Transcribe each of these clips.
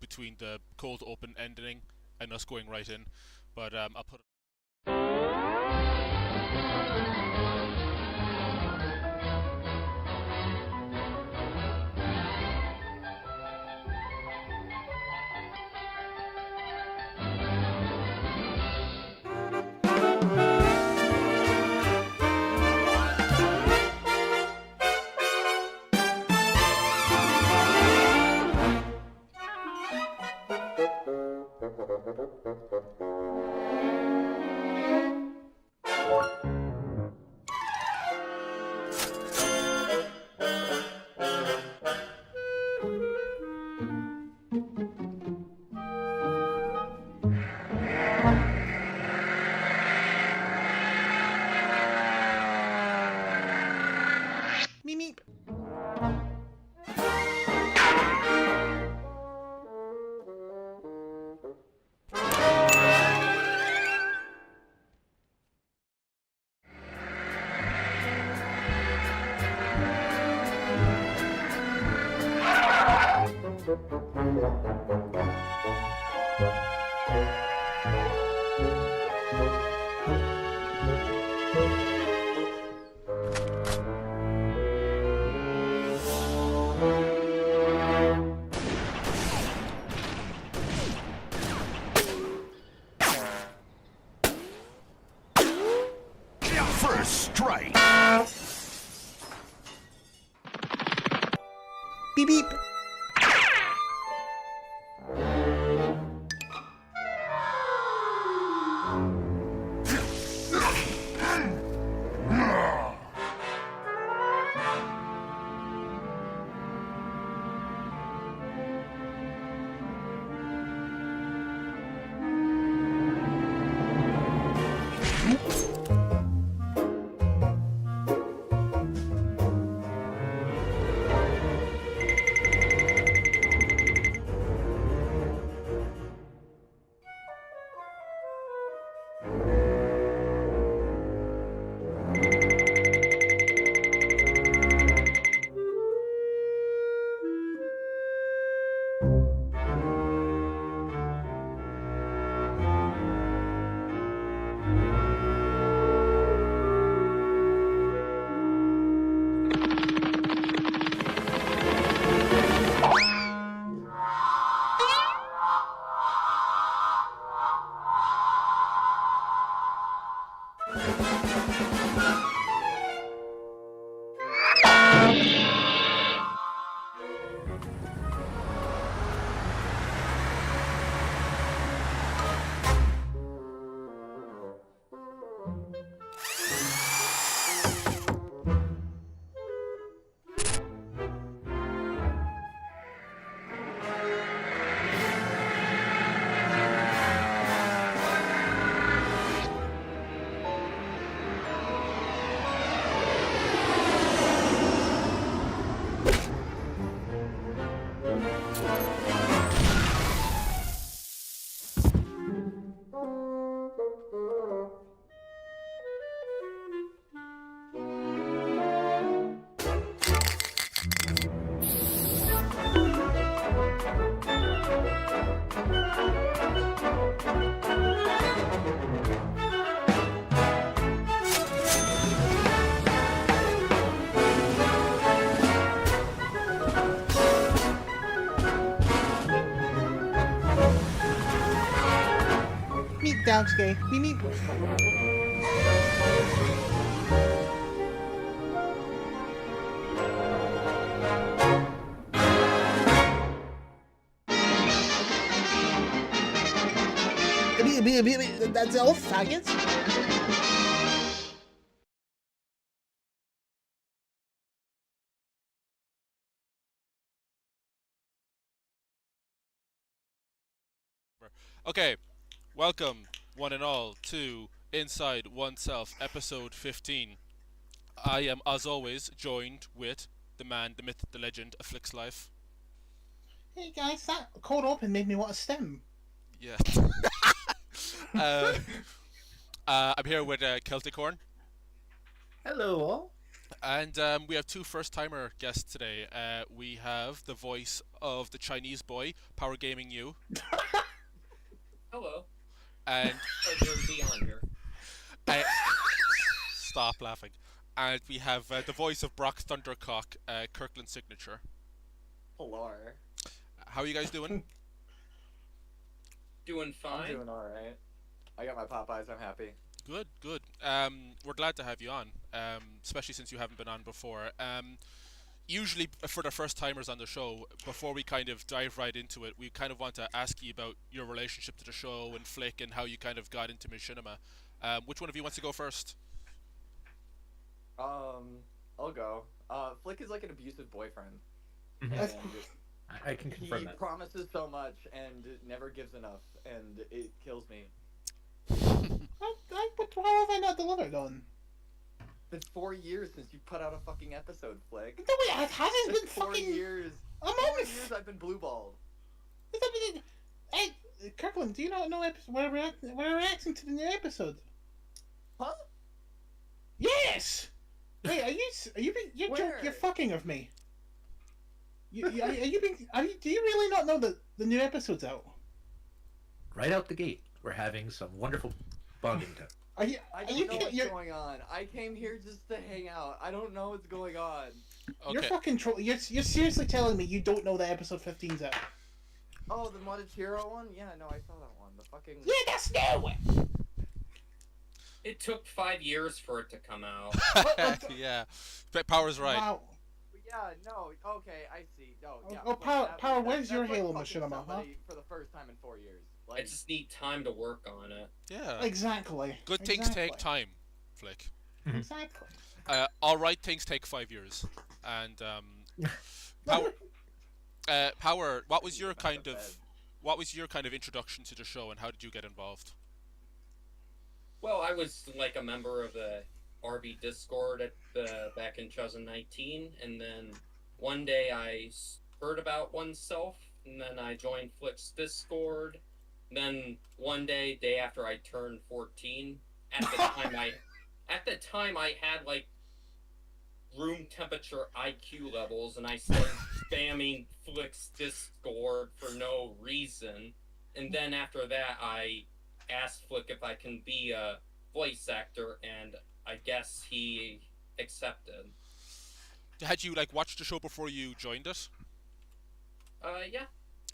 between the cold open ending and us going right in. But I'll put. Meep. First strike. Beep beep. Meep dog's gay. Meep meep. That's all, faggots. Okay, welcome one and all to Inside Oneself, episode 15. I am, as always, joined with the man, the myth, the legend, Afflicts Life. Hey guys, that cold open made me want a stem. Yeah. I'm here with Celtic Horn. Hello all. And we have two first-timer guests today. We have the voice of the Chinese boy, PowerGamingU, Hello. and Pleasure to be on here. uh, stop laughing. And we have the voice of Brock Thundercock, Kirkland signature. Hello. How are you guys doing? Doing I'm fine. doing alright. I got my Popeyes, I'm happy. Good, good. We're glad to have you on, especially since you haven't been on before. Usually, for the first timers on the show, before we kind of dive right into it, we kind of want to ask you about your relationship to the show and Flick and how you kind of got into machinima. Which one of you wants to go first? I'll go. Flick is like an abusive boyfriend. Mhm. And I can confirm he that. promises so much and never gives enough, and it kills me. How have I not delivered on? It's been 4 years since you put out a fucking episode, Flick. No, wait, it hasn't It's been 4 fucking. years. I'm 4 only. years I've been blue balled. Hey, Kirkland, do you not know we're reacting to the new episode? Huh? Yes. Wait, Where? you're fucking with me. Do you really not know that the new episode's out? Right out the gate, we're having some wonderful bonding time. Are you? I Are don't you? know what's You're, going on. I came here just to hang out. I don't know what's going on. you're Okay. fucking troll. You're seriously telling me you don't know that episode 15's out? Oh, the modded hero one? Yeah, no, I saw that one. The fucking... Yeah, that's new. It took 5 years for it to come out. Yeah, Power's right. Wow. Yeah, no, okay, I see. No, yeah. Oh, look, Power, where's your that's like Halo fucking machinima, huh? somebody for the first time in 4 years. I Like, just need time to work on it. Yeah. Exactly. Good things take time, Flick. Exactly. All right things take 5 years. And Power, what was your kind of introduction to the show, and how did you get involved? Well, I was like a member of the RB Discord back in 2019, and then one day I heard about oneself, and then I joined Flick's Discord. Then one day after I turned 14, at the time I had like room temperature IQ levels, and I started spamming Flick's Discord for no reason. And then after that, I asked Flick if I can be a voice actor, and I guess he accepted. Had you like watched the show before you joined it? Yeah.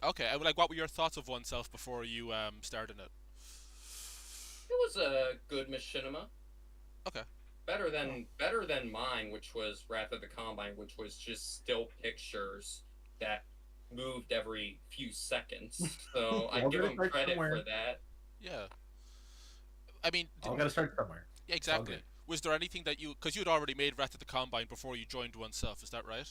Okay, and like, what were your thoughts of oneself before you started it? It was a good machinima. Okay. Better than mine, which was Wrath of the Combine, which was just still pictures that moved every few seconds. So I give him credit for that. Yeah. I mean, All gotta start somewhere. yeah, exactly. good. Was there anything that because you'd already made Wrath of the Combine before you joined oneself? Is that right?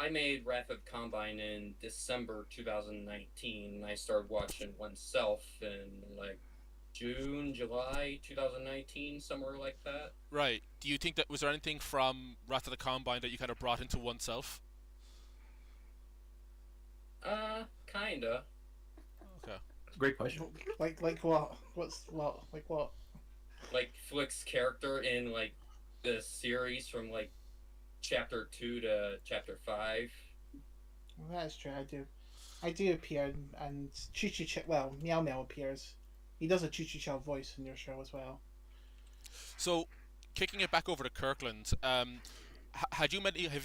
I made Wrath of the Combine in December 2019, and I started watching oneself in like June, July 2019, somewhere like that. Right. Do you think that was there anything from Wrath of the Combine that you kind of brought into oneself? Kinda. Okay. It's a great question. Like what? Like what? Like Flick's character in like the series from like chapter 2 to chapter 5. Well, that's true. I do appear, and well, Meow Meow appears. He does a Choo voice in your show as well. So, kicking it back over to Kirkland, have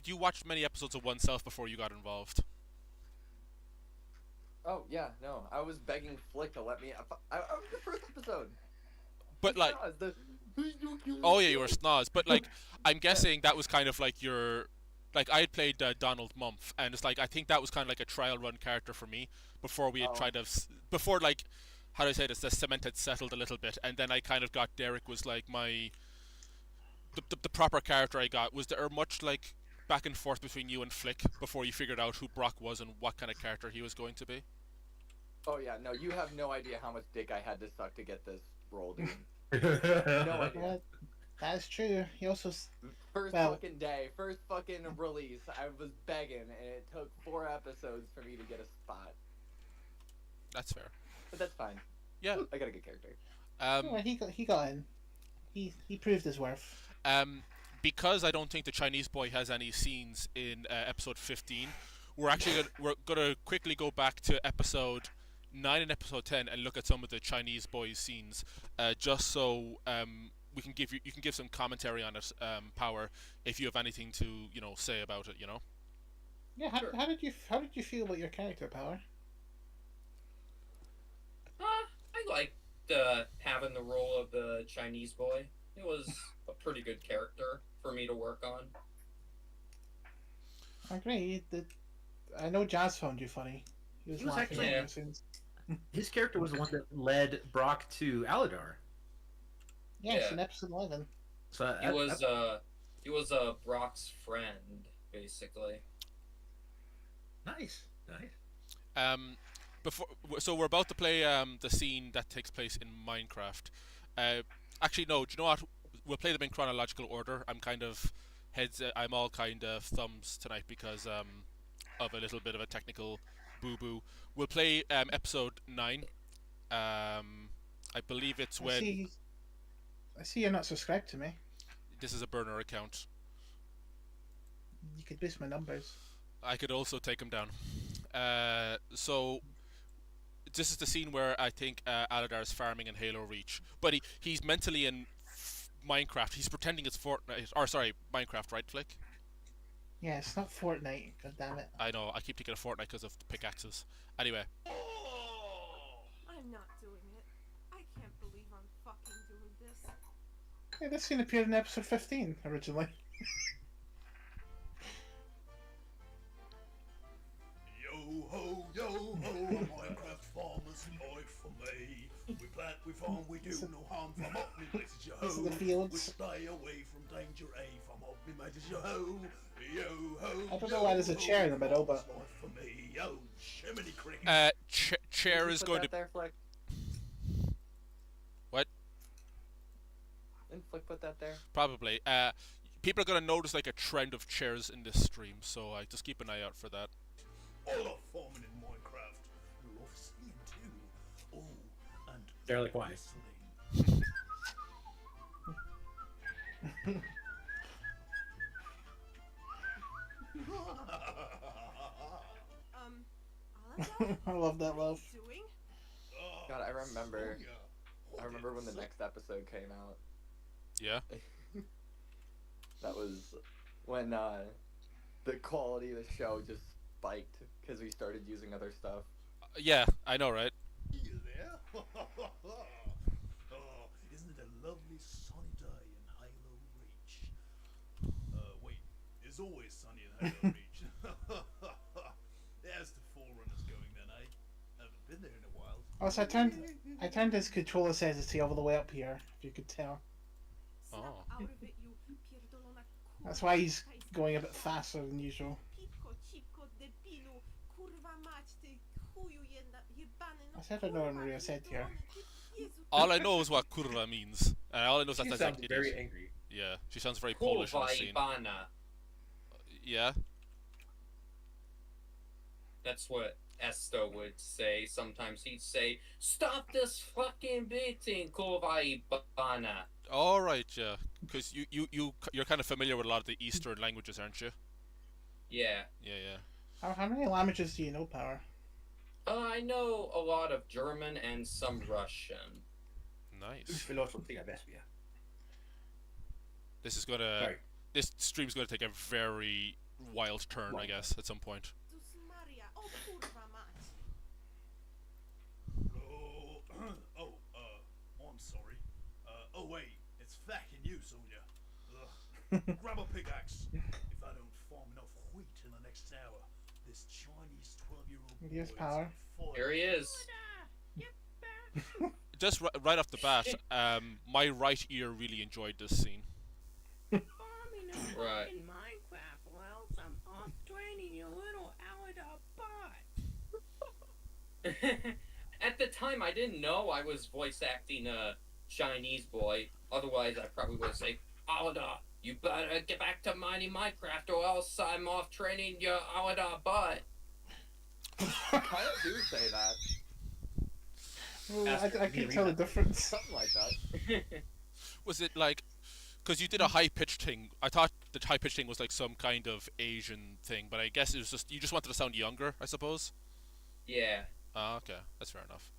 you watched many episodes of oneself before you got involved? oh, yeah, no, I was begging Flick to let me... I was the first episode. But like, oh yeah, you were Snoz. But like, I'm guessing that was kind of like your, like I had played Donald Mumph, and it's like I think that was kind of like a trial run character for me before we had tried to, before like, how do I say this, the cement had settled a little bit, and then I kind of got Derek was like my, the proper character I got. Was there much like back and forth between you and Flick before you figured out who Brock was and what kind of character he was going to be? Oh, yeah, no, you have no idea how much dick I had to suck to get this role, dude. No idea. That's true. He also. First Well- fucking day, first fucking release, I was begging, and it took 4 episodes for me to get a spot. That's fair. But that's fine. Yeah. I got a good character. Well, he got in. He proved his worth. Because I don't think the Chinese boy has any scenes in episode 15, we're gonna quickly go back to episode 9 and episode 10 and look at some of the Chinese boys scenes, just so you can give some commentary on it, Power, if you have anything to say about it, Yeah, how did you feel about your character, Power? I liked having the role of the Chinese boy. It was a pretty good character for me to work on. I agree. I know Jazz found you funny. He was laughing actually- at Yeah. your scenes. His character was the one that led Brock to Aladar. Yes, Yeah. in episode 11. So He was Brock's friend, basically. nice. So we're about to play the scene that takes place in Minecraft. Actually, no. Do you know what? We'll play them in chronological order. I'm all kind of thumbs tonight because of a little bit of a technical boo-boo. We'll play episode 9. I believe it's when I see you're not subscribed to me. this is a burner account. You could boost my numbers. I could also take him down. So this is the scene where I think Aladar is farming in Halo Reach, but he's mentally in Minecraft. He's pretending it's Minecraft, right, Flick? Yeah, it's not Fortnite. God damn it. I know. I keep thinking of Fortnite because of the pickaxes. Anyway, I'm not doing it. I can't believe I'm fucking doing this. Yeah, this scene appeared in episode 15 originally. Yo ho, Minecraft farmers unite for me. We plant, we farm, we do no harm from up me places, yo ho. This is the We fields. stay away from danger, from up me places, yo ho. Yo ho. I don't know why there's a chair in the middle, but Life for me, yo, shiminy cricket. chair Did you is put going that to. there, Flick? What? Didn't Flick put that there? Probably. People are going to notice like a trend of chairs in this stream, so I just keep an eye out for that. All of farming in Minecraft. Love singing too. Oh, and Derelict, why? whistling. Aladar, I love that what are love. you doing? God, I remember. Oh, yeah. I remember when the next episode came out. Yeah. That was when the quality of the show just spiked because we started using other stuff. Yeah, I know, right? You there? Oh, isn't it a lovely sunny day in Halo Reach? Wait, it's always sunny in Halo Reach. There's the Forerunners going then, eh? Haven't been there in a while. Also, I turned his controller sensitivity all the way up here, if you could tell. Snap Oh. out of it, you pierdolona That's why he's going a bit faster than usual. Pitko, cipko, debilu, kurwa mać, ty chuju jedna, jebany, no I said I don't know what kurwa, Maria said here. pierdolony, ty Jezu, All I know is what kurwa means. And all I know is She that's sounds like very idiot. angry. Yeah, she sounds very Polish in the scene. Ibana. Yeah. That's what Esto would say. Sometimes he'd say, "Stop this fucking beating, Kurva Ibana." All right, yeah. Because you're kind of familiar with a lot of the Eastern languages, aren't you? Yeah. Yeah. How many languages do you know, Power? I know a lot of German and some Russian. Nice. This is gonna. Sorry. This stream's gonna take a very wild turn, I guess, at some point. Jezus Maria, o kurwa mać. I'm sorry. Oh wait, it's fucking you, Sonia. Ugh. Grab a pickaxe. If I don't farm enough wheat in the next hour, this Chinese 12-year-old Here's boy Power. Here he is. Just right off the bat, my right ear really enjoyed this scene. Farming and Right. in Minecraft while I'm off training your little Aladar bot. At the time, I didn't know I was voice acting a Chinese boy. Otherwise, I probably would say, "Alada, you better get back to mining Minecraft, or else I'm off training your Alada bot." Kind of do say that. Well, Ask I can't tell the difference. Something like that. Was it like Because you did a high pitched thing. I thought the high pitched thing was like some kind of Asian thing, but I guess it was just you just wanted to sound younger, I suppose. Yeah. Ah, okay, that's fair enough.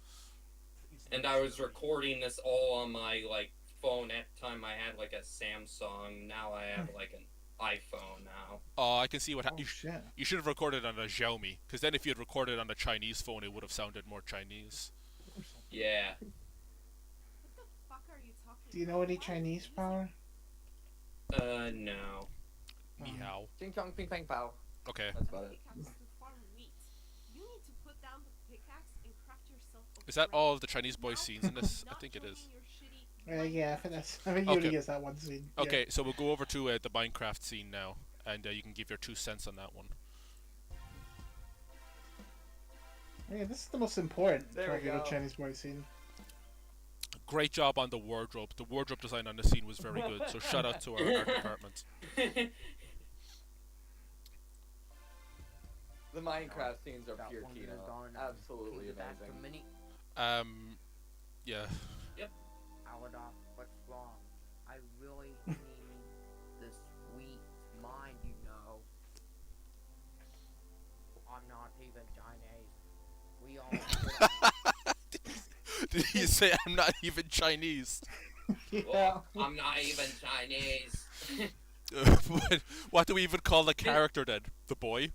And I was recording this all on my like phone. At the time, I had like a Samsung. Now I have like an iPhone now. Oh, I can see what Oh shit. you should have recorded on a Xiaomi, because then if you had recorded on a Chinese phone, it would have sounded more Chinese. Yeah. What the fuck are you talking Do you know about? any Why Chinese, is Power? No. Ni hao. Ching chong ping pang pow. Okay. That's about it. pickaxe to farm wheat? You need to put down the pickaxe and craft yourself a Is that brain. all of the Chinese boy Now scenes in this? I not think it is. joining your shitty Yeah, I think that's. I think Okay. Yuri is that one scene. Yeah. Okay, so we'll go over to the Minecraft scene now, and you can give your 2 cents on that one. Yeah, this is the most important There we 12-year-old go. Chinese boy scene. Great job on the wardrobe. The wardrobe design on the scene was very good, so shout out to our art department. The Minecraft scenes are That pure one Kino. is gone. Absolutely Can you back amazing. a minute? Yeah. Alada, what's wrong? I really need the sweet mind, you know. I'm not even Chinese. We all Did you say I'm not even Chinese? Yeah. Well, I'm not even Chinese. What do we even call the character then? The boy?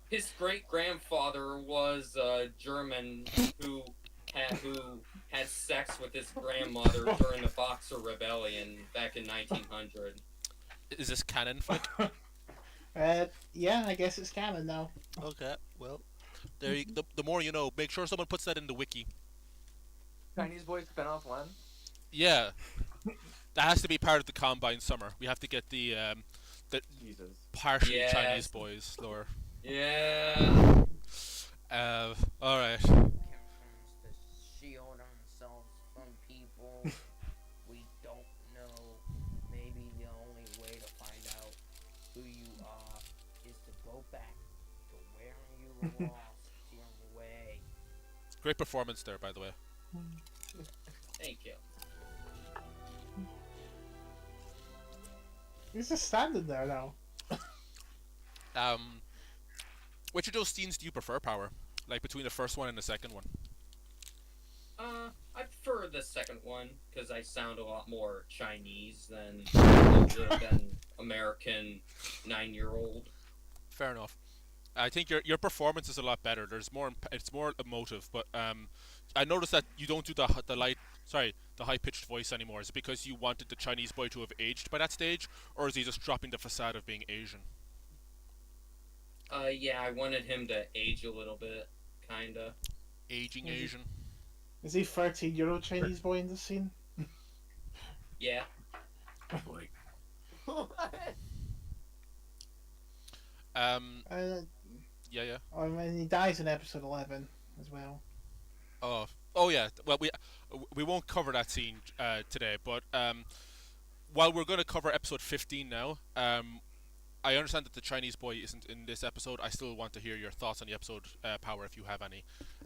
His great grandfather was German who had sex with his grandmother during the Boxer Rebellion back in 1900. Is this canon, Flick? Yeah, I guess it's canon now. Okay, well, there. The more you know. Make sure someone puts that in the wiki. Chinese Boy spinoff one. Yeah, that has to be part of the Combine Summer. We have to get the Jesus. partially Yes. Chinese boys lore. Yeah. All right. can to shield ourselves from people we don't know. Maybe the only way to find out who you are is to go back to where you lost your way. Great performance there, by the way. Thank you. He's just standing there now. Which of those scenes do you prefer, Power? Like between the first one and the second one? I prefer the second one because I sound a lot more Chinese than an American 9-year-old. Fair enough. I think your performance is a lot better. There's more. It's more emotive. But I noticed that you don't do the high pitched voice anymore. Is it because you wanted the Chinese boy to have aged by that stage, or is he just dropping the facade of being Asian? Yeah, I wanted him to age a little bit, kinda. Aging Mhm. Asian. Is he 13-year-old Chinese boy in this scene? Yeah. Boy. Yeah. I mean, he dies in episode 11 as well. Oh yeah. Well, we won't cover that scene today, but while we're going to cover episode 15 now, I understand that the Chinese boy isn't in this episode. I still want to hear your thoughts on the episode, Power, if you have any.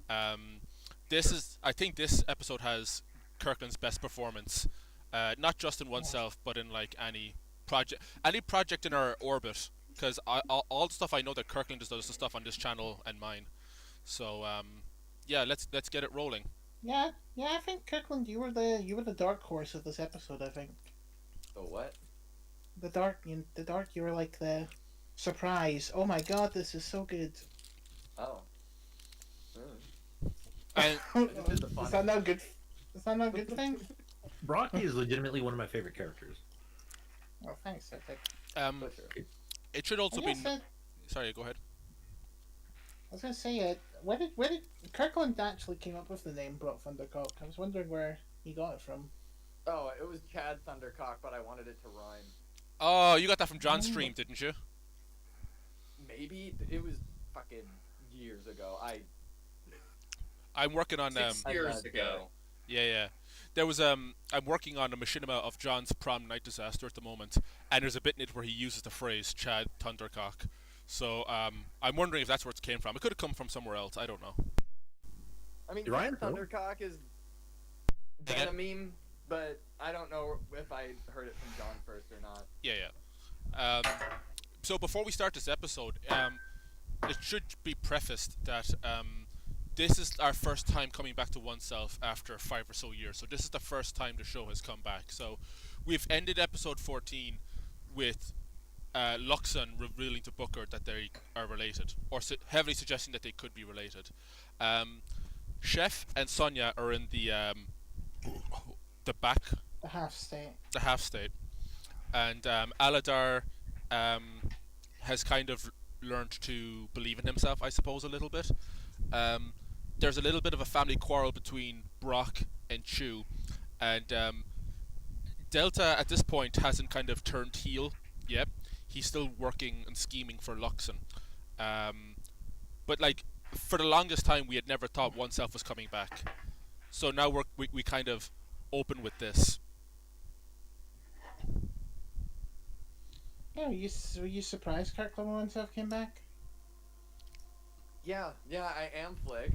I think this episode has Kirkland's best performance, not just in oneself, but in like any project in our orbit. Because all the stuff I know that Kirkland does the stuff on this channel and mine. So yeah, let's get it rolling. Yeah, I think Kirkland, you were the dark horse of this episode. I think The what? the dark, you were like the surprise. Oh my god, this is so good. Oh. And This is the Is fun. that not good? Is that not a good thing? Brocky is legitimately one of my favorite characters. Oh, thanks. I think. For sure. it should also I be. guess that- Sorry, go ahead. I was gonna say, where did Kirkland actually came up with the name Brock Thundercock? I was wondering where he got it from. Oh, it was Chad Thundercock, but I wanted it to rhyme. Oh, you got that from John's stream, didn't you? Maybe it was fucking years ago. I'm working on 6 years I'm ago. Yeah. There was I'm working on a machinima of John's prom night disaster at the moment, and there's a bit in it where he uses the phrase Chad Thundercock. So I'm wondering if that's where it came from. It could have come from somewhere else. I don't know. I mean, Ryan, Chad Thundercock is been Again? a meme but I don't know if I heard it from John first or not. Yeah. So before we start this episode, it should be prefaced that this is our first time coming back to oneself after 5 or so years. So this is the first time the show has come back. So we've ended episode 14 with Luxon revealing to Booker that they are related, or heavily suggesting that they could be related. Chef and Sonia are in the back, The half state. the half state, and Aladar has kind of learned to believe in himself, I suppose, a little bit. There's a little bit of a family quarrel between Brock and Chew, and Delta at this point hasn't kind of turned heel yet. He's still working and scheming for Luxon. But like, for the longest time, we had never thought oneself was coming back. So now we kind of open with this. Yeah, were you surprised Kirkland when oneself came back? Yeah, I am, Flick.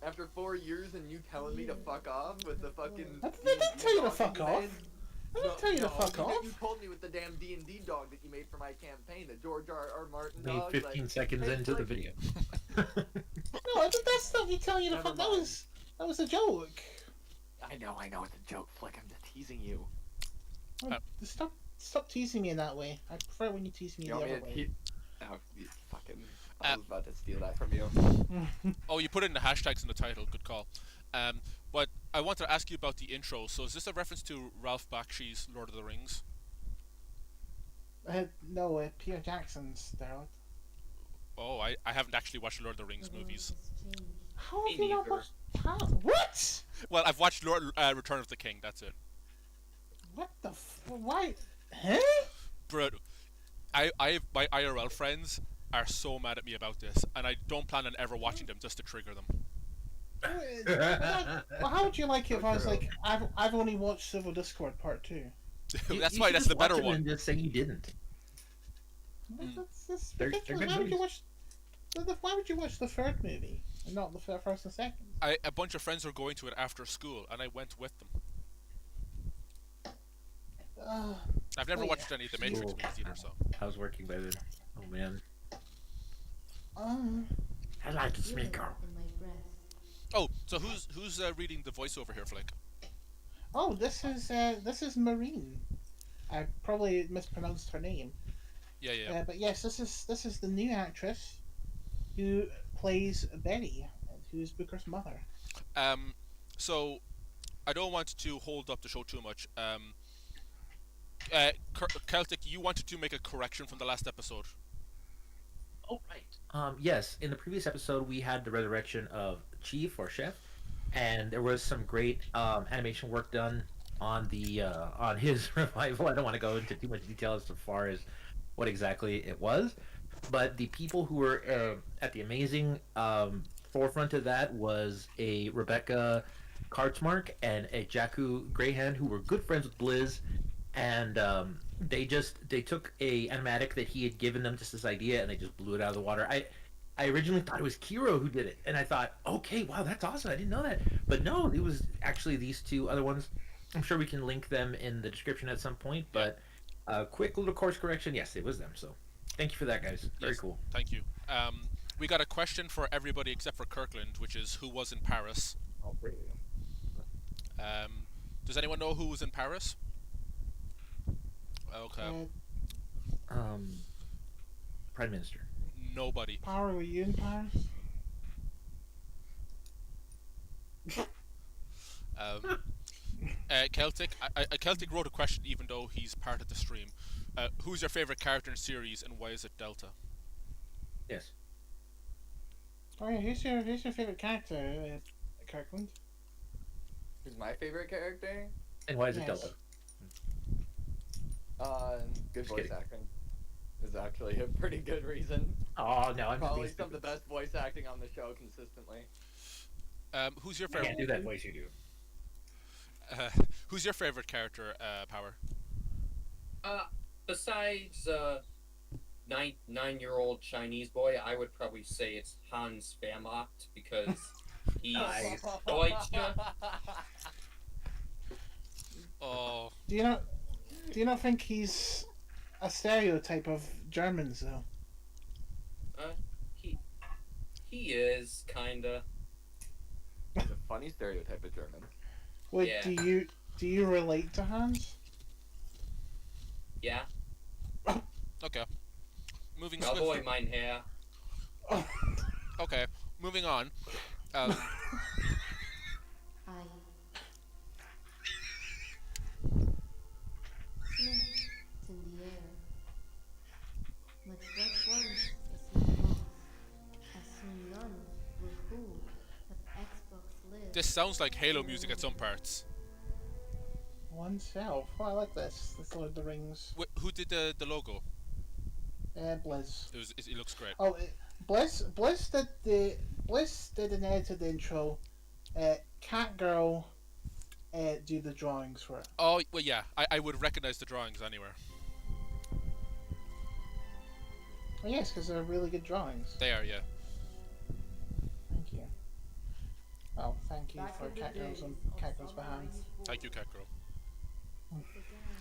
After 4 years and you telling me to fuck off with the fucking... I didn't tell you to fuck off. I didn't tell you to fuck No, off. you told me with the damn D&D dog that you made for my campaign, the George R. Martin Made dog. 15 seconds hey, into the Flick, video. No, that's not me telling you to Never fuck. mind. That was a joke. I know, it's a joke, Flick. I'm just teasing you. Stop teasing me in that way. I prefer when you tease me You the want me other to way. Oh, you fucking... I was about to steal that from you. Oh, you put in the hashtags in the title. Good call. But I wanted to ask you about the intro. So is this a reference to Ralph Bakshi's Lord of the Rings? No, Peter Jackson's Derelict. Oh, I haven't actually watched Lord of the Rings movies. How have Me you not neither. watched? What? Well, I've watched Return of the King. That's it. What the? Why? Huh? But my IRL friends are so mad at me about this, and I don't plan on ever watching them just to trigger them. Well, how would you like it if I was like, I've only watched Civil Discord Part 2? That's You why should that's just the better watch them one. And just say you didn't. That's They're ridiculous. good Why would you movies. watch? Why would you watch the third movie and not the first and second? A bunch of friends were going to it after school, and I went with them. I've never Wait, watched any of the Matrix cool. movies either, so. I was working by then. Oh man. um, I like it, Smeeko. Oh, so who's reading the voiceover here, Flick? oh, this is Marine. I probably mispronounced her name. Yeah. But yes, this is the new actress who plays Betty, who's Booker's mother. So I don't want to hold up the show too much. Celtic, you wanted to make a correction from the last episode. Oh right. Yes, in the previous episode we had the resurrection of Chief or Chef, and there was some great animation work done on the on his revival. I don't want to go into too much detail as far as what exactly it was, but the people who were at the amazing forefront of that was a Rebecca Kartsmark and a Jakku Greyhand, who were good friends with Blizz, and they took a animatic that he had given them, just this idea, and they just blew it out of the water. I originally thought it was Kiro who did it, and I thought, okay, wow, that's awesome, I didn't know that. But no, it was actually these two other ones. I'm sure we can link them in the description at some point, but quick little course correction, yes, it was them. So thank you for that, guys. Very Yes, cool. Thank you. We got a question for everybody except for Kirkland, which is who was in Paris. Oh, great. Does anyone know who was in Paris? Okay. Prime Minister. Nobody. Power, were you in Paris? Celtic. Celtic wrote a question, even though he's part of the stream. Who's your favorite character in the series, and why is it Delta? Yes. Oh yeah, who's your favorite character, Kirkland? Who's my favorite character? And why is it Yes. Delta? Good Just voice kidding. acting is actually a pretty good reason. Oh no, I'm Probably being some of the stupid. best voice acting on the show consistently. Who's your I can't favorite? do that voice you do. Who's your favorite character? Power. Besides 9-year-old Chinese boy, I would probably say it's Hans Famocht because he's Nice. Deutsche. Oh, Do you not? Do you not think he's a stereotype of Germans though? He is kinda. It's a funny stereotype of German. Wait, Yeah. do you relate to Hans? Yeah. okay. Moving Cowboy swiftly. mein Herr. Okay, moving on. I Smith in the air. Like red ones is not lost. Assume none will who have Xbox live. This sounds like Halo music at some parts. Oneself. Oh, I like this. This Lord of the Rings. Who did the logo? Blizz. It looks great. Oh, Bliss did an edited intro. Catgirl do the drawings for it. Oh, well, yeah. I would recognize the drawings anywhere. Oh, yes, because they're really good drawings. They are, yeah. Thank you. Oh, thank you Back for in the Catgirl's days on of Catgirl's summer behalf. 94, Thank you, Catgirl. Began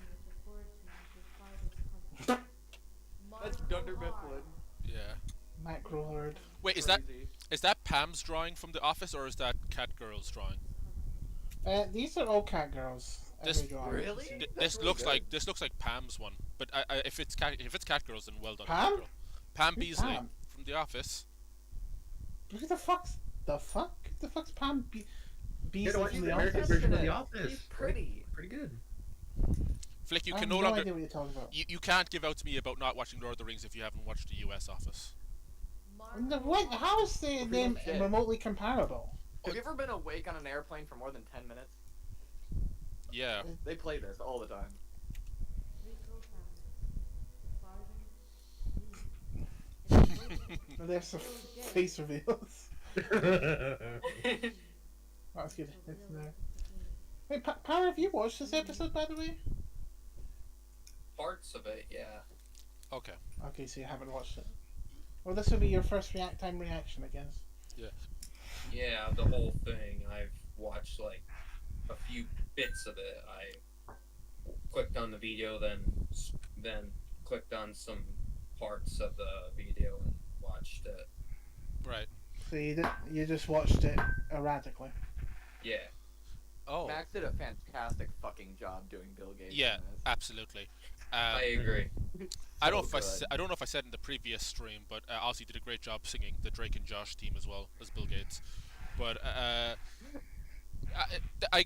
with the fortune of your father's company. That's Marco Dunder Hart. Mifflin. Yeah. Macro Lord. Wait, is Crazy. that Pam's drawing from The Office, or is that Catgirl's drawing? These are all Catgirls. This- Every drawing. Really? This That's really looks good. like Pam's one. But if it's Catgirl's, then well done. Pam? Catgirl. Pam Who's Beasley Pam? from The Office. Who the fuck's Pam Yeah, Beasley watch from the the American Office? version of She's The Office. pretty. Pretty good. Flick, you I can have no no longer. idea what you're talking about. You can't give out to me about not watching Lord of the Rings if you haven't watched the US Office. No, what? How is the Well, name shit. remotely comparable? Have you ever been awake on an airplane for more than 10 minutes? Yeah. They play this all the time. Three co-founders. The father, me. Oh, there's some face reveals. That's good. It's there. Wait, Power, have you watched this episode, by the way? Parts of it, yeah. Okay. Okay, so you haven't watched it. Well, this will be your first time reaction, I guess. Yeah, the whole thing. I've watched like a few bits of it. I clicked on the video, then clicked on some parts of the video and watched it. Right. So you just watched it erratically. Yeah. Oh. Max did a fantastic fucking job doing Bill Gates. Yeah, in this. absolutely. I agree. I don't know So if good. I don't know if I said in the previous stream, but Ozzy did a great job singing the Drake and Josh theme as well as Bill Gates. But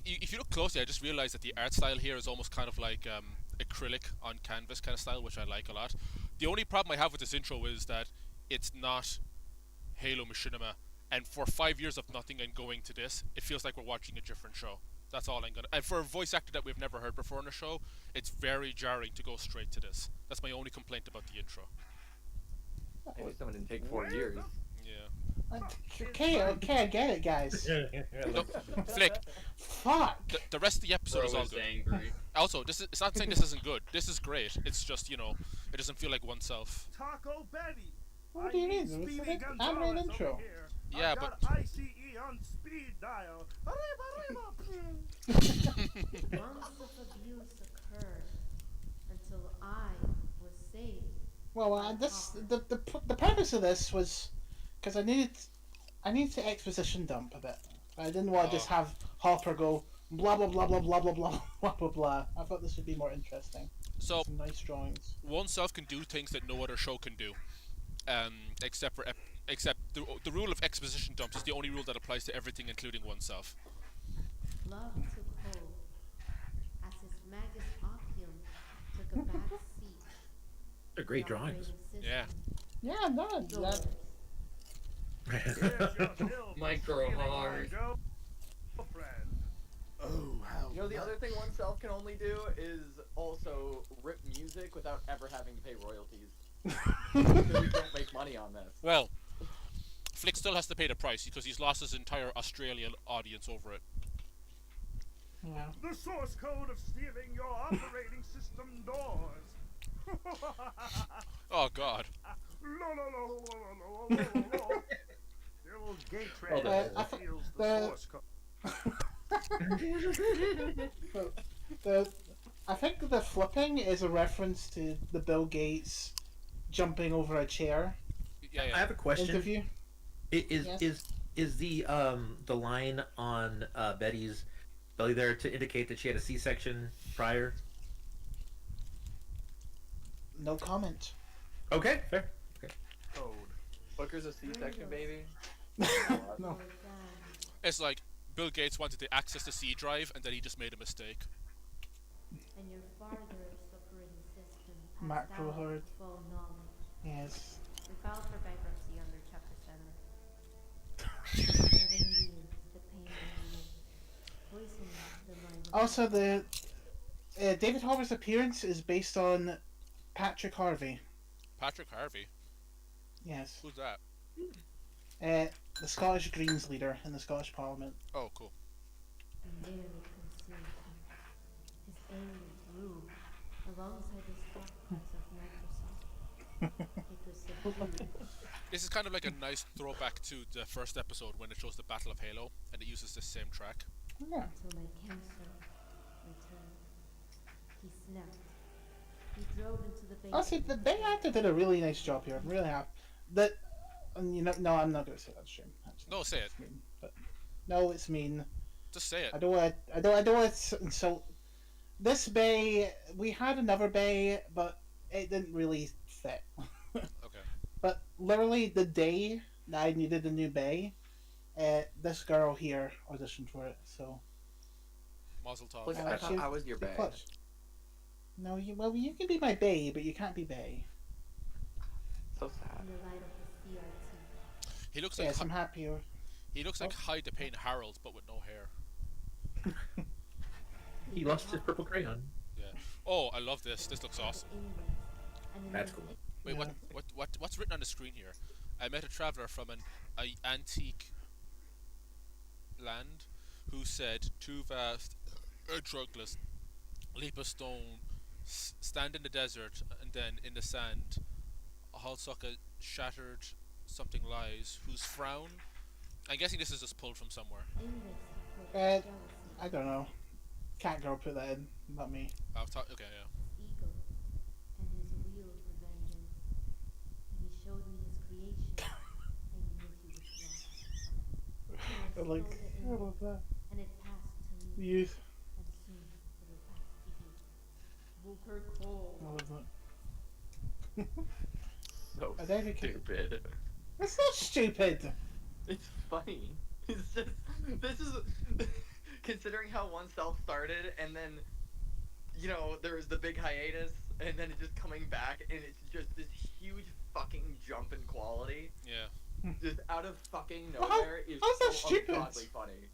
if you look closely, I just realized that the art style here is almost kind of like acrylic on canvas kind of style, which I like a lot. The only problem I have with this intro is that it's not Halo Machinima, and for 5 years of nothing and going to this, it feels like we're watching a different show. That's all I'm gonna. And for a voice actor that we've never heard before in a show, it's very jarring to go straight to this. That's my only complaint about the intro. Maybe someone didn't take 4 years. Yeah. Okay, I get it, guys. Look, Flick, Fuck. the rest of the episode Bro is all is good. angry. Also, it's not saying this isn't good. This is great. It's just, it doesn't feel like oneself. Taco Betty. What do you mean? It was Speedy an Gonzalez animated over intro. here. Yeah, I but got ICE on speed dial. Arriba, arriba. Months of abuse occurred until I was saved. Well, the purpose of this was because I needed to exposition dump a bit. I didn't want to just have Hopper go blah blah blah blah blah blah blah blah blah blah. I thought this would be more interesting. so Some nice drawings. oneself can do things that no other show can do, except the rule of exposition dumps is the only rule that applies to everything, including oneself. Love took hold as his magus opium took a back seat. They're great The drawings. operating Yeah. system, Yeah, no, that, doors, Here's your bill for Micro stealing my hard. girlfriend. Oh, how You know, the other thing oneself can only do is also rip music without ever having to pay royalties. So we don't make money on this. Well, Flick still has to pay the price because he's lost his entire Australian audience over it. yeah. The source code of stealing your operating system doors. Oh God. The old gate Well, rat I thought steals the- the source code. The I think the flipping is a reference to the Bill Gates jumping over a chair Yeah, I yeah. have a question. interview. Yes. Is the line on Betty's belly there to indicate that she had a C-section prior? No comment. Okay, fair. Okay. Code. Booker's a C-section baby. No. It's like Bill Gates wanted to access the C drive, and then he just made a mistake. And your farther suffering system passed Macro out herd. full knowledge. Yes. We filed for bankruptcy under Chapter 7. 7 years, the pain in you. Poisoning the mind. Also, the David Harbour's appearance is based on Patrick Harvey. Patrick Harvey. Yes. Who's that? The Scottish Greens leader in the Scottish Parliament. Oh, cool. Nearly consumed him. His anger grew alongside the stockpiles of Microsoft. It was subdued. This is kind of like a nice throwback to the first episode when it shows the Battle of Halo, and it uses the same track. Yeah. Until my cancer returned. He snapped. He drove into the base. Honestly, the Bay actor did a really nice job here. I'm really happy. That, you know, no, I'm not going to say that shame. Actually. No, say it. It's mean, but no, it's mean. Just say it. I don't want to insult. This Bay, we had another Bay, but it didn't really fit. Okay. But literally the day that I needed a new Bay, this girl here auditioned for it. So. Mazel tov. Look, Uh, I thought she- I was your she bae. clutched. No, you can be my Bay, but you can't be Bay. So sad. In the light of the CRT. He looks like Yes, I'm happier. he looks like High to Pain Harold, but with no hair. He lost his purple crayon. Yeah. Oh, I love this. This looks awesome. That's cool. Wait, Yeah. what's written on the screen here? I met a traveler from an antique land who said, "Too vast, drugless, leap a stone, stand in the desert, and then in the sand, a Halsucker shattered something lies, whose frown." I'm guessing this is just pulled from somewhere. I don't know. Cat girl put that in, not me. I was okay, yeah. Ego and his will for vengeance. When he showed me his creation, I knew he was lost. I like, I love that. And it passed to me, Youth. and soon it will pass to you. Booker Cole. I love that. So I don't think it- stupid. That's not stupid. It's funny. It's just this is considering how One Self started, and then you know there was the big hiatus, and then it just coming back, and it's just this huge fucking jump in quality, Yeah. just out of fucking Well, nowhere. Is how's that so stupid? ungodly funny.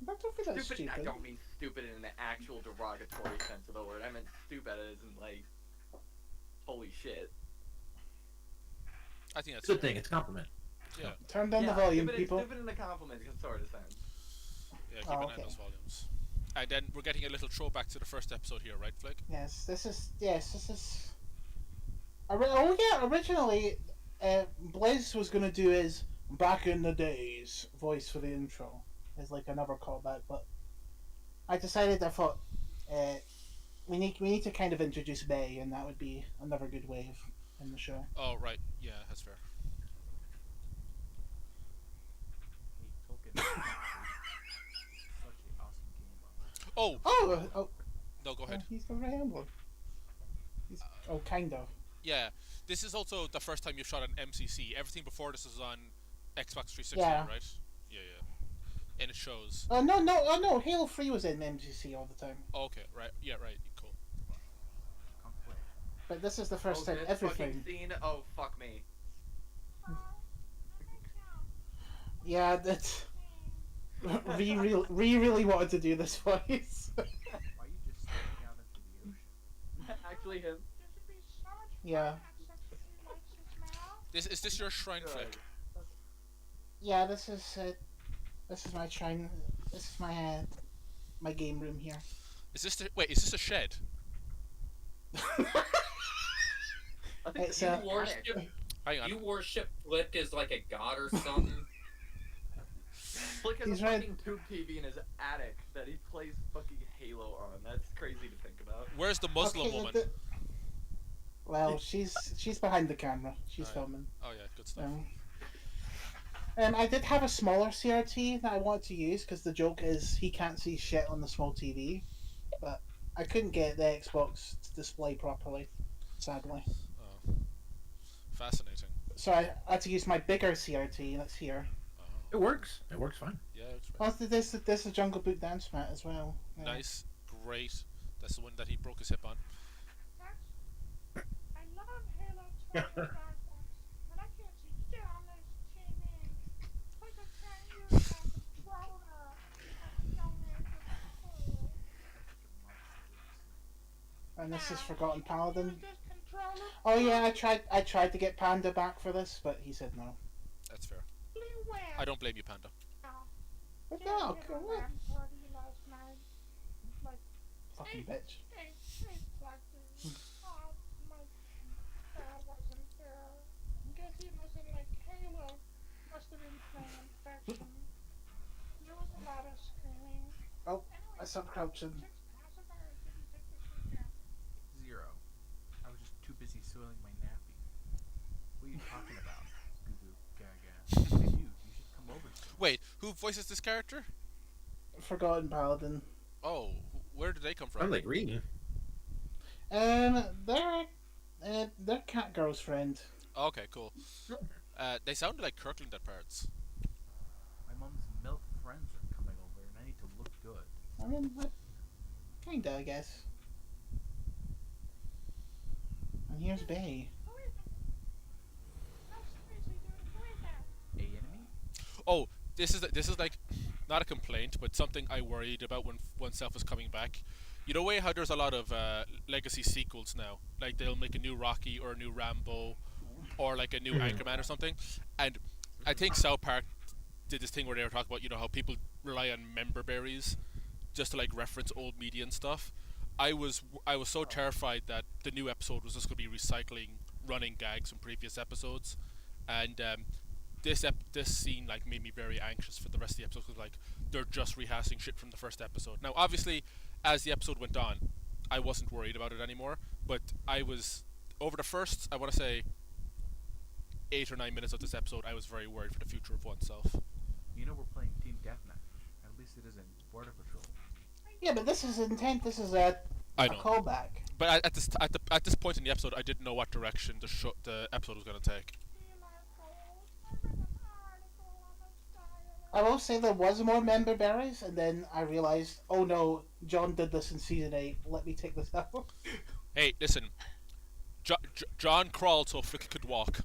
I don't think that's Stupid. I stupid. don't mean stupid in the actual derogatory sense of the word. I meant stupid as in like, holy shit. I think that's Good thing. It's a compliment. Yeah. Turn down the volume, stupid, people. Stupid in the compliment sort of sense. Yeah, keep Oh, an eye okay. on those volumes. And then we're getting a little throwback to the first episode here, right, Flick? Yes, this is. Originally, Blaze was gonna do his "Back in the Days" voice for the intro, as like another callback, but I decided I thought we need to kind of introduce Bay, and that would be another good way of in the show. Oh, right. Yeah, that's fair. Hey, Token. Such an awesome game. Oh, Oh, no, go ahead. he's the Rambler. He's kind of. Yeah, this is also the first time you've shot an MCC. Everything before this is on Xbox 360, Yeah. right? Yeah, yeah. And it shows. No, Halo 3 was in MGC all the time, Oh, okay, right. Yeah, right. Cool. Come play. but this is the first time this fucking everything. scene. Oh fuck me. Yeah, that. We really wanted to do this voice. Why are you just staring out into the ocean? Actually, him. Yeah. Is this your shrine, Good. Flick? Yeah, this is my shrine. This is my game room here. Is this a shed? I think It's, you uh, worship. Hang on. You worship Flick as like a god or something. Flick has He's a right. fucking tube TV in his attic that he plays fucking Halo on. That's crazy to think about. Where's the Muslim woman? Well, she's behind the camera. She's filming. Oh yeah, good stuff. I did have a smaller CRT that I wanted to use because the joke is he can't see shit on the small TV, but I couldn't get the Xbox to display properly, sadly. Oh, fascinating. So I had to use my bigger CRT that's here. Oh. It works. It works fine. Yeah, it's Oh, there's a Jungle Boot dance mat as well. Yeah. nice, great. That's the one that he broke his hip on. I love Halo 2 and Star Fox, but I can't see shit on this TV. Like I can't use my controller. I don't need the controller. And this is Forgotten Paladin. Use this controller. Oh yeah, I tried to get Panda back for this, but he said no. That's fair. Beware. I don't blame you, Panda. But Didn't no, get a rap party last night. Like, fucking bitch. hey, Flexi. Oh, my dad wasn't there. Guess he wasn't like Halo. Must have been playing infection. There was a lot of screaming. Oh, Anyway, I stopped crouching. 6 pacifiers didn't take this weekend. 0. I was just too busy soiling my nappy. What are you talking about? Goo goo gaga. Hey, you should come over. Wait, who voices this character? Forgotten Paladin. Oh, where did they come from? I'm like reading. They're Catgirl's friend. Okay, cool. They sounded like Kirkland at parts. My mom's milk friends are coming over, and I need to look good. I mean, kinda, I guess. And here's Bay. Who is it? No, seriously, dude, who is that? A enemy? Oh, this is like not a complaint, but something I worried about when oneself was coming back. You know, how there's a lot of legacy sequels now. Like they'll make a new Rocky or a new Rambo, or like a new Anchorman or something. And I think South Park did this thing where they were talking about how people rely on member berries just to like reference old media and stuff. I was so terrified that the new episode was just going to be recycling running gags from previous episodes, and this scene like made me very anxious for the rest of the episode because like they're just rehashing shit from the first episode. Now, obviously, as the episode went on, I wasn't worried about it anymore, but I was over the first, I want to say, 8 or 9 minutes of this episode. I was very worried for the future of oneself. You know we're playing Team Deathmatch. At least it isn't Border Patrol. Yeah, but this is intent. This is a callback. But at this point in the episode, I didn't know what direction the episode was going to take. I will say there was more member berries, and then I realized, oh no, John did this in season 8. Let me take this out. Hey, listen. John crawled so Flick could walk.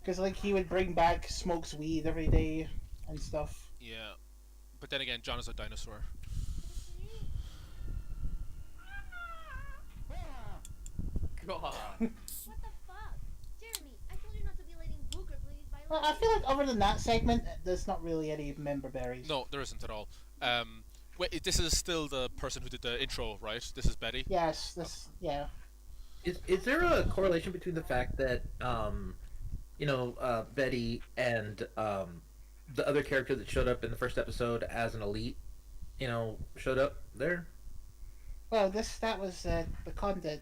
Because like he would bring back smokes weed every day and stuff. Yeah, but then again, John is a dinosaur. God. What the fuck? Jeremy, I told you not to be letting Booker please by Well, I feel like other than that segment, there's not really any member berries. No, there isn't at all. Wait, this is still the person who did the intro, right? This is Betty? Yes, this, yeah. Is there a correlation between the fact that Betty and the other character that showed up in the first episode as an elite, showed up there? Well, that was the content.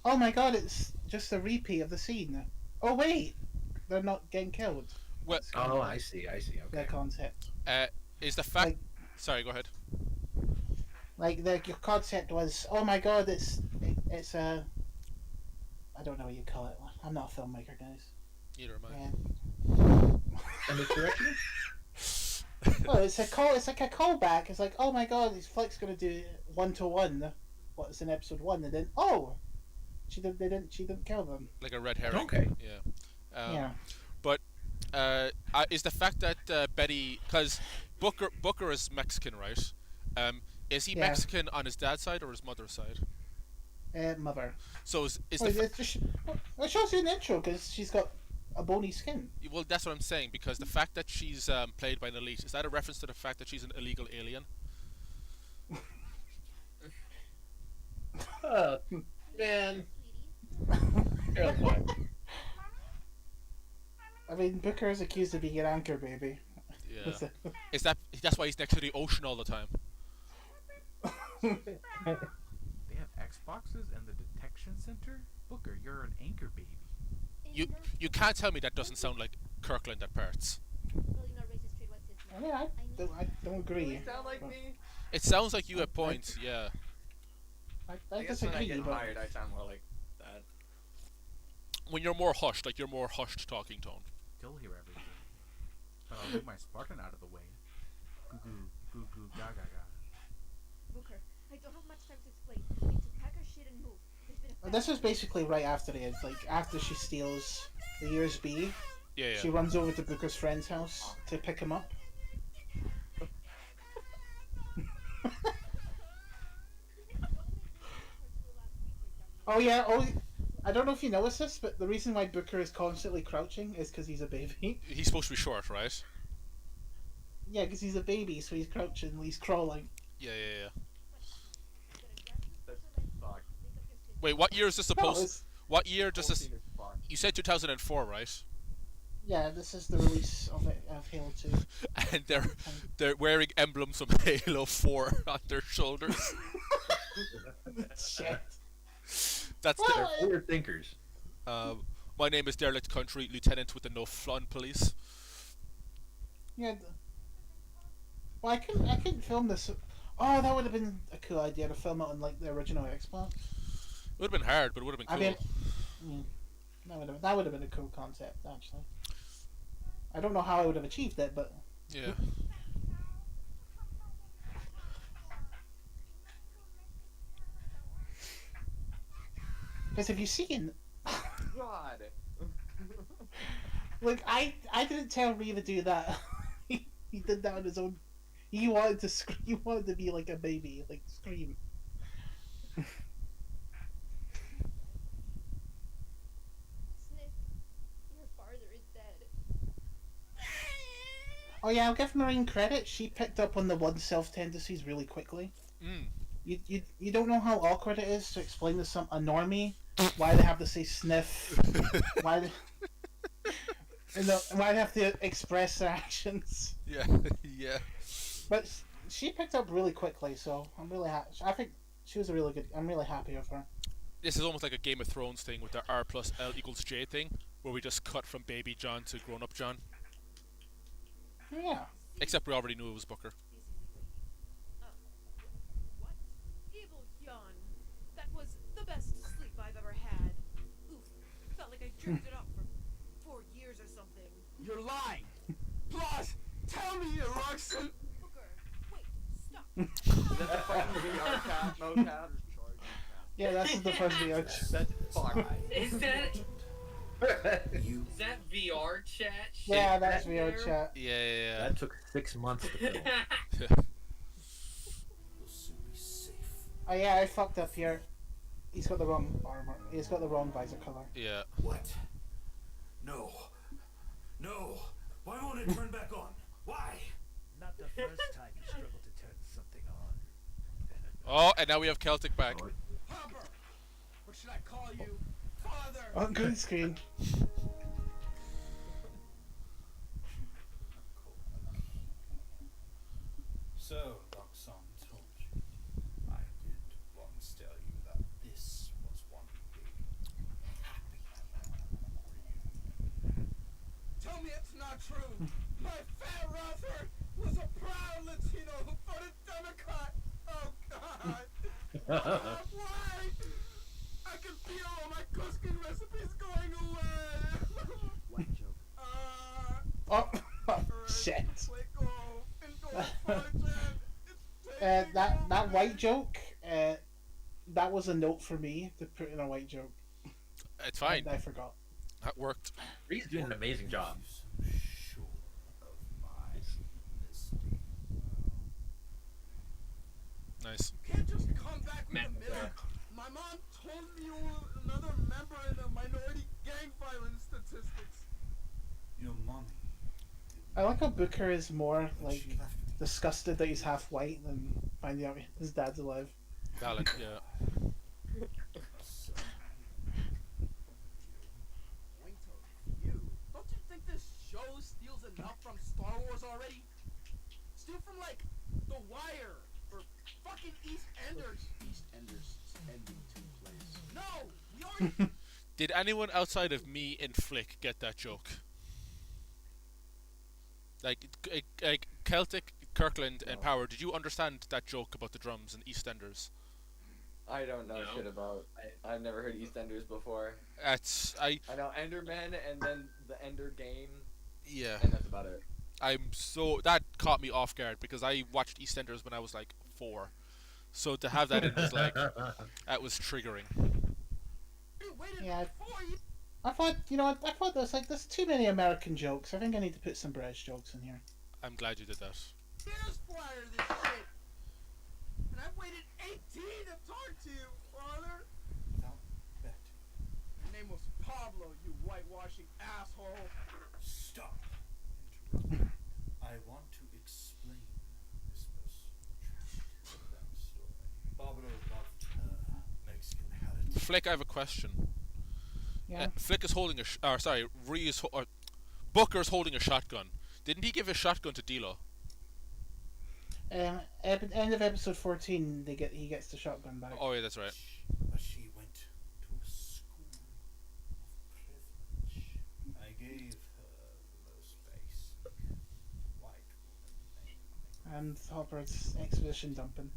Oh my god, it's just a repeat of the scene. Oh wait, they're not getting killed. Well, Oh, I see. Okay. The concept. is the fact... Like- Sorry, go ahead. Like your concept was, oh my god, it's a. I don't know what you call it. I'm not a filmmaker, guys. Neither am I. Yeah. And the director? Well, it's like a callback. It's like, oh my god, this Flick's gonna do 1-to-1. What's in episode 1, and then she didn't kill them. Like a red herring. Okay. Yeah. Yeah. But is the fact that Betty... Because Booker is Mexican, right? Is he Yeah. Mexican on his dad's side or his mother's side? Mother. So is Well, the... it shows you in the intro because she's got a bony skin. Well, that's what I'm saying, because the fact that she's played by an elite, is that a reference to the fact that she's an illegal alien? Oh, man. I mean, Booker is accused of being an anchor baby. Yeah. That's why he's next to the ocean all the time? They have Xboxes and the detection center? Booker, you're an anchor baby. You can't tell me that doesn't sound like Kirkland at parts. I mean, I don't agree. You sound like me. It sounds like you at points, yeah. I guess when I disagree, get but hired, I sound more like that. When you're more hushed, like your more hushed talking tone. Still hear everything. But I'll move my Spartan out of the way. Goo goo, goo goo, ga ga ga. Booker, I don't have much time to explain. We need to pack our shit and move. There's been a this was basically right after it. Like after she steals the USB, Yeah, she runs over to Booker's friend's house to pick him up. Oh yeah. Oh, I don't know if you noticed this, but the reason why Booker is constantly crouching is because he's a baby. He's supposed to be short, right? Yeah, because he's a baby, so he's crouching, he's crawling. Yeah. That's fucked. Wait, what year is this No, supposed? it's, What year does Whole this? scene is fucked. You said 2004, right? yeah, this is the release of Halo 2. And they're wearing emblems of Halo 4 on their shoulders. Shit. That's Well, their. Forward thinkers. My name is Derelict Country, Lieutenant with the No Flun Police. Yeah. Well, I couldn't film this. Oh, that would have been a cool idea to film it on like the original Xbox. It would have been hard, but it would have been cool. I mean, that would have been a cool concept actually. I don't know how I would have achieved it, but Yeah. because if you see in, God. like I didn't tell Ree to do that. He did that on his own. He wanted to scream. He wanted to be like a baby, like scream. Sniff, your father is dead. Oh yeah, I'll give Marine credit. She picked up on the one self tendencies really quickly. Mm. You don't know how awkward it is to explain to a normie why they have to say sniff, why they, why they have to express their actions. Yeah. Yeah. But she picked up really quickly, so I'm really happy. I think she was a really good. I'm really happy with her. This is almost like a Game of Thrones thing with the R plus L equals J thing, where we just cut from baby John to grown up John. Yeah. Except we already knew it was Booker. What? Evil yawn. That was the best sleep I've ever had. Oof. Felt like I jerked it off for 4 years or something. You're lying! Plus, tell me you Roxanne! Booker, wait, stop. Is that the fucking VR cat mocap? Yeah, that's the first video. That's fucked. Is that VR chat? Shit Yeah, that's right video there? chat. Yeah. That took 6 months to film. You'll soon be safe. Oh yeah, I fucked up here. He's got the wrong armor. He's got the wrong visor color. Yeah. What? No. No. Why won't it turn back on? Why? Not the first time you struggled to turn something on. Oh, and now we have Celtic back. Hopper! What should I call you? Father! On green screen. So, Roxanne told you. I did once tell you that this was one big happy reunion. Tell me it's not true! My fat Ruther was a proud Latino who voted Democrat! Oh God! Why? I can feel all my cooking recipes going away! White joke. Oh, shit. That white joke, that was a note for me to put in a white joke. It's fine. And I forgot. That worked. Reed's doing an amazing job. Sure of my honesty. Nice. You can't just come back with Man, a middle. My mom told me you were another member in the minority gang violence statistics. Your mommy. I like how Booker is more like disgusted that he's half white than finding out his dad's alive. Valid, yeah. Point of view. Don't you think this show steals enough from Star Wars already? Steal from like The Wire, for fucking EastEnders. EastEnders ending to place. No, we already. Did anyone outside of me and Flick get that joke? Like Celtic, Kirkland, and No. Power, did you understand that joke about the drums and EastEnders? I don't know No. shit about. I've never heard EastEnders before. I know Enderman and then the Ender game, yeah. and that's about it. That caught me off guard because I watched EastEnders when I was like 4, so to have that in was like that was triggering. Yeah. I thought, I thought there's too many American jokes. I think I need to put some British jokes in here. I'm glad you did that. Here's flyer this shit. And I've waited 18 to talk to you, father. Without bet. Your name was Pablo, you whitewashing asshole. Stop interrupting. I want to explain this most tragic backstory. Pablo loved her Mexican heritage. Flick, I have a question. Yeah. Flick is holding Booker's holding a shotgun. Didn't he give his shotgun to Dilo? End of episode 14, he gets the shotgun back. Oh yeah, that's right. But she went to a school of privilege. I gave her the most basic white woman name. And Hopper's exposition dumping.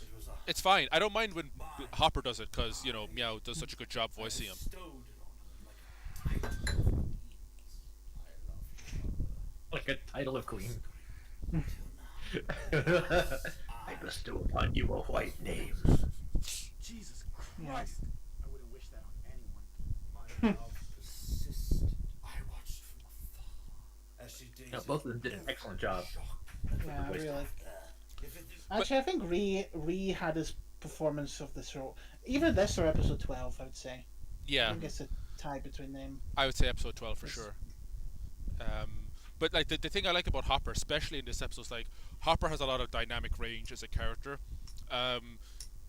It was a It's fine. I don't mind when Hopper does it because Meow does such a good job voicing him. bestowed it on her like a title of ease. I loved her. Like a title of queen. Till now. I bestow upon you a white name. Jesus Yeah. Christ. I wouldn't wish that on anyone. My love persisted. I watched from afar as she dated. No, both of them did an excellent job. Yeah, Waste really. If it is Actually, I think Ree had his performance of this role. Either this or episode 12, I would say. I Yeah, think it's a tie between them. I would say episode 12 for sure. But like the thing I like about Hopper, especially in this episode, is like Hopper has a lot of dynamic range as a character.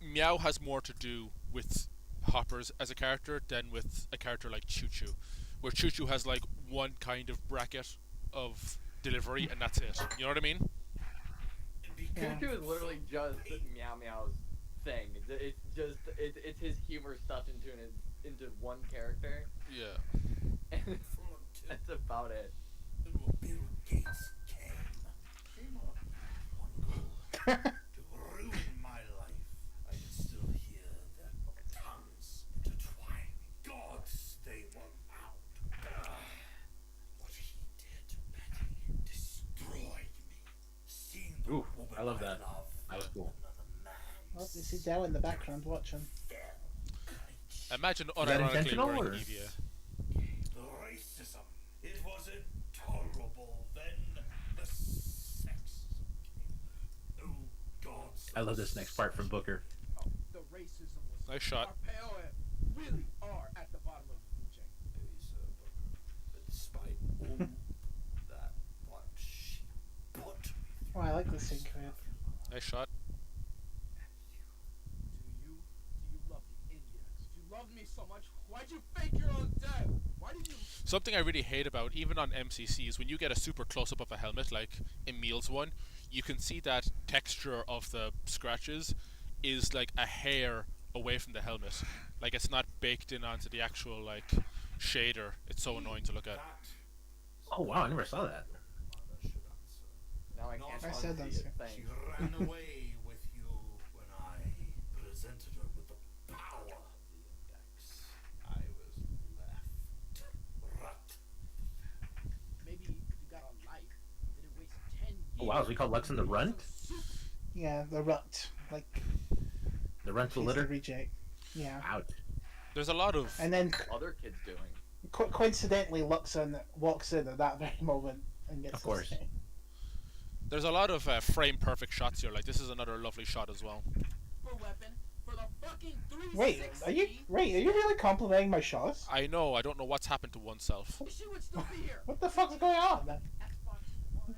Meow has more to do with Hoppers as a character than with a character like Choo Choo, where Choo Choo has like one kind of bracket of delivery and that's it. You know what I mean? Yeah. Choo-Choo is literally just Meow Meow's thing. It's his humor stuffed into one character, Yeah. and that's about it. Bill Gates came up one goal to ruin my life. I can still hear their tongues intertwine. Gods, they were out. What he did, Betty, destroyed me. Seeing the Ooh, woman I love that. love That was cool. another man. Oh, you see Dell in the background watching. Imagine that unironically intentional, wearing or- Evia. The racism, it was intolerable. Then the sexism came. Oh, gods. I love this next part from Booker. Oh, the racism was. Nice shot. Our POM really are at the bottom of the food chain. Maybe so, Booker. But despite all that, what she put me Oh, I like this scene, Crap. Nice shot. Do you love the Indians? If you loved me so much, why'd you fake your own death? Why did you? Something I really hate about, even on MCC, is when you get a super close up of a helmet, like Emil's one, you can see that texture of the scratches is like a hair away from the helmet. Like it's not baked in onto the actual like shader. It's so annoying to look at. that. Oh wow, I never saw that. Mother should answer. Now I can't I said that, unsee it. sir. She Thanks. ran away with you when I presented her with the power of the index. I was left. Rut. Maybe if you got a life, didn't waste 10 years. Oh wow, so we call Lux in the runt? Yeah, the rut. Like, The runt's a he's the litter? reject. Yeah. Out. There's a lot of And then, Other kids doing. coincidentally, Luxon walks in at that very moment and gets Of course. his thing. there's a lot of frame perfect shots here. Like this is another lovely shot as well. For weapon, for the fucking 360. Wait, are you really complimenting my shots? I know. I don't know what's happened to oneself. She would still be here. What the fuck's going on? Xbox One,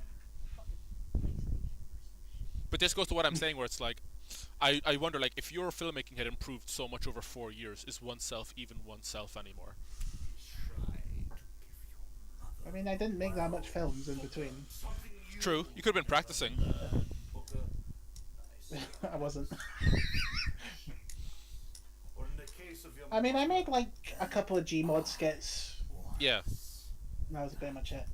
fucking PlayStation or some shit. But this goes to what I'm saying, where it's like, I wonder, like, if your filmmaking had improved so much over 4 years, is oneself even oneself anymore? Try to give your mother I mean, I didn't make that much films in between. something you True. You could have been practicing. Booker. I I wasn't. Or in the case of your I mean, I mother, made like a couple of Gmod skits. Yeah. And that was pretty much it.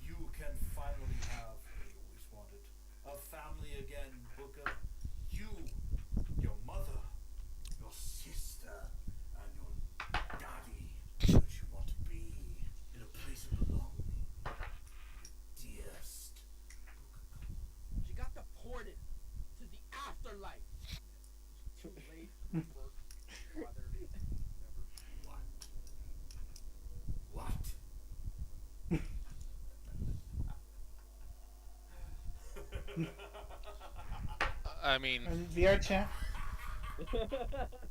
you can finally have what you always wanted. A family again, Booker. You, your mother, your sister, and your daddy that you want to be in a place of belonging. Your dearest. She got deported to the afterlife. Too late for brother. What? I mean, And VR chat.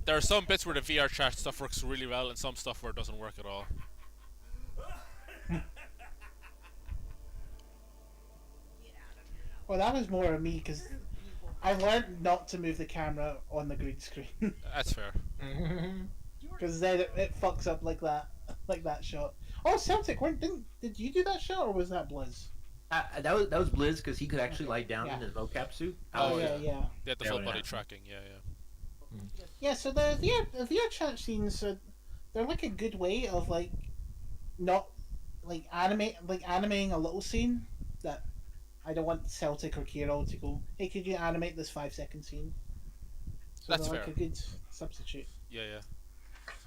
there are some bits where the VR chat stuff works really well, and some stuff where it doesn't work at all. Well, that was more of me because I learned not to move the camera on the green screen That's fair. because then it fucks up like that shot. Oh, Celtic, did you do that shot or was that Blizz? That was Blizz because he could actually lie down Yeah. in his mocap suit. Oh, yeah. They had the Yeah, full yeah. body tracking. Yeah. Yeah, so the VR chat scenes, they're like a good way of like not animating a little scene that I don't want Celtic or Kiro to go, hey, could you animate this 5-second scene? So That's they're like fair. a good substitute. Yeah.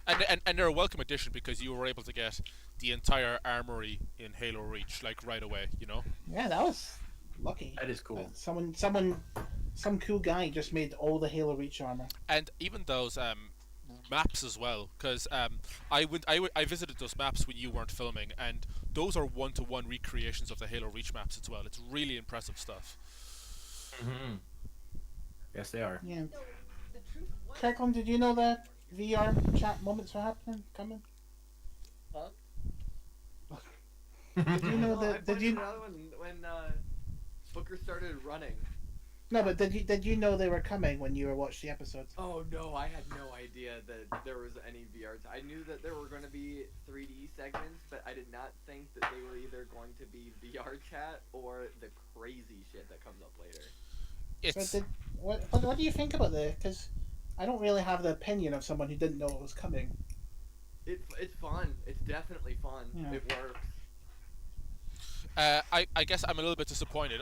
And they're a welcome addition because you were able to get the entire armory in Halo Reach like right away. You know. Yeah, that was lucky. That is cool. Some cool guy just made all the Halo Reach armor. And even those maps as well, because I visited those maps when you weren't filming, and those are one-to-one recreations of the Halo Reach maps as well. It's really impressive stuff. Mm-hmm. Yes, they are. Yeah. Kirkland, did you know that VR chat moments are coming? Huh? Did you know Oh, I that? Did pointed you? it out when Booker started running. No, but did you know they were coming when you were watching the episodes? Oh no, I had no idea that there was any VR. I knew that there were going to be 3D segments, but I did not think that they were either going to be VR chat or the crazy shit that comes up later. It's So what do you think about this? Because I don't really have the opinion of someone who didn't know it was coming. It's fun. It's definitely fun. Yeah. It works. I guess I'm a little bit disappointed.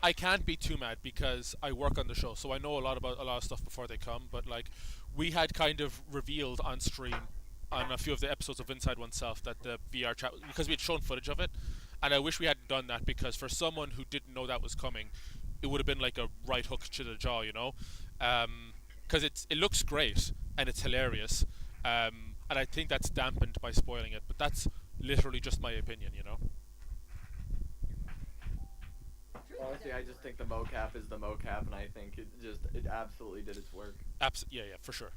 I can't be too mad because I work on the show, so I know a lot of stuff before they come. But like, we had kind of revealed on stream on a few of the episodes of Inside Oneself that the VR chat, because we had shown footage of it, and I wish we hadn't done that because for someone who didn't know that was coming, it would have been like a right hook to the jaw, you know, because it looks great and it's hilarious, and I think that's dampened by spoiling it. But that's literally just my opinion, you know. Honestly, I just think the mocap is the mocap, and I think it absolutely did its work. Yeah, for sure.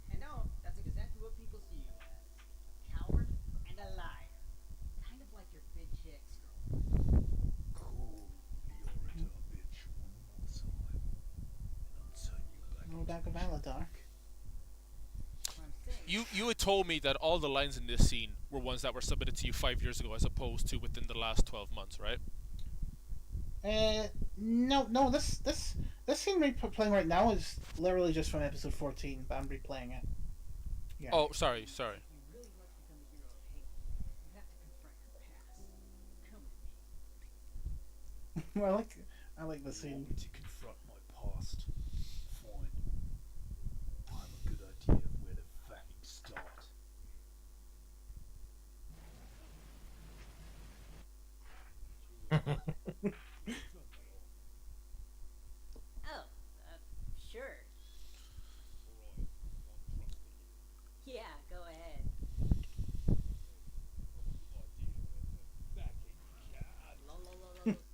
And now, that's exactly what people see you as. A coward and a liar. Kind of like your bitch ex-girlfriend. Call the orator bitch one more time, and I'll turn you back No back of Aladar. What I'm saying. You had told me that all the lines in this scene were ones that were submitted to you 5 years ago, as opposed to within the last 12 months, right? No. This scene we're playing right now is literally just from episode 14, but I'm replaying it. Yeah. Oh, sorry. If you really want to become a hero of Halo, you have to confront your past. Come with me. Well, I like the You scene. want me to confront my past? Fine. I have a good idea of where to fucking start. Oh, sure. Yeah, go ahead.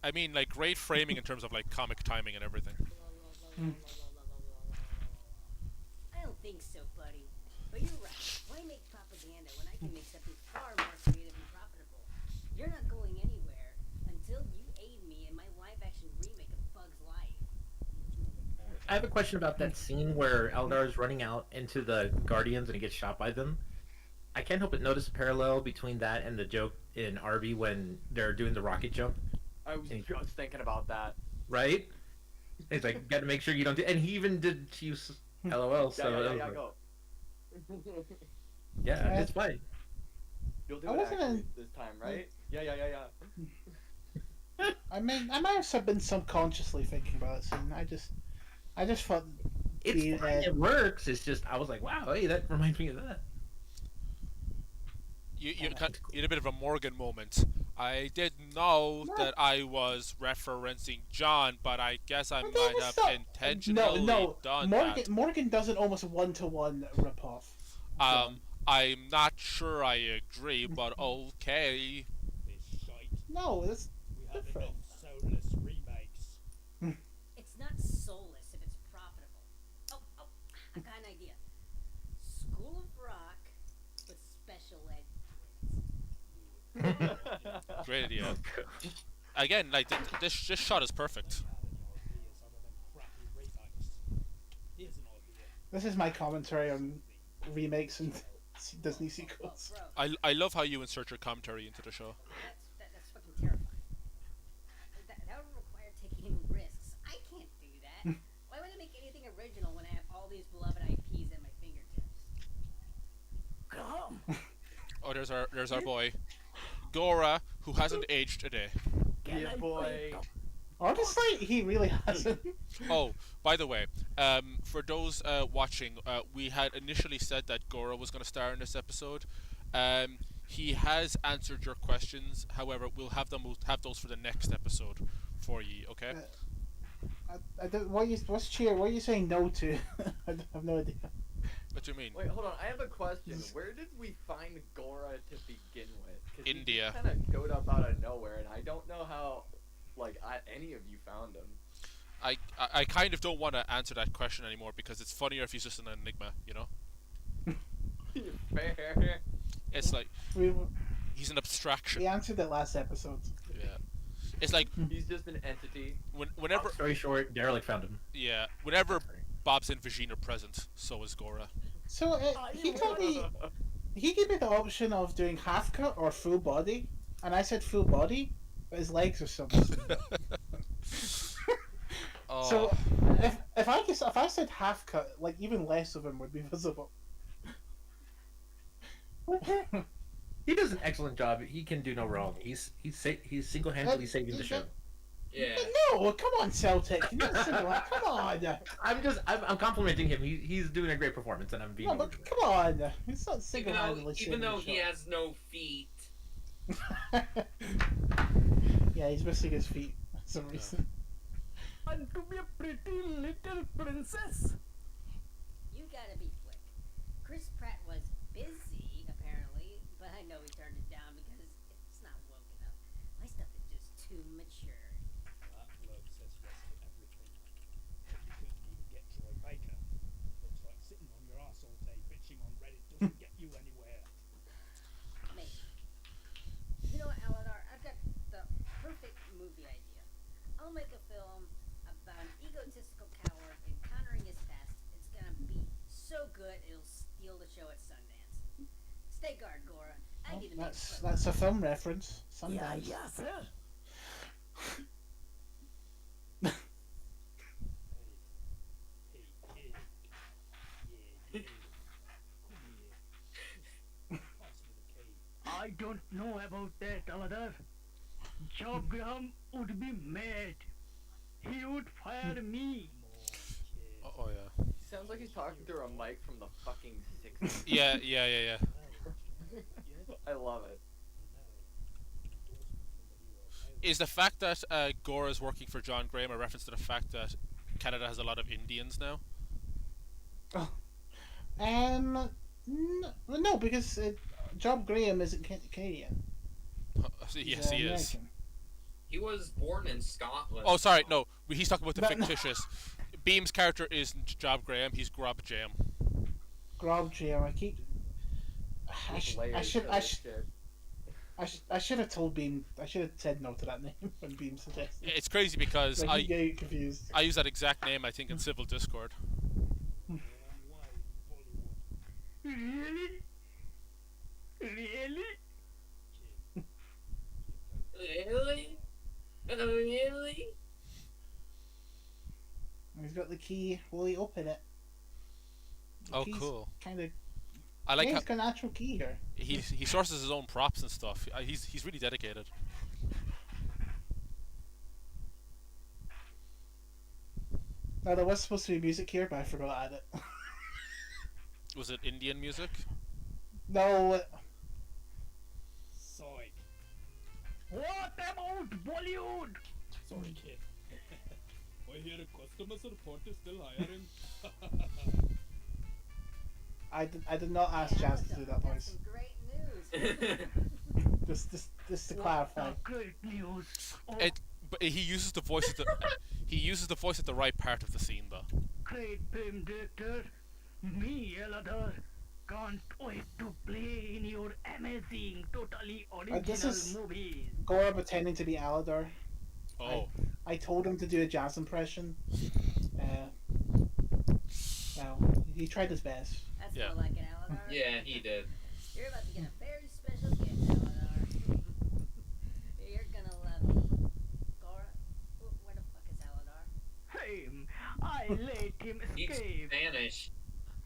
I mean, like, great framing in terms of like comic timing and everything. I don't think so, buddy. But you're right. Why make propaganda when I can make something far more creative and profitable? You're not going anywhere until you aid me in my live-action remake of Bug's Life. I have a question about that scene where Eldar is running out into the Guardians and he gets shot by them. I can't help but notice a parallel between that and the joke in Arby when they're doing the rocket jump. I was just thinking about that. Right? He's like, got to make sure you don't do. And he even did use LOL. So Yeah, go. yeah, it's fine. You'll do I it wasn't actually in- this time, right? Yeah. I mean, I might have been subconsciously thinking about it soon. I just thought It's fine. It works. It's just I was like, wow, hey, that reminds me of that. You had a bit of a Morgan moment. I didn't know that I was referencing John, but I guess I might have intentionally done that. Morgan does an almost one-to-one ripoff. I'm not sure I agree, but okay. No, that's different. Soulless remakes. It's not soulless if it's profitable. Oh, I got an idea. School of Rock with special ed kids. Great idea. Again, like this shot is perfect. This is my commentary on remakes and Disney sequels. I love how you insert your commentary into the show. That's fucking terrifying. That would require taking risks. I can't do that. Why would I make anything original when I have all these beloved IPs at my fingertips? Oh, there's our boy, Gora, who hasn't aged a day. Yeah, boy. Honestly, he really hasn't. Oh, by the way, for those watching, we had initially said that Gora was going to star in this episode. He has answered your questions. However, we'll have those for the next episode for ye. Okay. I don't. What's cheer? What are you saying no to? I have no idea. What do you mean? Wait, hold on. I have a question. Where did we find Gora to begin with? 'Cause India. He kind of showed up out of nowhere, and I don't know how, any of you found him. I kind of don't want to answer that question anymore because it's funnier if he's just an enigma, you know? Fair. It's like he's an abstraction. We answered it last episode. Yeah. It's like he's just an entity. Whenever. Long story short, Derelict found him. Yeah. Whenever Bob's and Vagine are present, so is Gora. So he told me he gave me the option of doing half cut or full body, and I said full body, but his legs are something. Oh. So if I said half cut, like even less of him would be visible. He does an excellent job. He can do no wrong. He's single-handedly saving the show. Yeah. No, come on, Celtic. Come on. I'm complimenting him. He's doing a great performance, and I'm being. No, but come on. He's not single-handedly Even though saving he the show. has no feet. Yeah, he's missing his feet for some reason. And to be a pretty little princess. You gotta be quick. Chris Pratt was busy, apparently, but I know he turned it down because it's not woke enough. My stuff is just too mature. That bloke says yes to everything. But you couldn't even get Troy Baker. Looks like sitting on your arse all day bitching on Reddit doesn't get you anywhere. Maybe. You know what, Aladar? I've got the perfect movie idea. I'll make a film about an egotistical coward encountering his past. It's gonna be so good it'll steal the show at Sundance. Stay guard, Gora. I need to make That's a film reference. Sometimes. Yeah, sir. I don't know about that, Aladar. Job Graham would be mad. He would fire me. Oh yeah. He sounds like he's talking through a mic from the fucking 60s. Yeah. I love it. Is the fact that Gora is working for John Graham a reference to the fact that Canada has a lot of Indians now? No, because Job Graham isn't Canadian. Yes, he is. He was born in Scotland. Oh, sorry, no. He's talking about the fictitious. Beam's character isn't Job Graham. He's Grob Jam. Grob Jam. I should have told Beam. I should have said no to that name when Beam suggested. It's crazy because like, get confused. I use that exact name I think in Civil Discord. Really? Really? Really? Really? He's got the key. Will he open it? Oh, cool. Kind of. I like Yeah, how he's got an actual key here. he sources his own props and stuff. He's really dedicated. Now there was supposed to be music here, but I forgot to add it. Was it Indian music? No. Sorry. What about Bollywood? Sorry, kid. I hear a customer support is still hiring. I did not ask Jazz to do that voice. Some great news. Just to clarify. Great news. Oh, But he uses the voice at the right part of the scene, though. great film director. Me, Eladar, can't wait to play in your amazing, totally original This is movies. Gora pretending to be Aladar. Oh. I told him to do a Jazz impression. Well, he tried his best. That's Yeah. more like an Aladar. Yeah, he did. You're about to get a very special gift, Aladar. You're gonna love it. Gora, where the fuck is Aladar? Him, I let him He's escape. Spanish.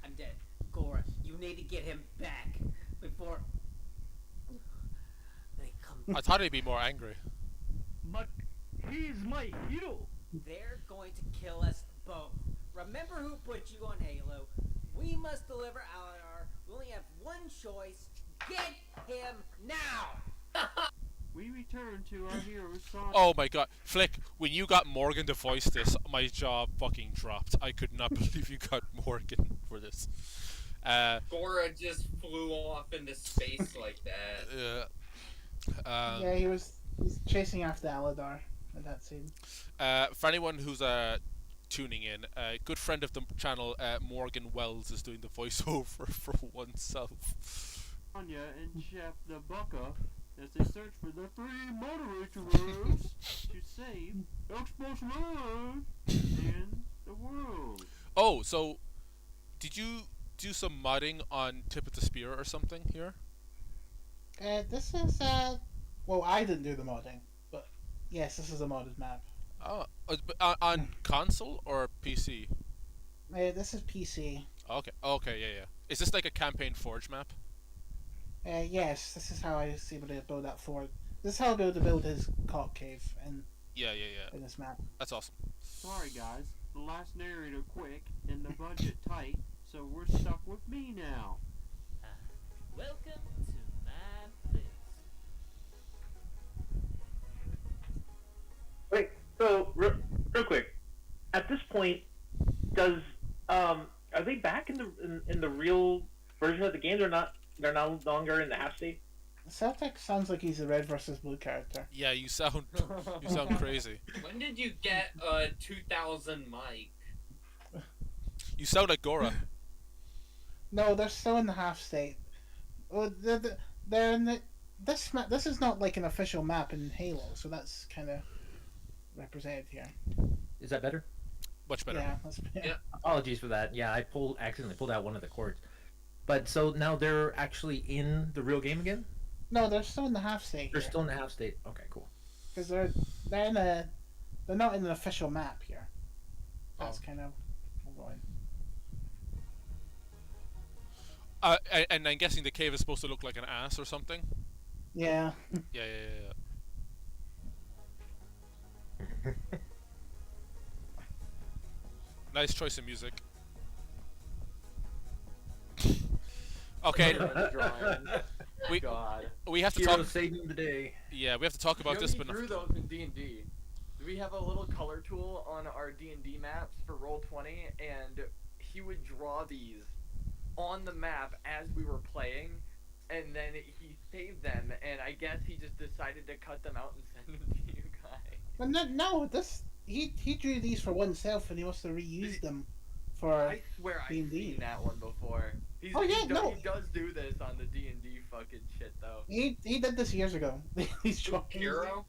I'm dead. Gora, you need to get him back before they come. I thought he'd be more angry. But he's my hero. They're going to kill us both. Remember who put you on Halo. We must deliver Aladar. We only have one choice. Get him now! We return to our hero's song. Oh my god, Flick! When you got Morgan to voice this, my jaw fucking dropped. I could not believe you got Morgan for this. Gora just flew off into space like that. Yeah, he's chasing after Aladar at that scene. For anyone who's tuning in, a good friend of the channel, Morgan Wells, is doing the voiceover for oneself. Anya and Chef the Bucka as they search for the three moderators to save Xbox One and the world. Oh, so did you do some modding on Tip of the Spear or something here? This is well, I didn't do the modding, but yes, this is a modded map. Oh, on console or PC? This is PC. Okay, yeah. Is this like a Campaign Forge map? Yes, this is how I was able to build that fort. This is how I go to build his cock cave in this map. That's awesome. Sorry guys, the last narrator quick and the budget tight, so we're stuck with me now. Welcome to my place. Wait, so real quick, at this point, does are they back in the real version of the game? They're no longer in the half state. Celtic sounds like he's a red versus blue character. Yeah, you sound crazy. When did you get a 2000 mic? You sound like Gora. No, they're still in the half state. Well, they're in this map. This is not like an official map in Halo, so that's kind of represented here. Is that better? Much better. Yeah, that's better. Yeah. Apologies for that. Yeah, I accidentally pulled out one of the cords. But so now they're actually in the real game again? No, they're still in the half state. They're still in the half state. Okay, cool. Because they're not in an official map here. That's kind of going. And I'm guessing the cave is supposed to look like an ass or something. Yeah. Yeah. Nice choice of music. Okay. We have to Hero talk. saving the day. Yeah, we have to talk about this. But drew those in D&D. We have a little color tool on our D&D maps for Roll20, and he would draw these on the map as we were playing, and then he saved them, and I guess he just decided to cut them out and send them to you guys. But no, this he drew these for oneself, and he must have reused them for. I swear I've D&D. seen that one before. He does do this on the D&D fucking shit though. He did this years ago. He's drawing. Hero?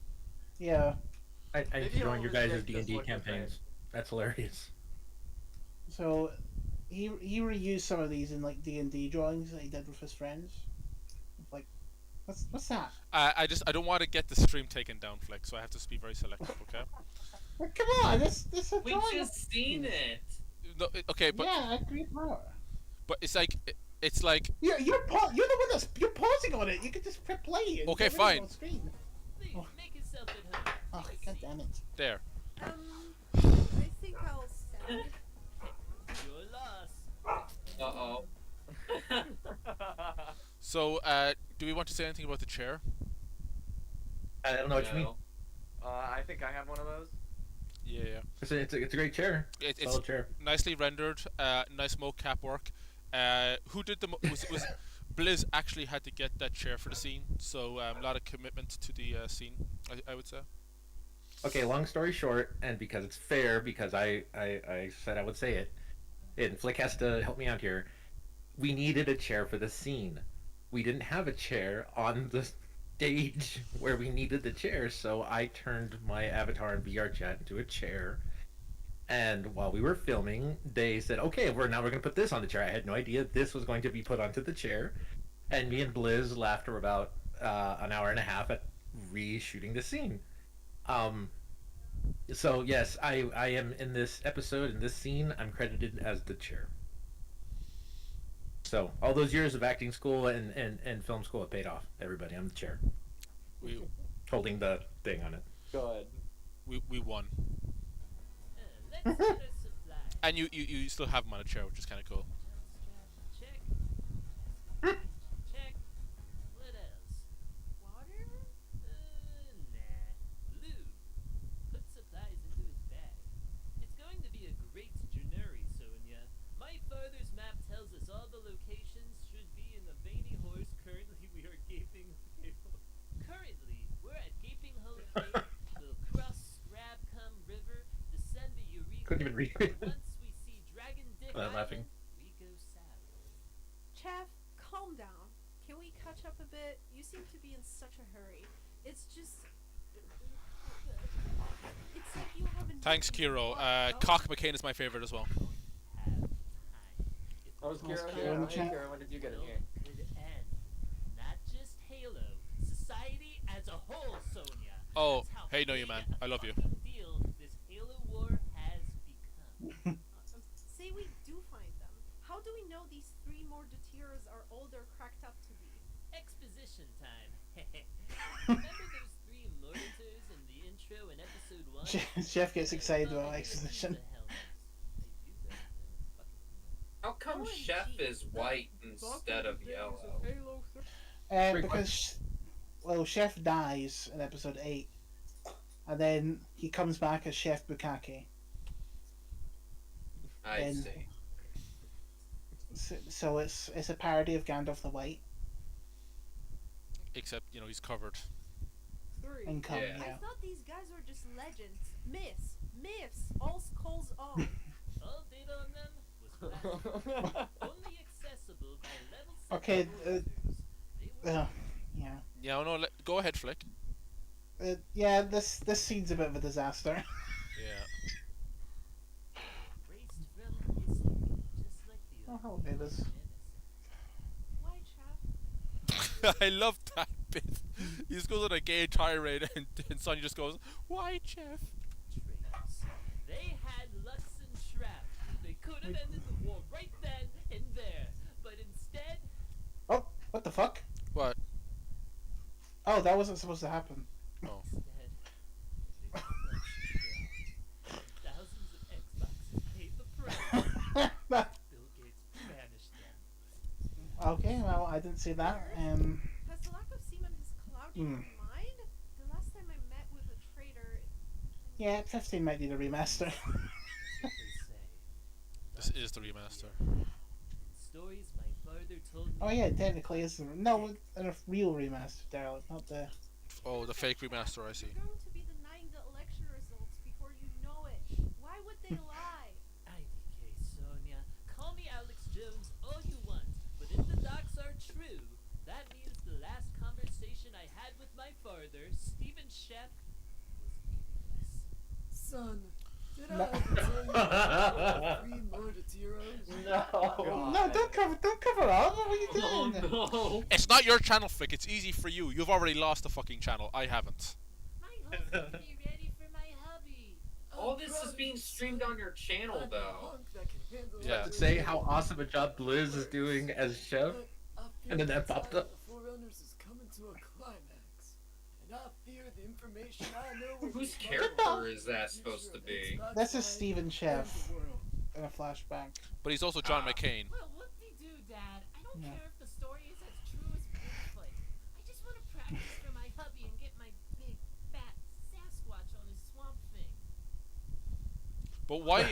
Yeah. I Maybe joined your I'll guys' just D&D look at campaigns. That's hilarious. So, he reused some of these in like D&D drawings that he did with his friends, like What's that? I don't want to get the stream taken down, Flick, so I have to be very selective, okay? Well, come on, this is a We drawing. just seen it. No, okay, but Yeah, I agree. Power. but it's like You're the one that's you're pausing on it. You could just press play. And Okay, get rid of it fine. On screen. Please make yourself at home. Oh, god damn it. there. I think I'll send. Your loss. Uh-oh. So, do we want to say anything about the chair? I don't know what you mean. I think I have one of those. Yeah. It's a great chair. It's Solid chair. nicely rendered. Nice mocap work. Who did the was Blizz actually had to get that chair for the scene, so a lot of commitment to the scene. I would say. Okay, long story short, and because it's fair, because I said I would say it, and Flick has to help me out here. We needed a chair for the scene. We didn't have a chair on the stage where we needed the chair, so I turned my avatar in VR chat into a chair. And while we were filming, they said, "Okay, we're gonna put this on the chair." I had no idea this was going to be put onto the chair, and me and Blizz laughed for about an hour and a half at reshooting the scene. So yes, I am in this episode, in this scene. I'm credited as the chair. So all those years of acting school and film school have paid off. Everybody, I'm the chair. We Holding the thing on it. Good. we won. Let's get a supply. And you still have him on a chair, which is kind of cool. Check. Check. What else? Water? Nah. Lou. Put supplies into his bag. It's going to be a great journey, Sonia. My father's map tells us all the locations should be in the veiny horse. Currently, we are gaping. Currently, we're at Gaping Hole Cave. We'll cross Scrabcum River, descend the Eureka. Couldn't even read it. Once we see Dragon Dick I'm laughing. Island, we go south. Chav, calm down. Can we catch up a bit? You seem to be in such a hurry. It's just. It's like you haven't. Thanks, Kiro. Cock McCain is my favorite as well. I was Kira. Kira in the chat. Kira, when did you get in here? Could end. Not just Halo, society as a whole, Sonia. Oh, That's how hey, know you, big man. a I love you. fucking deal this Halo war has become. Say we do find them. How do we know these three more deterrors are all they're cracked up to be? Exposition time. Remember those three murderers in the intro in episode 1? Chef gets excited about exposition. How come Chef is white instead of yellow? Because, well, Chef dies in episode 8, and then he comes back as Chef Bukake. I see. So it's a parody of Gandalf the White. Except, he's covered. In cum, Yeah. I thought these guys were just legends, myths, all skulls on. All data on them was classified. Only accessible by level 7 Okay, users. yeah. Yeah, no, go ahead, Flick. Yeah, this scene's a bit of a disaster. Yeah. Erased from history, just like the Oh, other hello, neighbors. Why, Chav? I love that bit. He just goes on a gay tirade, and Sonya just goes, "Why, Chef?" traitors. They had Lux and Trap. They could have ended the war right then and there, but instead, Oh, what the fuck? What? Oh, that wasn't supposed to happen. Oh. instead, they let thousands of Xboxes paid the price. Bill Gates banished them. Okay, well, I didn't see that. Has the lack of semen has clouded your mind? The last time I met with a traitor. Yeah, 15 might need a remaster. That's what they say. This is the remaster. In stories my father told me. Oh yeah, it technically is a real remaster, Derelict, not the. Oh, the fake remaster, I see. You're going to be denying the election results before you know it. Why would they lie? IDK Sonia, call me Alex Jones all you want, but if the docs are true, that means the last conversation I had with my father, Stephen Chef, was meaningless. Son, did I ever tell you about the three murder heroes? No, don't cover up. What are you doing? Oh no! It's not your channel, Flick. It's easy for you. You've already lost the fucking channel. I haven't. My husband will be ready for my hubby. All this is being streamed on your channel, though. Yeah. Say how awesome a job Blizz is doing as chef, and then that popped up. Forerunners is coming to a climax, and I fear the information I know will Whose be character is that supposed to be? This is Stephen Chef in a flashback. But he's also John McCain. Well, whoop-de-doo, Dad. I don't Yeah. care if the story is as true as Bigfoot. I just want to practice for my hubby and get my big, fat Sasquatch on his swamp thing. But why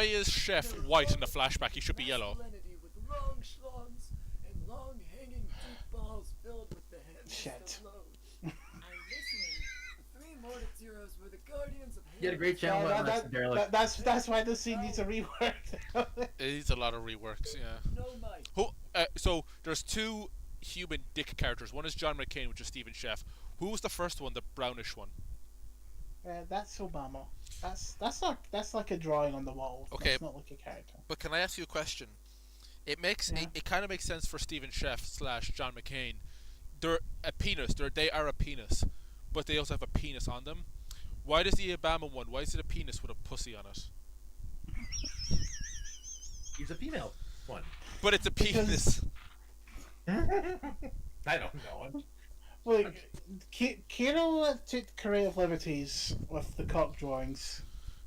is Chef white in the flashback? He should be yellow. with long schlongs and long hanging deep balls filled with the heaviest Shit. of load. I'm listening. The three Mortiteros were the guardians of You had a great channel. That's why this scene needs a rework. It needs a lot of reworks. Yeah. no might. Who? So there's two human dick characters. One is John McCain, which is Stephen Chef. Who was the first one? The brownish one. That's Obama. That's like a drawing on the wall. Okay. That's not like a character. But can I ask you a question? It makes it kind of makes sense for Stephen Chef / John McCain. They're a penis. They are a penis, but they also have a penis on them. Why does the Obama one? Why is it a penis with a pussy on it? He's a female one. But it's a penis. I don't know. Look, Kiro took creative liberties with the cock drawings.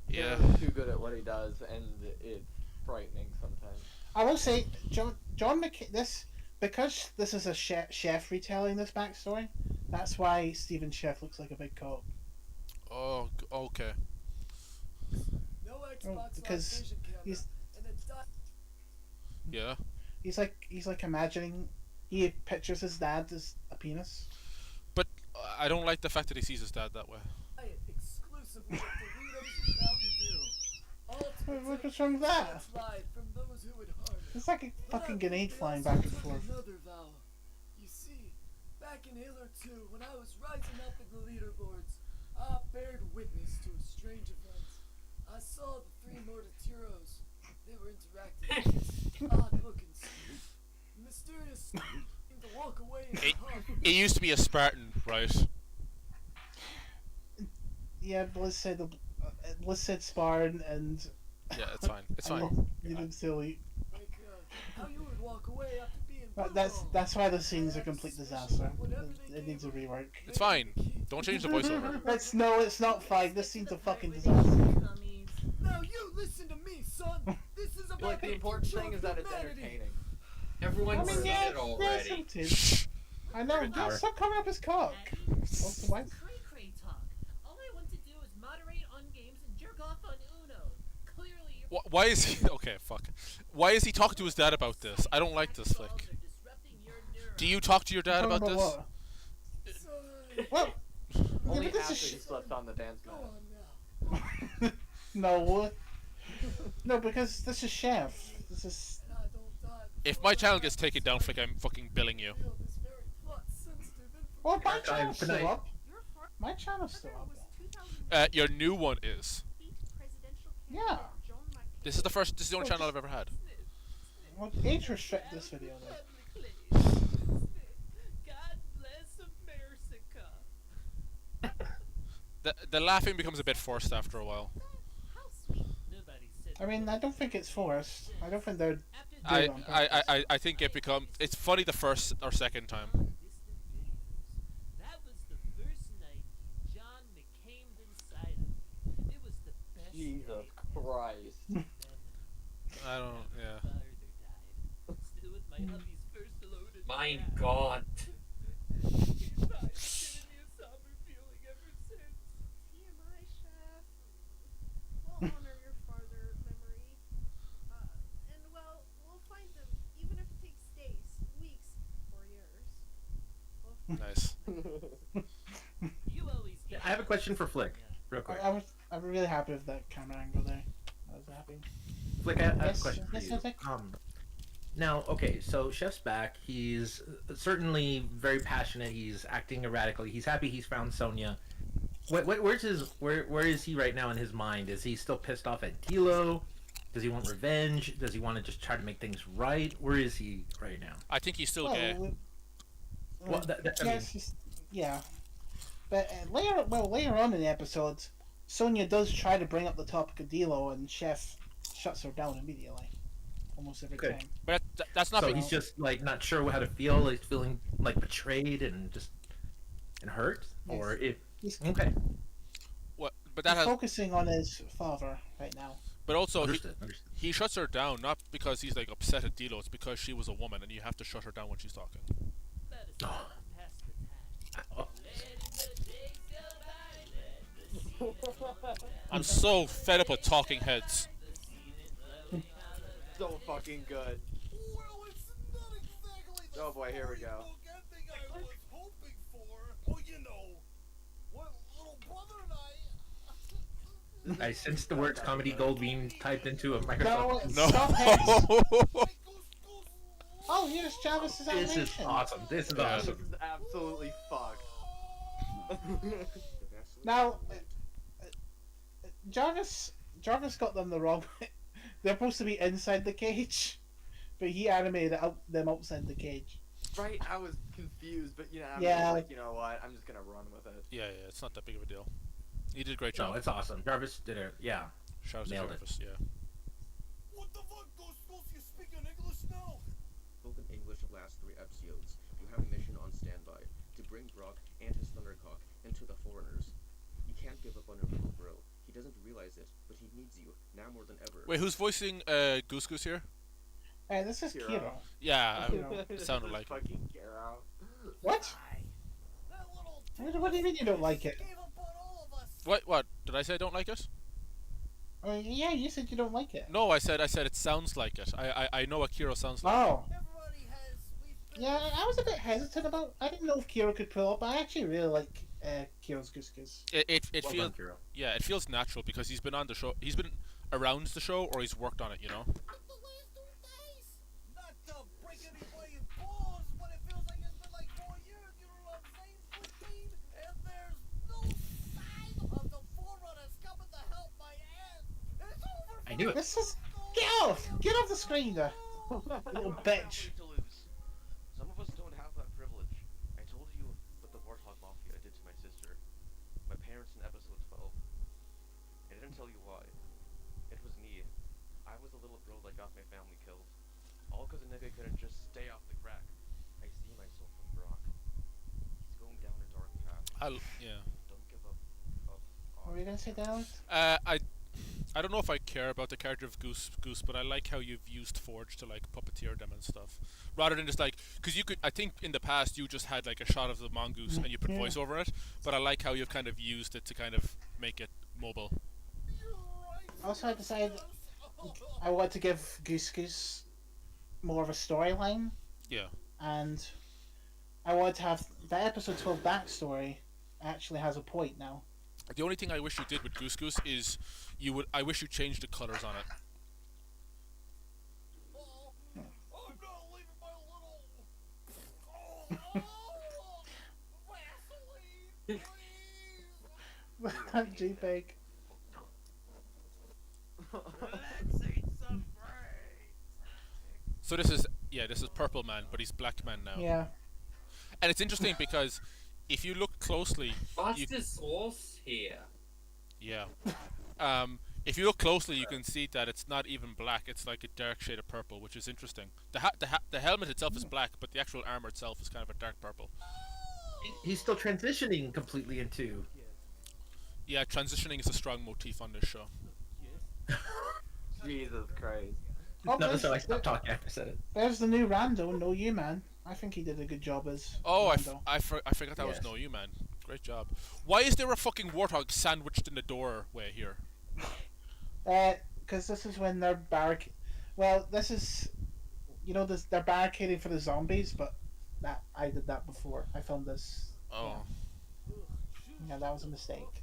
Yeah. He's too good at what he does, and it's frightening sometimes. I will say, John McCain. Because this is a chef retelling this backstory. That's why Stephen Chef looks like a big cock. Oh, okay. No Xbox Because Live Vision camera, he's and it's Yeah. he's like imagining he pictures his dad as a penis. But I don't like the fact that he sees his dad that way. exclusively with Doritos and Mountain Dew. What's wrong with that? Live from those who would harm it. It's like a fucking grenade flying back and forth. Another vow. You see, back in Halo 2, when I was rising up in the leaderboards, I bared witness to a strange event. I saw the three Mortiteros. They were interacting with this odd-looking suit. Mysterious seemed to walk away in a huff. It used to be a Spartan, right? Yeah, Bliss said Spartan and. Yeah, it's fine. It's fine. You didn't silly. Like, how you would walk away after being That's why the scene's a complete disaster. It needs a rework. It's fine. Don't change the voiceover. It's not fine. This scene's a fucking disaster. Now you listen to me, son. This is about Like, the important thing is that it's humanity. entertaining. Everyone's seen yeah, it already. something. I know. Don't stop covering up his cock. Also, why? Cray talk. All I want to do is moderate on games and jerk off on Uno. Clearly, you're Why is he? Okay, fuck. Why is he talking to his dad about this? I don't like this, Flick. Do you talk to your dad about this? Well, Only yeah, but this after is he slept on the dance mat. no, because this is Chef. This is. If my channel gets taken down, Flick, I'm fucking billing you. Well, my channel's still up. My channel's still up. Your new one is. Yeah. This is the only channel I've ever had. Well, age restrict this video though. God bless America. The laughing becomes a bit forced after a while. I mean, I don't think it's forced. I don't think they're. doing it on purpose. I think it's funny the first or second time. That was the first night John McCain inside him. It was the best Jesus Christ. I don't. Yeah. Still with my hubby's first loaded My bag. God. He's probably given me a somber feeling ever since. TMI, Chef. We'll honor your farther memory. And well, we'll find them, even if it takes days, weeks, or years. Nice. You always get I have a question for Flick, real quick. I'm really happy with that camera angle there. I was happy. Flick, I have a Yes, question for yes, you. Vic? Now, okay, so Chef's back. He's certainly very passionate. He's acting erratically. He's happy he's found Sonya. Where is he right now in his mind? Is he still pissed off at Tilo? Does he want revenge? Does he want to just try to make things right? Where is he right now? I think he's still gay. Well, I mean, yeah. But later on in the episode, Sonia does try to bring up the topic of D'Lo, and Chef shuts her down immediately, almost every time. But that's not. So he's just like not sure how to feel. He's feeling like betrayed and just hurt, or if okay. What? But that he's has focusing on his father right now. But also, Understood. he shuts her down not because he's like upset at D'Lo. It's because she was a woman, and you have to shut her down when she's talking. I'm so fed up with talking heads. So fucking good. Oh boy, here we go. I sensed the words comedy gold being typed into a microphone. No. Oh, here's Jarvis's animation. This is awesome. This is awesome. This is absolutely fucked. Now, Jarvis got them the wrong way. They're supposed to be inside the cage, but he animated them outside the cage. Right, I was confused, but you know, I'm Yeah. just like, you know what? I'm just gonna run with it. Yeah, it's not that big of a deal. He did a great job. No, it's awesome. Jarvis did it. Yeah. Shout out to Nailed Jarvis. Yeah. What the fuck, Ghost? You speak in English now? Spoken English the last 3 episodes. You have a mission on standby to bring Brock and his Thundercock into the Foreigners. You can't give up on your little bro. He doesn't realize it, but he needs you now more than ever. Wait, who's voicing Goose Goose here? Hey, this is Kiro. Yeah, it sounded like him. Fucking Kiro. What? What do you mean you don't like it? What? Did I say I don't like it? Yeah, you said you don't like it. No, I said it sounds like it. I know what Kiro sounds like. Oh. Yeah, I was a bit hesitant about. I didn't know if Kiro could pull up. I actually really like Kiro's Goose Goose. It Well feels done, Kiro. yeah, it feels natural because he's been on the show. He's been around the show or he's worked on it. You know. Not to break anybody's balls, but it feels like it's been like 4 years, you know what I'm saying, Splatoon? And there's no sign of the Forerunners coming to help my ass. It's over. I knew it. This is get off the screen, there, little bitch. To lose. Some of us don't have that privilege. I told you what the Warthog Mafia did to my sister, my parents in episode 12. I didn't tell you why. It was me. I was the little girl that got my family killed. All because a nigga couldn't just stay off the crack. I see myself from Brock. He's going down a dark path. Yeah. Don't give up. What were you gonna say, Derelict? I don't know if I care about the character of Goose, but I like how you've used Forge to like puppeteer them and stuff, rather than just like because you could. I think in the past you just had like a shot of the mongoose and you put voice over it, but I like how you've kind of used it to kind of make it mobile. Also, I decided I want to give Goose Goose more of a storyline, Yeah. and I want to have the episode 12 backstory actually has a point now. The only thing I wish you did with Goose Goose is I wish you changed the colors on it. That JPEG. So this is Purple Man, but he's Black Man now. Yeah. And it's interesting because if you look closely, What's the source here? yeah. If you look closely, you can see that it's not even black. It's like a dark shade of purple, which is interesting. The helmet itself is black, but the actual armor itself is kind of a dark purple. He's still transitioning completely into. Yeah, transitioning is a strong motif on this show. Jesus Christ. Oh, No, so I stopped talking after I said it. There's the new Rando, No You Man. I think he did a good job as Oh, Rando. I forgot that was No You Man. Great job. Why is there a fucking warthog sandwiched in the doorway here? Because this is when they're Well, this is, they're barricading for the zombies, but I did that before. I filmed this. Oh. Yeah, that was a mistake.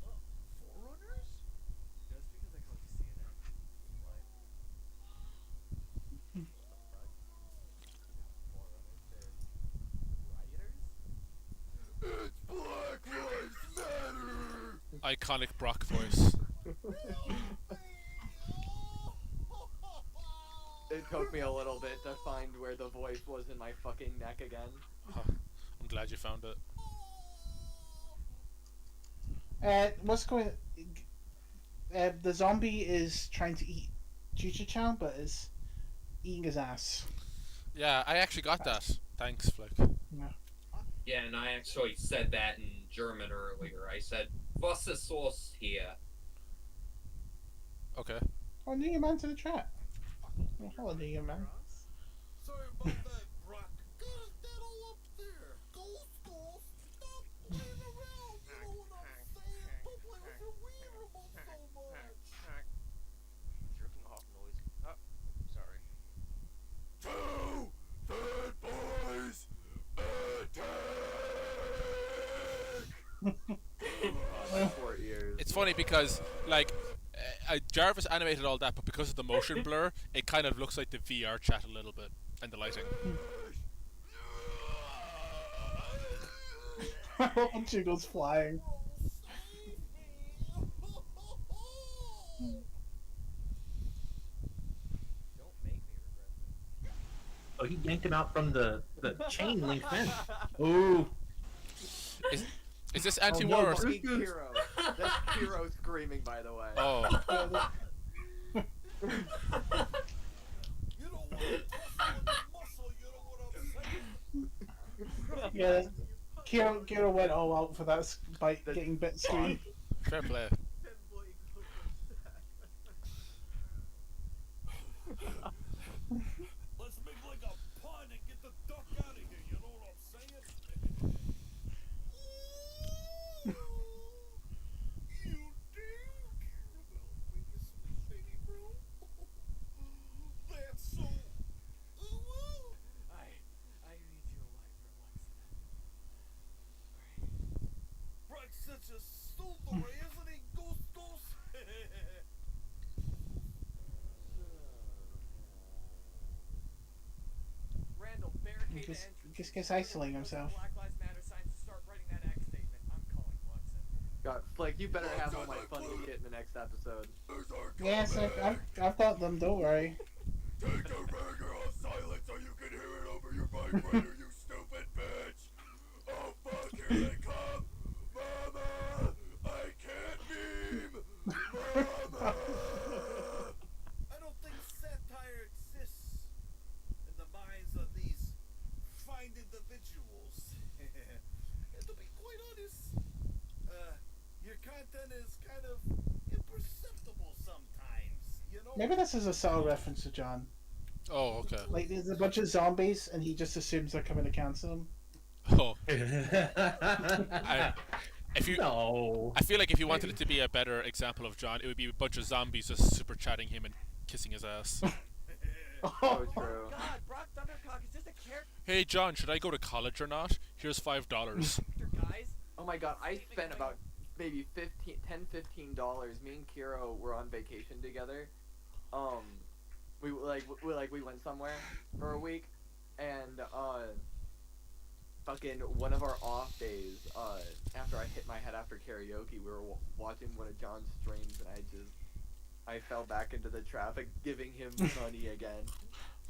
It's Black Lives Matter! Iconic Brock voice. It took me a little bit to find where the voice was in my fucking neck again. I'm glad you found it. What's going? The zombie is trying to eat Chucha-chan, but is eating his ass. Yeah, I actually got that. Thanks, Flick. Yeah, and I actually said that in German earlier. I said, "Was ist los here?" Okay. Oh, new man to the chat. Oh, hello, new man. Sorry about that, Brock. Got that all up there. Ghost, stop playing around. You know what I'm saying? Don't play with your wee remote so much. Jerking off noise. Oh, sorry. Two dead boys attack. 4 ears. It's funny because, like, Jarvis animated all that, but because of the motion blur, it kind of looks like the VR chat a little bit, and the lighting. And she goes flying. Oh, he yanked him out from the chain link fence. Ooh. Is this anti-war? That's Hero. That's Hero screaming, by the way. Oh. Yeah, Kira went all out for that bite, getting bit screen. Fair play. Let's make like a pun and get the duck out of here, you know what I'm saying? You do care about me, sweet baby bro. That's so... I need you away for once. Brock's such a stolper, isn't he? Ghost. Randall, barricade Just gets isolating himself. Black Lives Matter signs to start writing that X statement. I'm calling Watson. God, Flick, you better have all my funny shit in the next episode. Yes, I've got them. Don't worry. Take a burger off silent so you can hear it over your vibrator, you stupid bitch! Oh fuck, here they come! Mama! I can't beam! Mama! I don't think satire exists in the minds of these fine individuals. And to be quite honest, your content is kind of imperceptible sometimes, you know? Maybe this is a subtle reference to John. Oh, okay. Like, there's a bunch of zombies, and he just assumes they're coming to cancel him. Oh. I feel like if you wanted it to be a better example of John, it would be a bunch of zombies just super chatting him and kissing his ass. Oh, true. God, Brock Thundercock is just a character. Hey John, should I go to college or not? Here's $5. Guys. Oh my god, I spent about maybe $10, $15. Me and Kiro were on vacation together. We went somewhere for a week, and fucking one of our off days, after I hit my head after karaoke, we were watching one of John's streams, and I fell back into the traffic, giving him money again.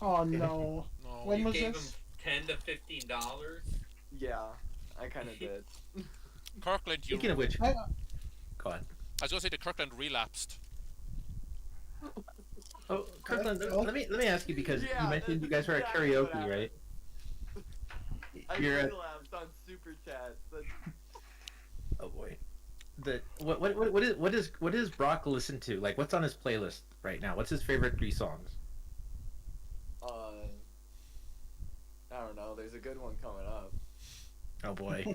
Oh no! When you was gave this? him $10 to $15. Yeah, I kind of did. Kirkland, you. Speaking of which, go on. I was gonna say that Kirkland relapsed. Oh, Kirkland, let me ask you, because you mentioned you guys were at karaoke, right? I You're at- relapsed on super chats. Oh boy. What does Brock listen to? Like, what's on his playlist right now? What's his favorite 3 songs? I don't know. There's a good one coming up. Oh boy.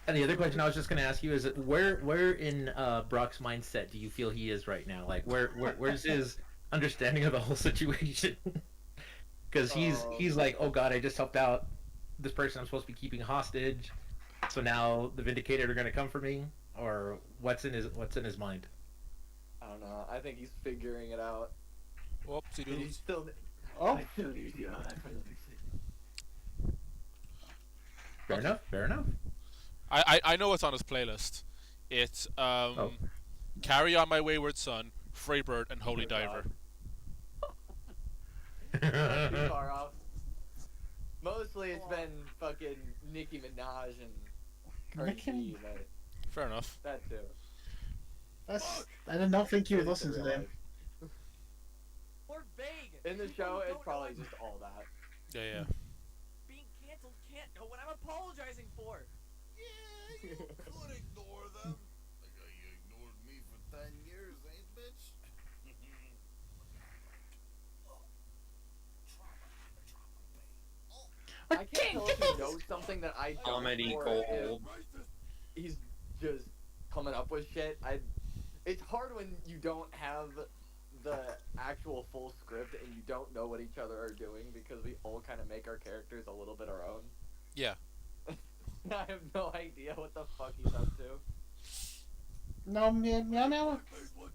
And the other question I was just going to ask you is, where in Brock's mindset do you feel he is right now? Like, where's his understanding of the whole situation? Because he's like, oh god, I just helped out this person I'm supposed to be keeping hostage, so now the Vindicated are going to come for me, or what's in his mind? I don't know. I think he's figuring it out. Whoopsie And he's doos. still. Oh. I still need you. Fair enough. I know what's on his playlist. It's Carry On My Wayward Son, Freebird, and Holy Diver. Not too far off. Mostly it's been fucking Nicki Minaj and Cardi B, but Fair enough. that too. I did not think you would listen to them. More vague. In the show, it's probably just all that. Yeah. Being canceled can't know what I'm apologizing for. Yeah, you could ignore them. Like how you ignored me for 10 years, ain't bitch? I can't tell if he knows something that I don't. Comedy or gold. if he's just coming up with shit. It's hard when you don't have the actual full script and you don't know what each other are doing because we all kind of make our characters a little bit our own. Yeah. I have no idea what the fuck he's up to. No, Meow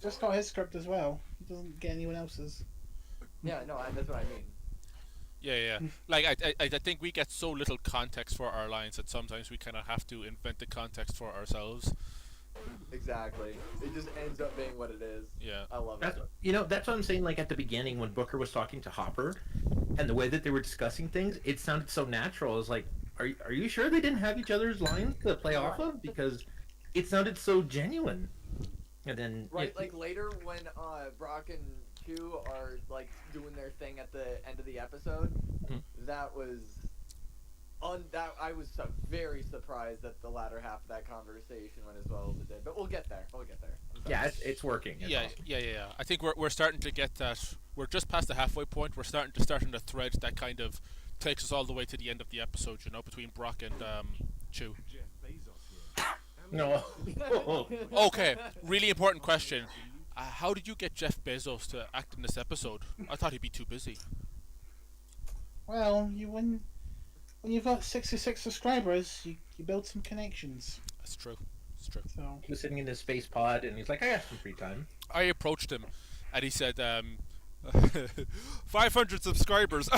just got his script as well. He doesn't get anyone else's. Yeah, no, that's what I mean. Yeah. Like I think we get so little context for our lines that sometimes we kind of have to invent the context for ourselves. Exactly. It just ends up being what it is. Yeah. I love That's, it. that's what I'm saying. Like at the beginning when Booker was talking to Hopper, and the way that they were discussing things, it sounded so natural. I was like, are you sure they didn't have each other's lines to play off of? Because it sounded so genuine. And then like later when Brock and Q are like doing their thing at the end of the episode, that was I was very surprised that the latter half of that conversation went as well as it did. But we'll get there. Yeah, it's working. It's Yeah. I think we're starting to get that. We're just past the halfway point. We're starting to thread that kind of takes us all the way to the end of the episode. Between Brock and Chew. No. Okay, really important question. How did you get Jeff Bezos to act in this episode? I thought he'd be too busy. Well, when you've got 66 subscribers, you build some connections. That's true. It's true. So he was sitting in his space pod, and he's like, I got some free time. I approached him, and he said, 500 subscribers.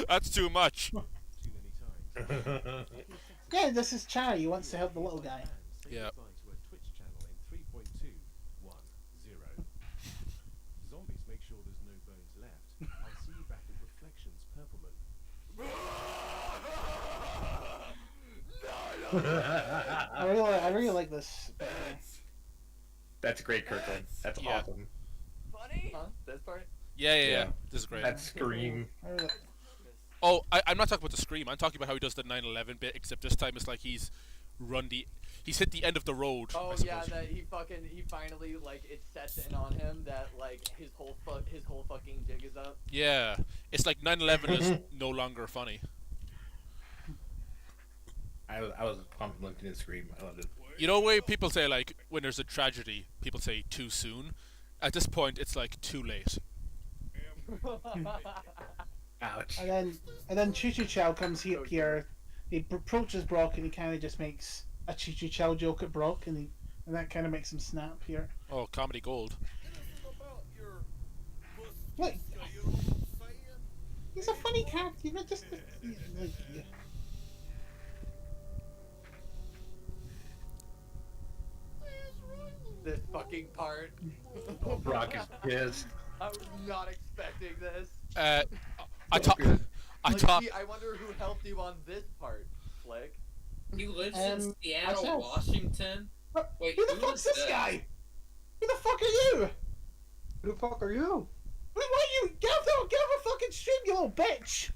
That's too much. yeah, this is Charlie. He wants to help the little guy. Yeah. Zombies, make sure there's no bones left. I'll see you back at Reflections Purple Moon. I really like this. That's great, Kirkland. That's awesome. Funny? Huh? This part? Yeah. This is great. That scream. Oh, I'm not talking about the scream. I'm talking about how he does the 9/11 bit, except this time it's like he's hit the end of the road. Oh yeah, that he finally like it sets in on him that like his whole fucking jig is up. Yeah, it's like 9/11 is no longer funny. I was pumped looking at the scream. I loved it. You know, way people say like when there's a tragedy, people say too soon. At this point, it's like too late. Ouch. And then Choo Choo Chow comes here. He approaches Brock and he kind of just makes a Choo Choo Chow joke at Brock, and that kind of makes him snap here. Oh, comedy gold. Look, he's a funny character. You know, just yeah. This fucking part. Brock is pissed. I was not expecting this. I wonder who helped you on this part, Flick. He lives in Seattle, myself. Washington. Wait, Who the fuck's this guy? Who the fuck are you? Who the fuck are you? Why you get off the fucking stream, you little bitch?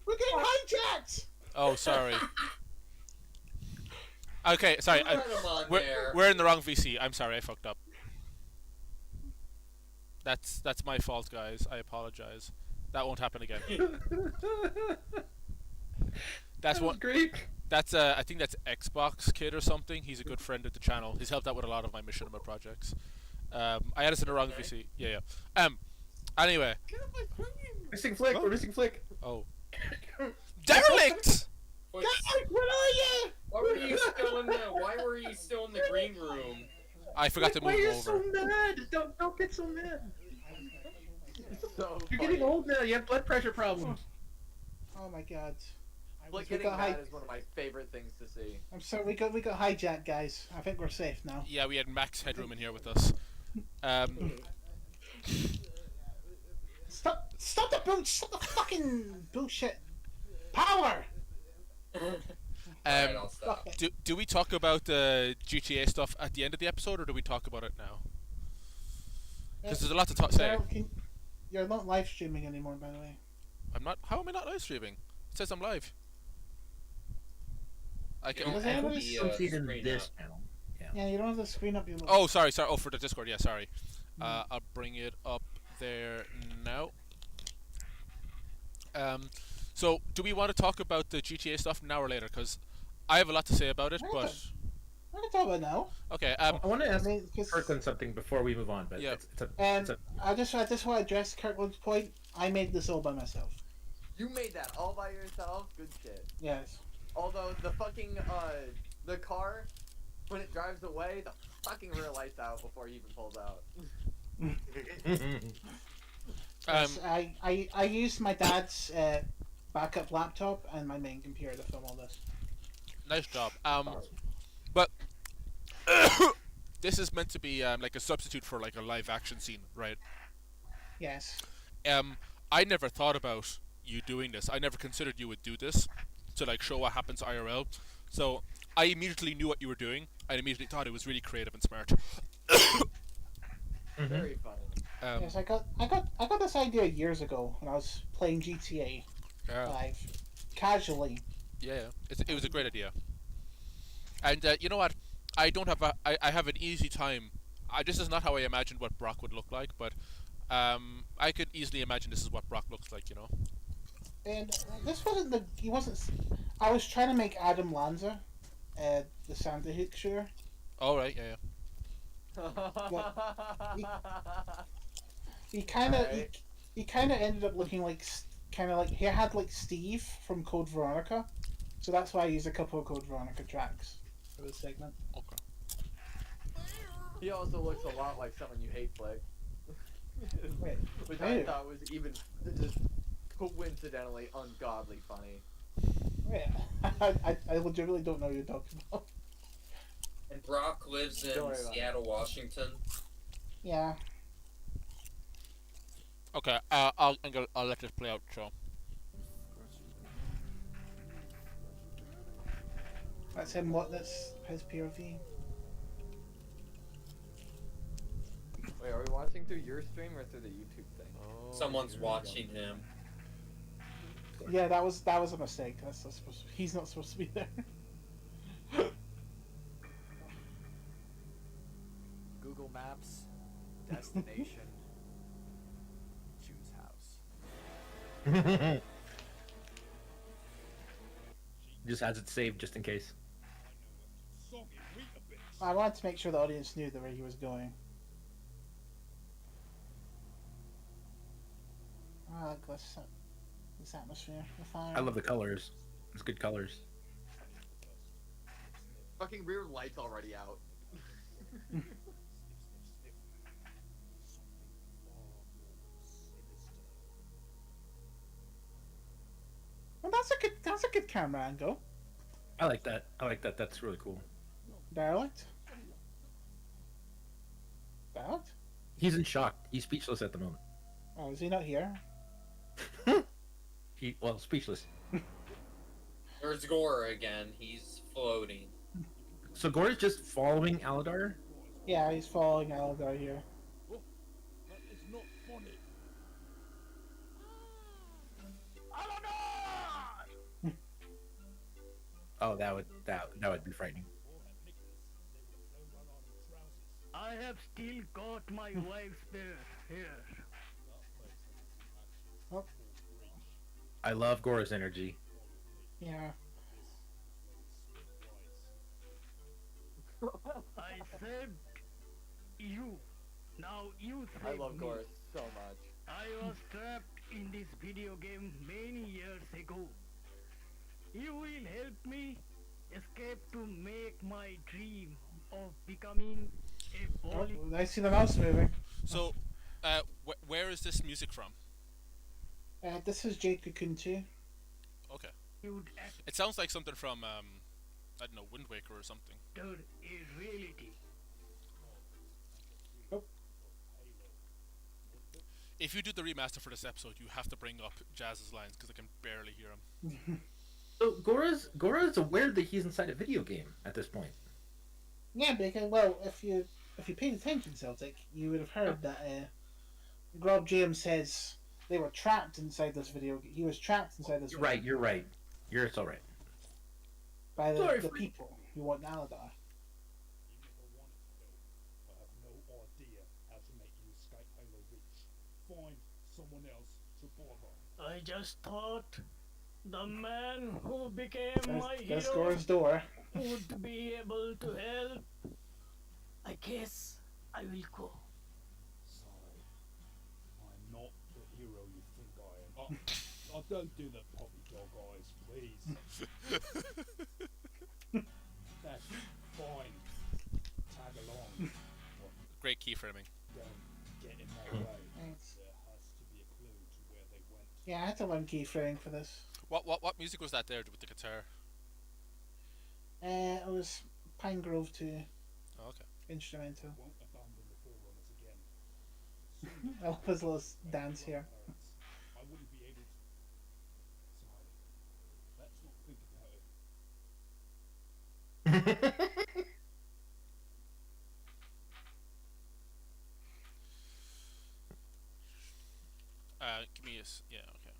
We're getting hijacked. Oh, sorry. Okay, sorry. We're in the wrong VC. I'm sorry, I fucked up. That's my fault, guys. I apologize. That won't happen again. That's what. Great. That's I think that's Xbox Kid or something. He's a good friend of the channel. He's helped out with a lot of my Machinima projects. I had us in the wrong VC. Yeah. Anyway. Missing Flick. We're missing Flick. Oh. Derelict. Guys, where are you? Why were you still in the green room? I forgot to move Why are you over. so mad? Don't get so mad. So You're getting old now. You have blood pressure problems. Oh my god. Like getting mad is one of my favorite things to see. I'm sorry, we got hijacked, guys. I think we're safe now. Yeah, we had Max Headroom in here with us. Stop the fucking bullshit. Power. Alright, I'll stop. Do we talk about the GTA stuff at the end of the episode, or do we talk about it now? Because there's a lot to say. You're not live streaming anymore, by the way. I'm not. How am I not live streaming? It says I'm live. I can. Does anybody see it in this panel? Yeah, you don't have the screen up. Oh, sorry. Oh, for the Discord. Yeah, sorry. I'll bring it up there now. So do we want to talk about the GTA stuff now or later? Because I have a lot to say about it, but I can talk about it now. Okay. I want to ask Kirkland something before we move on, but yeah. I just want to address Kirkland's point. I made this all by myself. You made that all by yourself? Good shit. Yes. Although the fucking the car, when it drives away, the fucking rear lights out before he even pulls out. Yes, I used my dad's backup laptop and my main computer to film all this. Nice job. But this is meant to be like a substitute for like a live action scene, right? Yes. I never thought about you doing this. I never considered you would do this to like show what happens IRL. So I immediately knew what you were doing. I immediately thought it was really creative and smart. Very funny. Yes, I got this idea years ago when I was playing GTA live, casually. Yeah, it was a great idea. And you know what? I have an easy time. This is not how I imagined what Brock would look like, but I could easily imagine this is what Brock looks like, you know. And this wasn't he wasn't. I was trying to make Adam Lanza, the Santa Hook shooter. Oh right, yeah. He kind of he kind of ended up looking like he had like Steve from Code Veronica, so that's why I used a couple of Code Veronica tracks for this segment. Okay. He also looks a lot like someone you hate, Flick. Which Hey. I thought was even just coincidentally ungodly funny. Yeah, I legitimately don't know what you're talking about. And Brock lives in Seattle, Washington. Yeah. Okay, I'll let this play out. So. That's him. That's his POV. Wait, are we watching through your stream or through the YouTube thing? Someone's watching him. Yeah, that was a mistake. That's not supposed to, he's not supposed to be there. Google Maps, destination, choose house. Just has it saved just in case. I wanted to make sure the audience knew where he was going. I like this atmosphere, the fire. I love the colors. It's good colors. Fucking rear lights already out. Well, that's a good camera angle. I like that. That's really cool. Derelict? Derelict? He's in shock. He's speechless at the moment. Oh, is he not here? Speechless. There's Gore again. He's floating. So Gore is just following Aladar? Yeah, he's following Aladar here. That is not funny. Oh, that would be frightening. I have still got my wife's bear here. Oh. I love Gore's energy. Yeah. I saved you. Now you save I love me. Gore so much. I was trapped in this video game many years ago. You will help me escape to make my dream of becoming a Oh, Bollywood. I see the mouse moving. So, where is this music from? This is Jade Cocoon 2. Okay. It sounds like something from I don't know, Wind Waker or something. Is reality. If you do the remaster for this episode, you have to bring up Jazz's lines because I can barely hear him. So Gora's aware that he's inside a video game at this point. Yeah, because well, if you paid attention, Celtic, you would have heard that Grob James says they were trapped inside this video. He was trapped inside this. You're right. You're right. It's all right. By the people who want Aladar. I have no idea how to make you escape Halo Reach. Find someone else to bother. I just thought the man who became my That's hero Gora's door. would be able to help. I guess I will go. Sorry, I'm not the hero you think I am. I don't do the puppy dog eyes, please. That's fine. Tag along. Great keyframing. Don't get in my way. Thanks. There has to be a clue to where they went. Yeah, I had to learn keyframing for this. What music was that there with the guitar? It was Pine Grove 2. Oh, okay. Instrumental. Won't abandon the Forerunners again. I love his little dance here. I wouldn't be able to. Sorry. Let's not think about it. Give me yeah, okay.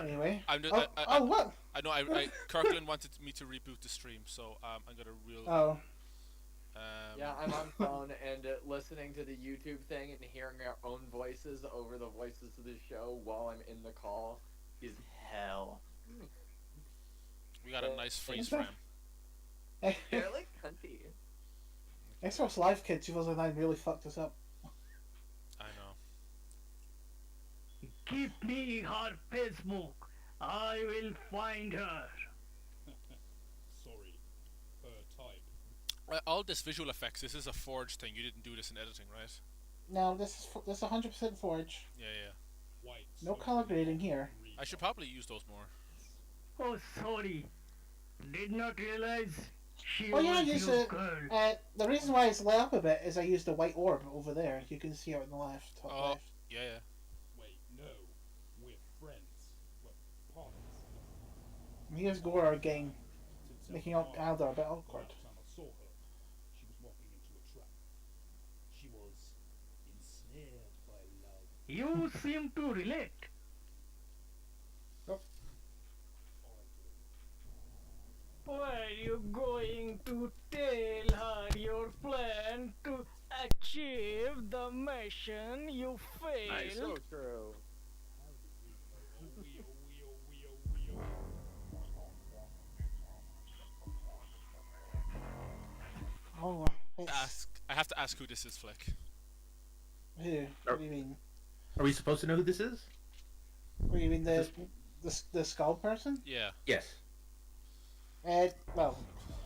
Anyway. What? I know. Kirkland wanted me to reboot the stream, so I'm gonna real. Oh. Yeah, I'm on phone and listening to the YouTube thing and hearing our own voices over the voices of the show while I'm in the call is hell. We got a nice freeze frame. Derelict Country. Xbox Live Kid 2009 really fucked us up. I know. Give me her Facebook. I will find her. Sorry. Type. All this visual effects. This is a forged thing. You didn't do this in editing, right? No, this is 100% Forge. Yeah. Wait. No color grading here. I should probably use those more. Oh, sorry. Did not realize she Oh yeah, I was used your it. girl. The reason why it's lit up a bit is I used the white orb over there. You can see it on the left, top left. Yeah. Wait, no. We're friends. We're partners. Here's Gora again, making Aldar a bit awkward. Last time I saw her, she was walking into a trap. She was ensnared by love. You seem to relate. Were you going to tell her your plan to achieve the mission you failed? So true. Oh, I have to ask who this is, Flick. Who? What do you mean? Are we supposed to know who this is? What do you mean the skull person? Yeah. Yes. Well,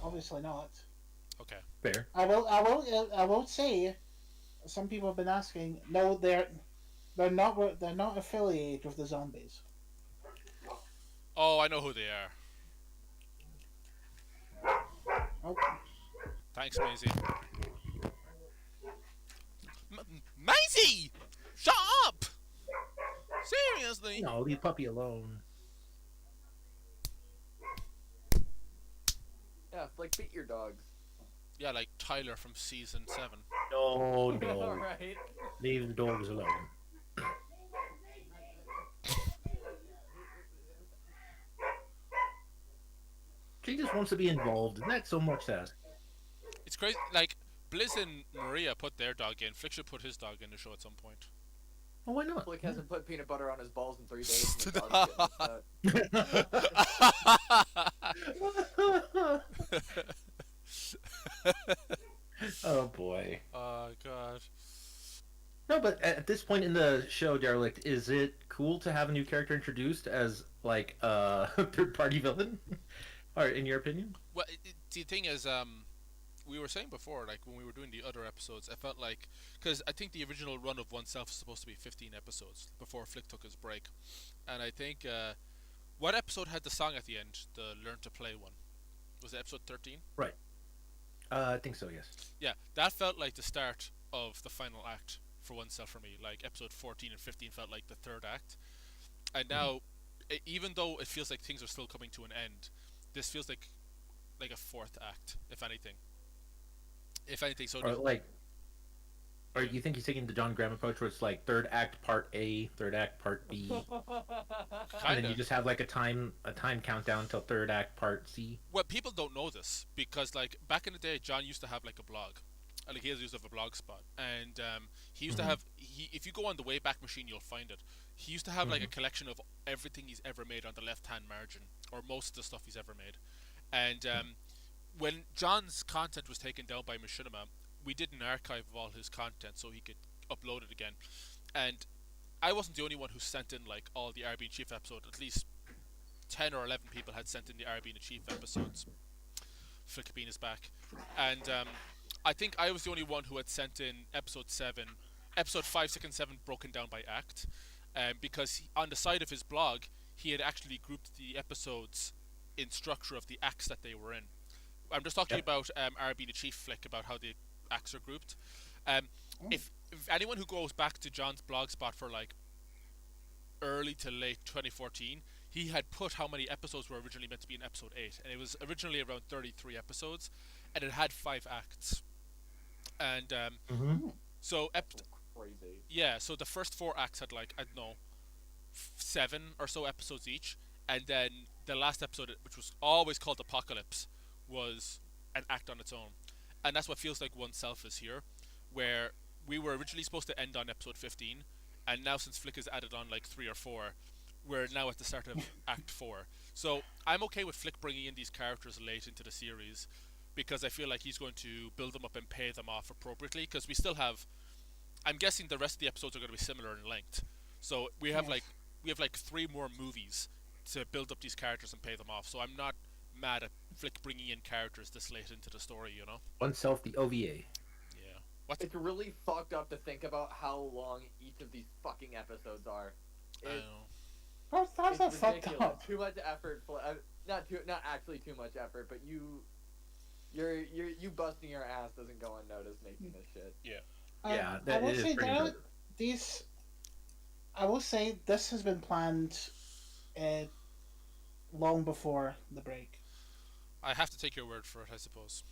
obviously not. Okay. Fair. I will say, some people have been asking. No, they're not affiliated with the zombies. Oh, I know who they are. Okay. Thanks, Maisie. Maisie! Shut up! Seriously? No, leave puppy alone. Yeah, like beat your dogs. Yeah, like Tyler from season 7. No. Alright. Leave the dogs alone. She just wants to be involved, and that's so much that. It's crazy. Like, Blizz and Maria put their dog in. Flick should put his dog in the show at some point. Oh, why not? Flick hasn't put peanut butter on his balls in 3 days. And the dog's getting upset. Oh boy. Oh god. No, but at this point in the show, Derelict, is it cool to have a new character introduced as like a third-party villain? Or in your opinion? Well, the thing is, we were saying before, like when we were doing the other episodes, I felt like, because I think the original run of Oneself is supposed to be 15 episodes before Flick took his break, and I think what episode had the song at the end, the Learn to Play one? Was it episode 13? Right. I think so. Yes. Yeah, that felt like the start of the final act for oneself for me. Like episode 14 and 15 felt like the third act, and now, even though it feels like things are still coming to an end, this feels like a fourth act, if anything. If anything, so Or like, or you think he's taking the John Graham approach, where it's like third act part A, third act part B, and then you just have like a time countdown till third act part C. Well, people don't know this because like back in the day, John used to have like a blog. Like he used to have a blog spot, and he used to have. If you go on the Wayback Machine, you'll find it. He used to have like a collection of everything he's ever made on the left-hand margin, or most of the stuff he's ever made. And when John's content was taken down by Machinima, we did an archive of all his content so he could upload it again. And I wasn't the only one who sent in like all the RB in Chief episodes. At least 10 or 11 people had sent in the RB in Chief episodes. Flickbean is back, and I think I was the only one who had sent in episode 5, 6, and 7 broken down by act, because on the side of his blog he had actually grouped the episodes in structure of the acts that they were in. I'm just talking about RB the Chief Flick, about how the acts are grouped. If anyone who goes back to John's blog spot for like early to late 2014, he had put how many episodes were originally meant to be in episode 8, and it was originally around 33 episodes, and it had 5 acts. And so crazy. Yeah, so the first 4 acts had like, I don't know, 7 or so episodes each, and then the last episode, which was always called Apocalypse, was an act on its own. And that's what feels like oneself is here, where we were originally supposed to end on episode 15, and now since Flick has added on like 3 or 4, we're now at the start of Act 4. So I'm okay with Flick bringing in these characters late into the series, because I feel like he's going to build them up and pay them off appropriately, because we still have, I'm guessing the rest of the episodes are going to be similar in length. So we have like 3 more movies to build up these characters and pay them off. So I'm not mad at Flick bringing in characters this late into the story, you know? Oneself, the OVA. Yeah. What? It's really fucked up to think about how long each of these fucking episodes are. I know. How's that fucked ridiculous. up? Too much effort. Not actually too much effort, but you busting your ass doesn't go unnoticed making this shit. Yeah. I will say that I will say this has been planned long before the break. I have to take your word for it, I suppose.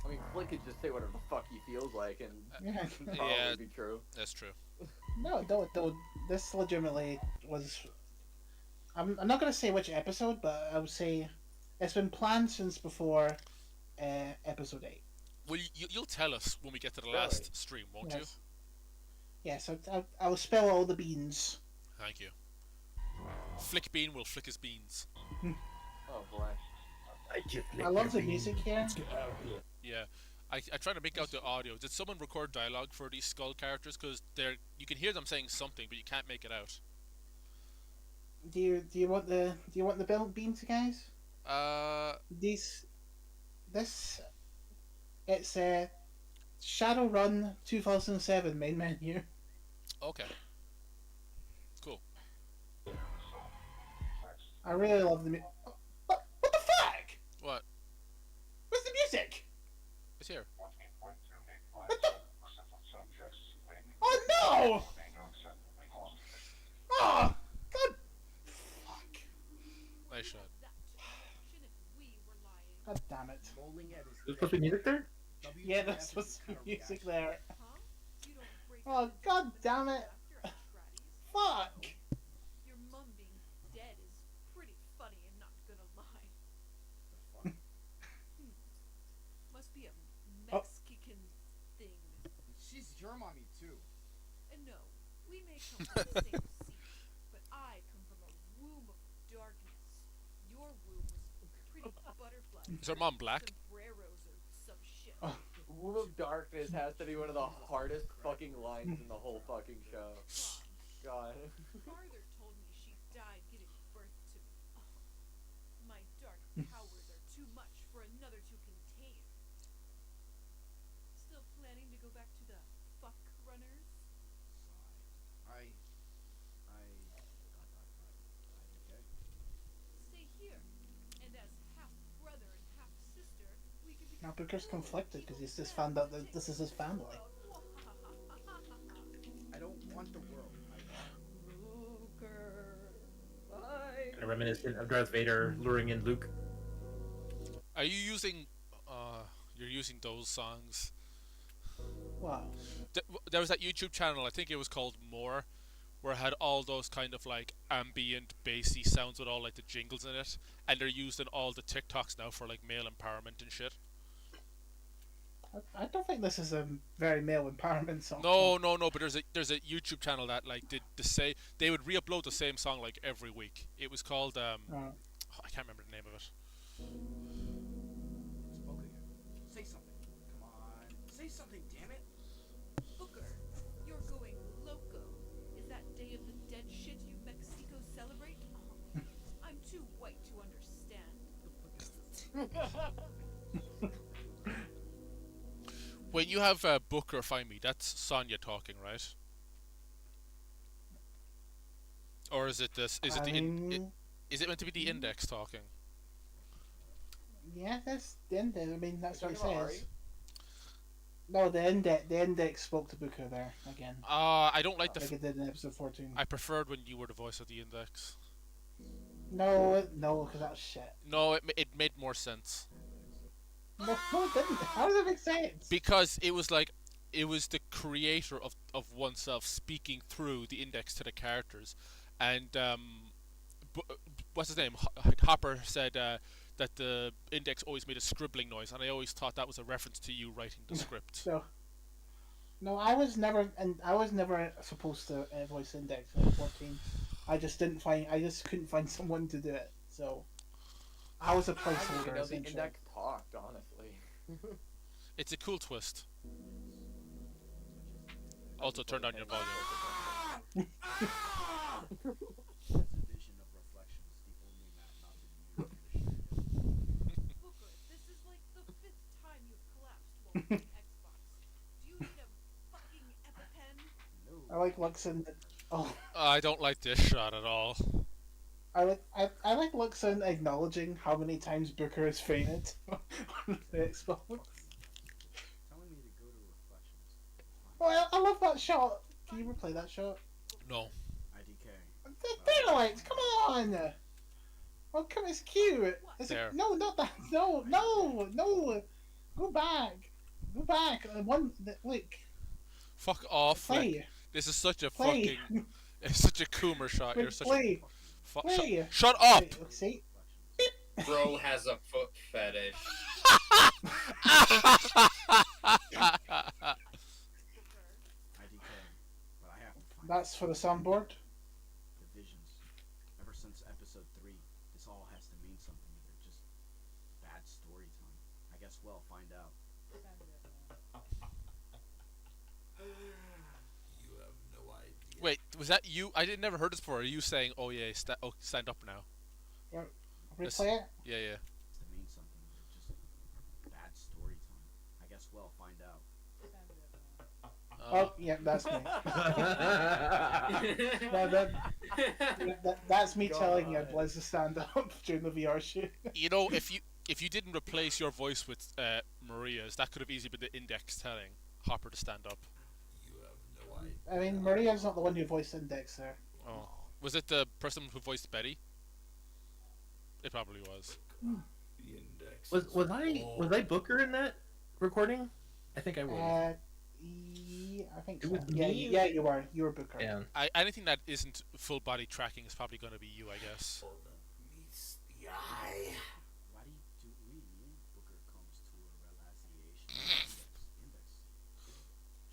I mean, Flick could just say whatever the fuck he feels like, and probably be true. That's true. No, this legitimately was. I'm not gonna say which episode, but I would say it's been planned since before episode 8. Well, you'll tell us when we get to the last stream, won't you? Yes, I will spill all the beans. Thank you. Flick Bean will flick his beans. Oh boy. I love the music here. Yeah. I try to make out the audio. Did someone record dialogue for these skull characters? Because you can hear them saying something, but you can't make it out. Do you want the build beans, guys? It's Shadowrun 2007 main menu. Okay. Cool. I really love the what the fuck? What? Where's the music? It's here. Oh no! Oh, God! Fuck! Nice shot. God damn it! There's supposed to be music there? Yeah, there's supposed to be music there. Oh, God damn it! Fuck! Your mum being dead is pretty funny, I'm not gonna lie. Must be a Mexican thing. She's your mommy too. And no, we may come from the same seed, but I come from a womb of darkness. Your womb was pretty butterfly. Is her mom black? Sombreros or some shit. Womb of Darkness has to be one of the hardest fucking lines in the whole fucking show. God. Father told me she died giving birth to me. My dark powers are too much for another to contain. Still planning to go back to the fuck runners? I okay. Stay here, and as half brother and half sister, we can become Booker's conflicted because he's just found out that this is his family. I don't want the world. Kind of reminiscent of Darth Vader luring in Luke. Are you using? You're using those songs. Wow. There was that YouTube channel. I think it was called More, where it had all those kind of like ambient, bassy sounds with all like the jingles in it, and they're used in all the TikToks now for like male empowerment and shit. I don't think this is a very male empowerment song. No. But there's a YouTube channel that like did they would re-upload the same song like every week. It was called I can't remember the name of it. Say something. Come on. Say something, damn it. Booker, you're going loco. Is that Day of the Dead shit you Mexico celebrate? I'm too white to understand. When you have Booker find me, that's Sonya talking, right? Or is it this? Is is it meant to be the Index talking? Yeah, that's the index. I mean, that's what it talking about says. No, the index spoke to Booker there again. I don't like like it did in episode 14. I preferred when you were the voice of the Index. No, because that's shit. No, it made more sense. No, it didn't. How does it make sense? Because it was like, it was the creator of oneself speaking through the Index to the characters, and what's his name? Hopper said that the Index always made a scribbling noise, and I always thought that was a reference to you writing the script. No, I was never supposed to voice Index in 14. I just couldn't find someone to do it. So I was a placeholder. The Index talked, honestly. It's a cool twist. Also, turn down your volume. Booker, this is like the 5th time you've collapsed while playing Xbox. Do you need a fucking EpiPen? I like Luxon. Oh. I don't like this shot at all. I like Luxon acknowledging how many times Booker has fainted on the Xbox. Telling me to go to reflections. Oh, I love that shot. Can you replay that shot? No. IDK. Derelict, come on! Oh, come, it's cute. No, not that. No. Go back. Look. Fuck off. Play. Like, this is such a Play. fucking. It's such a coomer shot. You're such Play. a. Shut up! See? Bro has a foot fetish. That's for the soundboard. The visions. Ever since episode 3, this all has to mean something. They're just bad story time. I guess we'll find out. You have no idea. Wait, was that you? I didn't never heard this before. Are you saying, "Oh yeah, stand up now"? Yeah. Replay it. Yeah. To mean something. They're just bad story time. I guess we'll find out. Oh, yeah, that's me. That's me telling you, Blaze, to stand up during the VR shoot. You know, if you didn't replace your voice with Maria's, that could have easily been the Index telling Hopper to stand up. You have no idea. I mean, Maria's not the one who voiced Index there. Oh, was it the person who voiced Betty? It probably was. The Index. Was I Booker in that recording? I think I was. Yeah, I think It so. was Yeah, me? yeah, you were. You were Booker. Yeah. Anything that isn't full body tracking is probably going to be you, I guess. Meets the eye. Why do we, Booker comes to a realization Index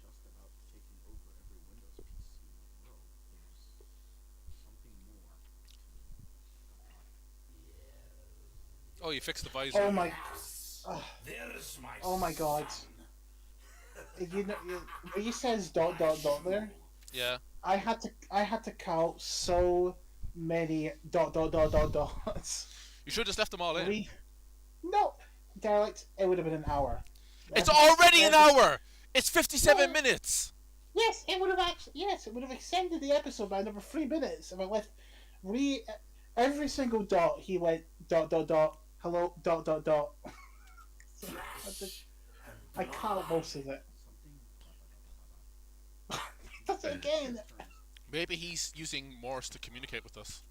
just about taking over every Windows PC in the world. There's something more to Oh, you fixed the visor. Oh my. There's my Oh my God. You know, when he says ... there, Yeah. I had to count so many ... dots. You should have just left them all in. No, Derelict, it would have been an hour. It's already an hour. It's 57 minutes. Yes, it would have extended the episode by another 3 minutes if I left every single dot. He went ... hello ... I can't most of it. That's it again. Maybe he's using Morse to communicate with us.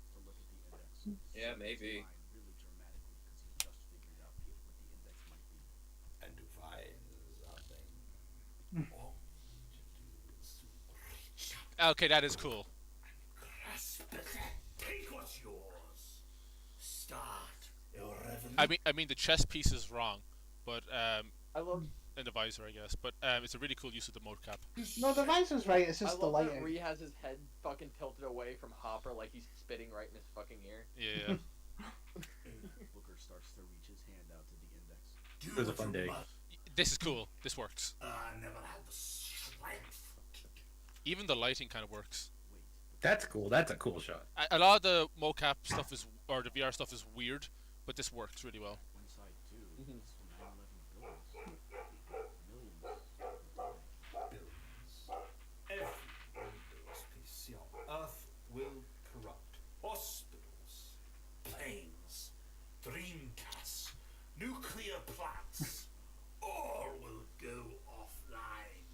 Yeah, maybe. And to find something. Okay, that is cool. Take what's yours. Start your revolution. I mean, the chess piece is wrong, but I love. in the visor, I guess. But it's a really cool use of the mocap. No, the visor's right. It's just I the love that lighting. Ree has his head fucking tilted away from Hopper like he's spitting right in his fucking ear. Yeah. Booker starts to reach his hand out to the index. It was a fun day. This is cool. This works. I never had the strength. Even the lighting kind of works. That's cool. That's a cool shot. A lot of the mocap stuff is, or the VR stuff is weird, but this works really well. Every Windows PC on Earth will corrupt. Hospitals, planes, dreamcasts, nuclear plants, all will go offline.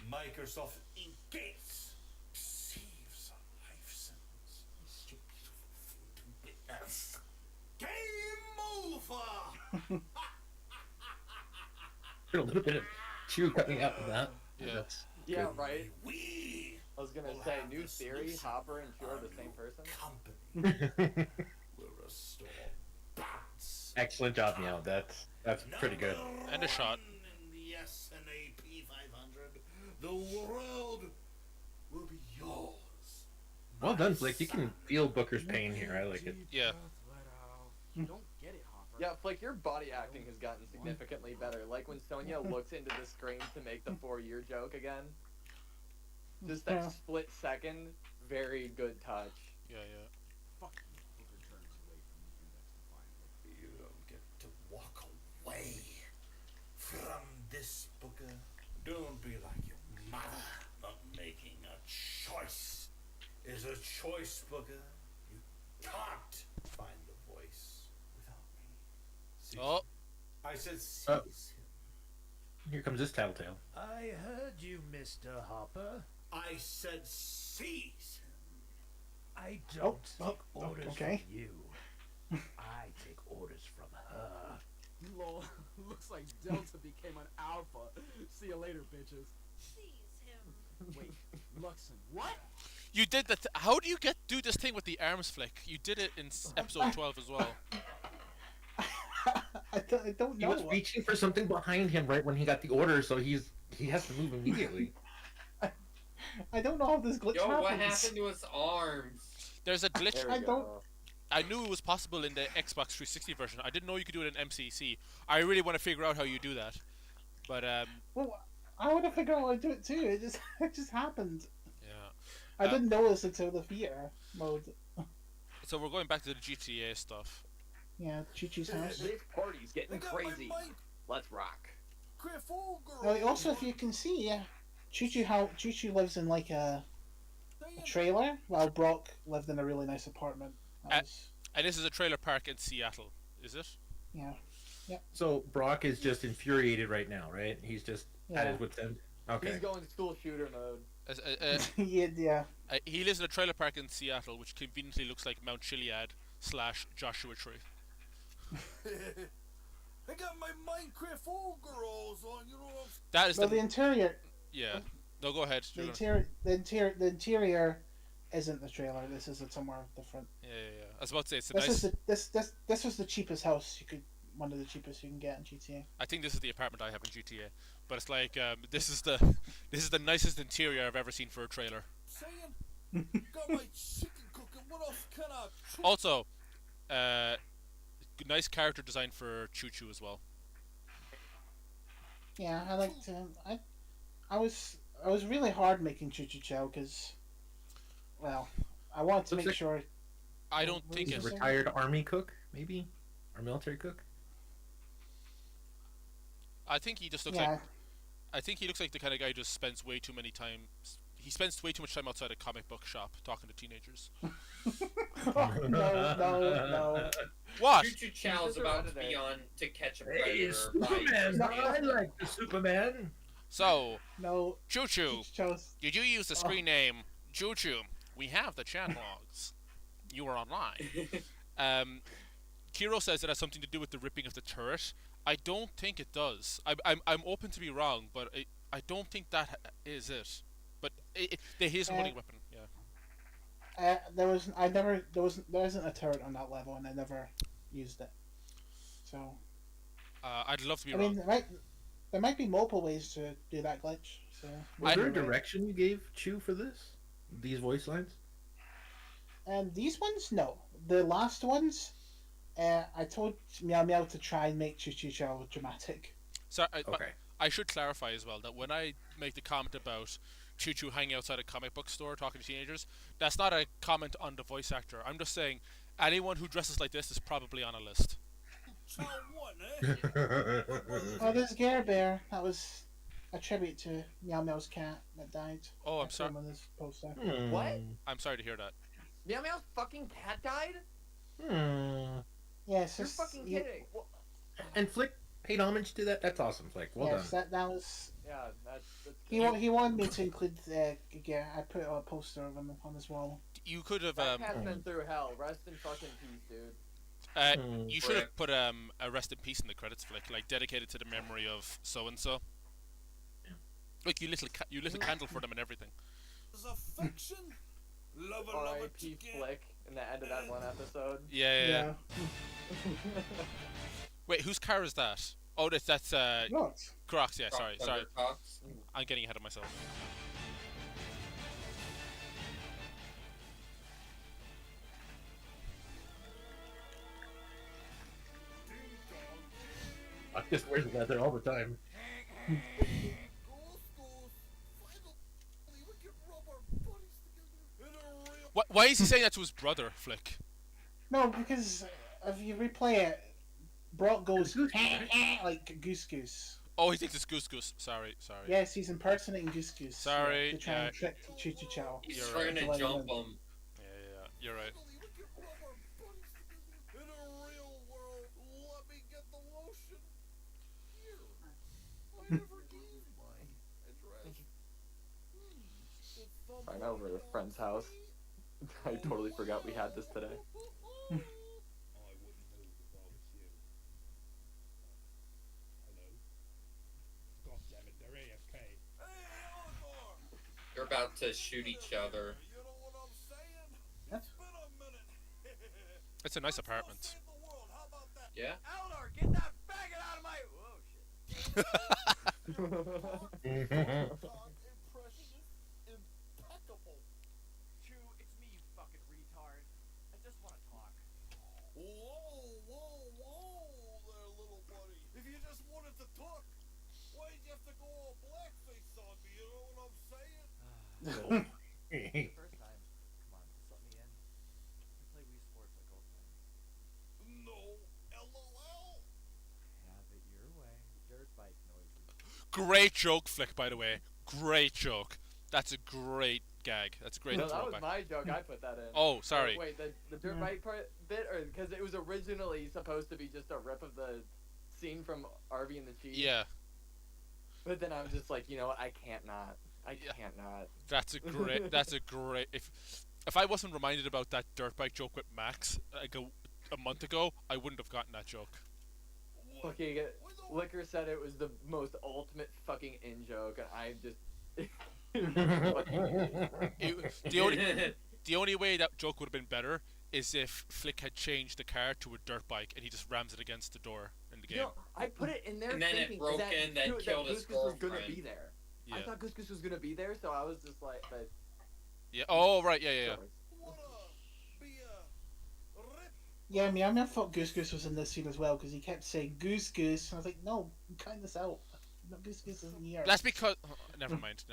Microsoft Gates receives a life sentence. It's too beautiful thing to witness. Game over! A little bit of chew coming out of that. Yeah. That's Yeah, good. right. We I was gonna say, new theory, Hopper and Chew are the same person. company will restore balance. Excellent job, Meow. That's pretty good. And a shot. In the SNAP 500, the world will be yours. Well done, Flick. You can feel Booker's pain here. I like it. Yeah. You don't get it, Hopper. Yeah, Flick, your body acting has gotten significantly better. Like when Sonia looks into the screen to make the 4-year joke again. Just that split second, very good touch. Yeah, yeah. Fuck you. Booker turns away from the index defiantly. You don't get to walk away from this, Booker. Don't be like your mother. Not making a choice is a choice, Booker. You can't find the voice without me. Seize Oh. I said seize him. Here comes this tattletale. I heard you, Mr. Hopper. I said seize him. I don't take oh, orders okay. from you. I take orders from her. Lol, looks like Delta became an alpha. See you later, bitches. Seize him. Wait, Luxon, what? You did that. How do you do this thing with the arms flick? You did it in episode 12 as well. I don't He know. was reaching for something behind him right when he got the order, so he has to move immediately. I don't know how this glitch Yo, happens. what happened to his arms? There's a glitch. I don't. I knew it was possible in the Xbox 360 version. I didn't know you could do it in MCC. I really want to figure out how you do that. But Well, I want to figure out how to do it too. It just happened. yeah. I didn't notice until the VR mode. So we're going back to the GTA stuff. Yeah, Chi-Chi's house. This party's getting crazy. Let's rock. Also, if you can see, Chi-Chi lives in like a trailer, while Brock lived in a really nice apartment. And this is a trailer park in Seattle, is it? Yeah. Yeah. So Brock is just infuriated right now, right? He's just at his wit's end. Okay. He's going school shooter mode. Yeah. He lives in a trailer park in Seattle, which conveniently looks like Mount Chiliad / Joshua Tree. I got my Minecraft overalls on, you know. That is the interior. Yeah. No, go ahead. The interior isn't the trailer. This is somewhere different. Yeah. I was about to say it's a This was the cheapest house one of the cheapest you can get in GTA. I think this is the apartment I have in GTA, but it's like this is the nicest interior I've ever seen for a trailer. Saying, got my chicken cooking. What else can I? Also, nice character design for Choo Choo as well. Yeah, I liked. I was really hard making Choo Choo Chow because, well, I wanted to make sure. I don't think he's a retired army cook, maybe, or military cook. I think he just looks like. I think he looks like the kind of guy who just spends way too many time. He spends way too much time outside a comic book shop talking to teenagers. No. What? Choo Choo Chow's about to be on To Catch a Hey, Predator. by Superman! Chris I Hansen. like the Superman. So, No. Choo Choo, did you use the screen name Choo Choo? We have the chat logs. You were online. Kiro says it has something to do with the ripping of the turret. I don't think it does. I'm open to be wrong, but I don't think that is it. But there is a running weapon. Yeah. There isn't a turret on that level, and I never used it. So. I'd love to be I wrong. mean, there might be multiple ways to do that glitch. So. Was there a direction you gave Chew for this? These voice lines? And these ones, no. The last ones, I told Meow Meow to try and make Choo Choo Chow dramatic. So I should clarify as well that when I make the comment about Choo Choo hanging outside a comic book store talking to teenagers, that's not a comment on the voice actor. I'm just saying anyone who dresses like this is probably on a list. Oh, there's Gare Bear. That was a tribute to Meow Meow's cat that died. Oh, I'm sorry. On this poster. What? I'm sorry to hear that. Meow Meow's fucking cat died? Yes, You're fucking kidding. And Flick paid homage to that? That's awesome, Flick. Well yes, done. that was. Yeah, that's He wanted me to include Gare. I put a poster of him on his wall. You could have. That cat's been through hell. Rest in fucking peace, dude. You should have put a rest in peace in the credits, Flick, like dedicated to the memory of so and so. Like you lit a candle for them and everything. Affection. R.I.P. Flick in the end of that one episode. Yeah. Wait, whose car is that? Oh, that's Crocs. Yeah, sorry. Crocs. I'm getting ahead of myself. I just wear leather all the time. Why is he saying that to his brother, Flick? No, because if you replay it, Brock goes like Goose Goose. Oh, he thinks it's Goose Goose. Sorry. Yes, he's impersonating Goose Goose. Sorry. To try and trick Choo Choo Chow. He's trying to jump him. Yeah, you're right. Right now we're at a friend's house. I totally forgot we had this today. They're about to shoot each other. It's a nice apartment. Yeah. Eldor, get that faggot out of my. Whoa, shit. Chew, it's me, you fucking retard. I just want to talk. Whoa there, little buddy. If you just wanted to talk, why'd you have to go all blackface on me, you know what I'm saying? First time. Come on, just let me in. We play Wii Sports like old times. No, LOL. Have it your way. Dirt bike noises. Great joke, Flick, by the way. Great joke. That's a great gag. That's a great No, that was throwback. my joke. I put that in. Oh, sorry. Wait, the dirt bike bit, or because it was originally supposed to be just a rip of the scene from Arby and the Cheese. Yeah. But then I was just like, you know what? I can't not. That's a great. If I wasn't reminded about that dirt bike joke with Max a month ago, I wouldn't have gotten that joke. Okay, Liquor said it was the most ultimate fucking in joke, and I just. The only way that joke would have been better is if Flick had changed the car to a dirt bike and he just rams it against the door in the game. You know, I put it in there And then it thinking broke that, in, that killed his Goose Goose was gonna girlfriend. be there. Yeah. I thought Goose Goose was gonna be there, so I was just like, but. Yeah. Oh right. Yeah. Yeah, Meow Meow thought Goose Goose was in this scene as well because he kept saying Goose Goose, and I was like, no, I'm cutting this out. No, Goose Goose isn't here. That's because. Oh, never mind.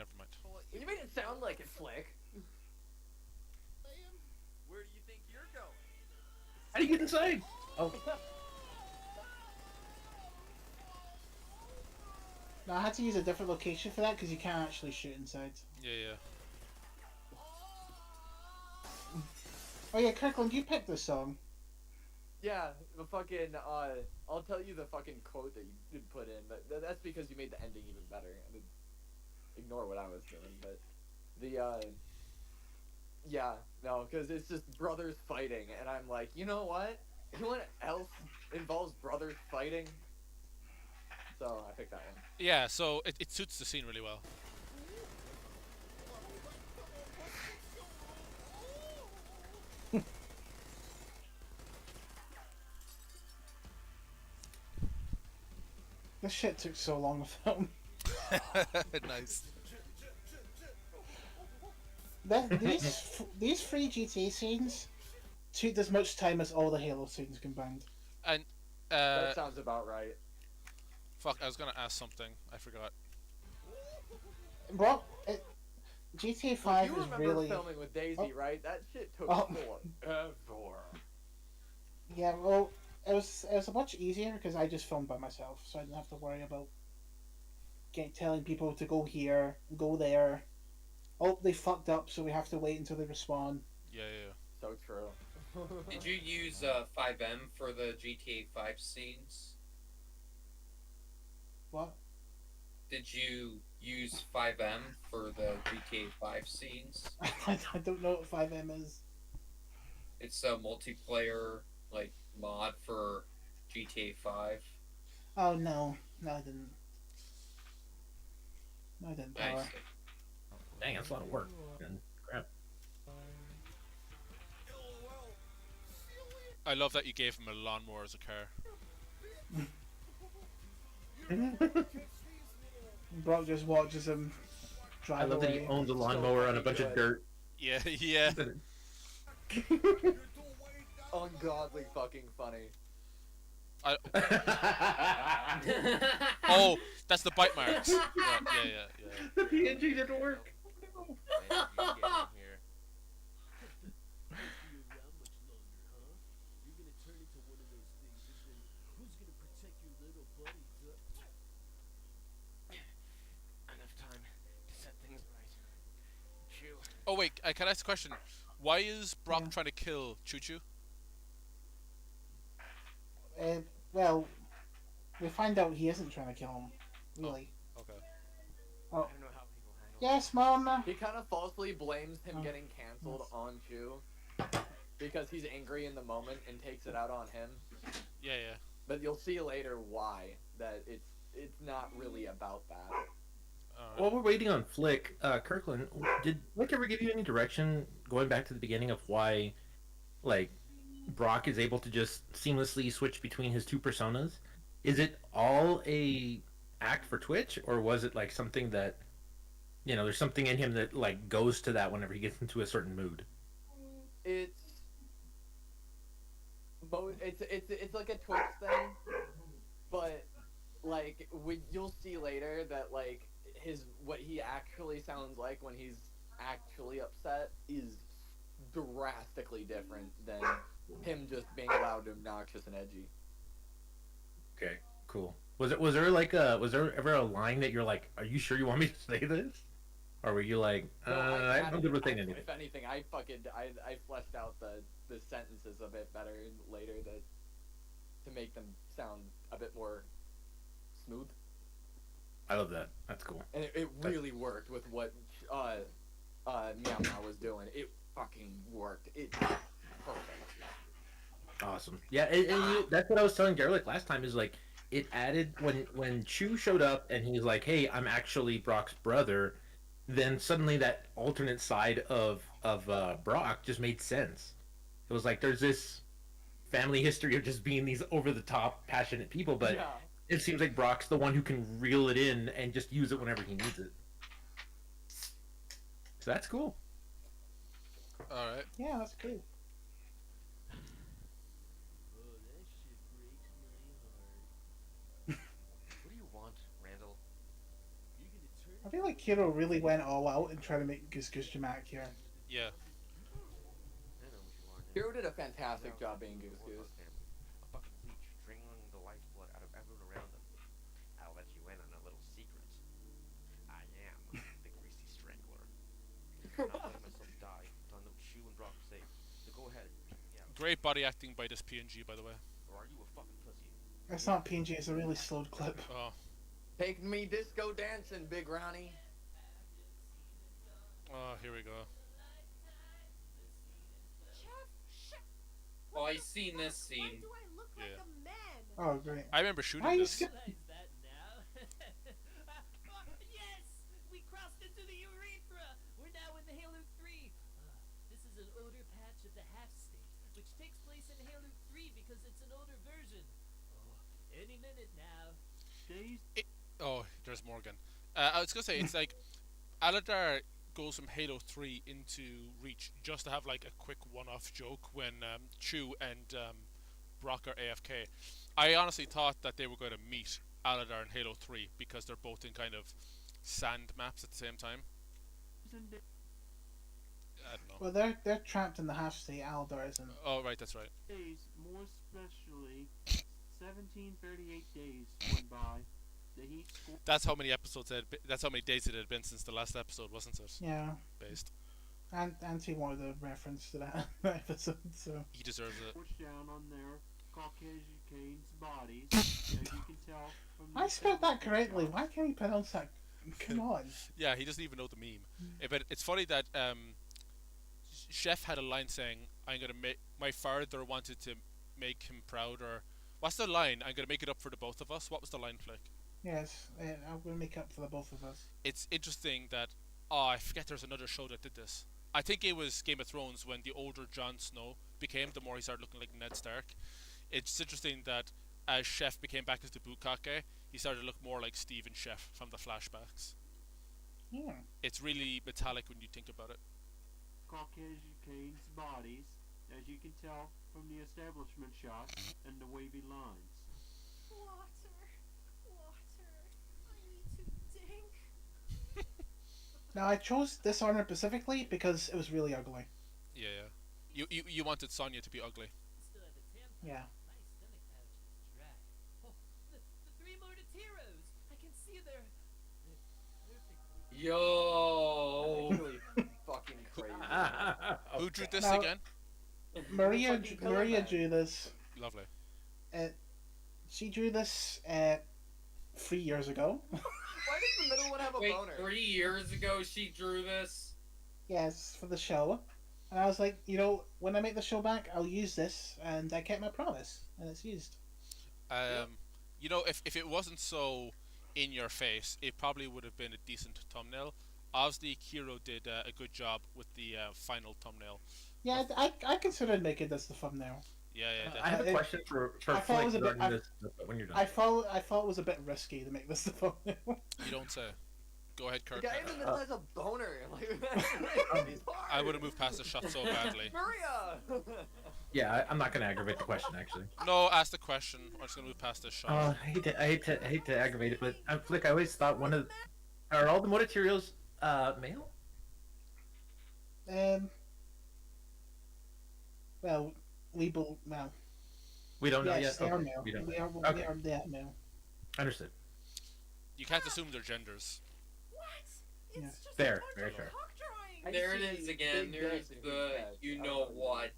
You made it sound like it, Flick. Where do you think you're going? How do you get inside? Oh. No, I had to use a different location for that because you can't actually shoot inside. Yeah. Oh yeah, Kirkland, you picked this song. Yeah, the fucking I'll tell you the fucking quote that you did put in, but that's because you made the ending even better. I mean, ignore what I was doing, but the yeah, no, because it's just brothers fighting, and I'm like, you know what? You know what else involves brothers fighting? So I picked that one. Yeah, so it suits the scene really well. This shit took so long to film. Nice. These three GTA scenes took as much time as all the Halo scenes combined. And that sounds about right. Fuck, I was gonna ask something. I forgot. Well, GTA 5 you is remember really filming with Daisy, right? That shit took forever. Yeah, well, it was a much easier because I just filmed by myself, so I didn't have to worry about telling people to go here, go there. Oh, they fucked up, so we have to wait until they respawn. Yeah. So true. Did you use 5M for the GTA 5 scenes? What? Did you use 5M for the GTA 5 scenes? I don't know what 5M is. It's a multiplayer like mod for GTA 5. Oh no, I didn't. No, I didn't. Power. Nice. Dang, that's a lot of work. And crap. I love that you gave him a lawnmower as a car. Brock just watches him drive I love away. that he owns a lawnmower on a bunch of dirt. Yeah. Ungodly fucking funny. Oh, that's the bite marks. Yeah. The PNG didn't work. Oh wait, can I ask a question? Why is Brock trying to kill Choo Choo? Well, we find out he isn't trying to kill him. Really. Okay. Oh. Yes, Mom. He kind of falsely blames him getting canceled on Chu because he's angry in the moment and takes it out on him. Yeah. But you'll see later why that it's not really about that. While we're waiting on Flick, Kirkland, did Flick ever give you any direction going back to the beginning of why, like, Brock is able to just seamlessly switch between his two personas? Is it all a act for Twitch, or was it like something that, there's something in him that like goes to that whenever he gets into a certain mood? It's like a Twitch thing, but like you'll see later that like what he actually sounds like when he's actually upset is drastically different than him just being loud, obnoxious, and edgy. Okay, cool. Was there ever a line that you're like, are you sure you want me to say this? Or were you like, I'm good with saying anything? If anything, I fleshed out the sentences a bit better later to make them sound a bit more smooth. I love that. That's cool. And it really worked with what Meow Meow was doing. It fucking worked. It's perfect. Awesome. Yeah, and that's what I was telling Derelict last time. Is like it added when Chu showed up and he's like, "Hey, I'm actually Brock's brother." Then suddenly that alternate side of Brock just made sense. It was like there's this family history of just being these over the top passionate people, but it seems like Brock's the one who can reel it in and just use it whenever he needs it. So that's cool. All right. Yeah, that's cool. What do you want, Randall? I feel like Kiro really went all out and tried to make Goose Goose dramatic here. Yeah. Hero did a fantastic job being Goose Goose. A fucking leech draining the lifeblood out of everyone around them. I'll let you in on a little secret. I am the Greasy Strangler. I'm not letting myself die until I know Chew and Brock are safe. So go ahead, check me out. Great body acting by this PNG, by the way. Or are you a fucking pussy? It's not PNG, it's a really slowed clip. Oh. Take me disco dancing, Big Ronnie. Oh, here we go. Oh, I seen this scene. Why do I look like a man? Oh, great. I remember shooting Why you this. skip- Yes! We crossed into the urethra! We're now in the Halo 3! This is an older patch of the half-state, which takes place in Halo 3 because it's an older version. Oh, any minute now. Oh, there's Morgan. I was gonna say, it's like Aladar goes from Halo 3 into Reach just to have like a quick one-off joke when Chew and Brock are AFK. I honestly thought that they were going to meet Aladar in Halo 3 because they're both in kind of sand maps at the same time. I don't know. Well, they're trapped in the half state. Aldar isn't. Oh, right, that's right. Days, more especially, 1738 days went by. The heat score. That's how many episodes that's how many days it had been since the last episode, wasn't it? Yeah. Based. And he wanted a reference to that episode, so. He deserves it. Push down on their Caucasian bodies, as you can tell from the I spelled that correctly. Why can't he pronounce that? Come on. Yeah, he doesn't even know the meme. But it's funny that Chef had a line saying, "I'm gonna make my father wanted to make him proud," or what's the line? "I'm gonna make it up for the both of us." What was the line, Flick? Yes, I'm going to make up for the both of us. It's interesting that I forget there's another show that did this. I think it was Game of Thrones when the older Jon Snow became, the more he started looking like Ned Stark. It's interesting that as Chef became back as the Bukake, he started to look more like Steven Chef from the flashbacks. Yeah. It's really metallic when you think about it. Caucasian bodies, as you can tell from the establishment shots and the wavy lines. Water. I need to drink. Now, I chose Dishonored specifically because it was really ugly. Yeah. You wanted Sonya to be ugly. Yeah. My stomach pouch is dry. Oh, the three Mortieros! I can see they're perfect. Yo. Really fucking crazy. Who drew this Now, again? Maria Fucking color match. drew this. Lovely. She drew this 3 years ago. Why does the middle one have a Wait, boner? 3 years ago she drew this? Yes, for the show. And I was like, when I make the show back, I'll use this, and I kept my promise, and it's used. If it wasn't so in your face, it probably would have been a decent thumbnail. Obviously, Kiro did a good job with the final thumbnail. Yeah, I considered making this the thumbnail. Yeah, I have a question for I thought it was Flick a bit- regarding this when you're done. I thought it was a bit risky to make this the thumbnail. You don't say. Go ahead, The Kirk. guy in the middle has a boner. I would have moved past the shot so badly. Maria! Yeah, I'm not gonna aggravate the question actually. No, ask the question. I'm just gonna move past this shot. I hate to aggravate it, but Flick, I always thought are all the Mortieros male? Well, we don't know yes, yet. They are Okay, male. we don't They know. are, Okay. they are male. Understood. You can't assume their genders. Yeah. Fair, very fair. There it is again. There's the you know what.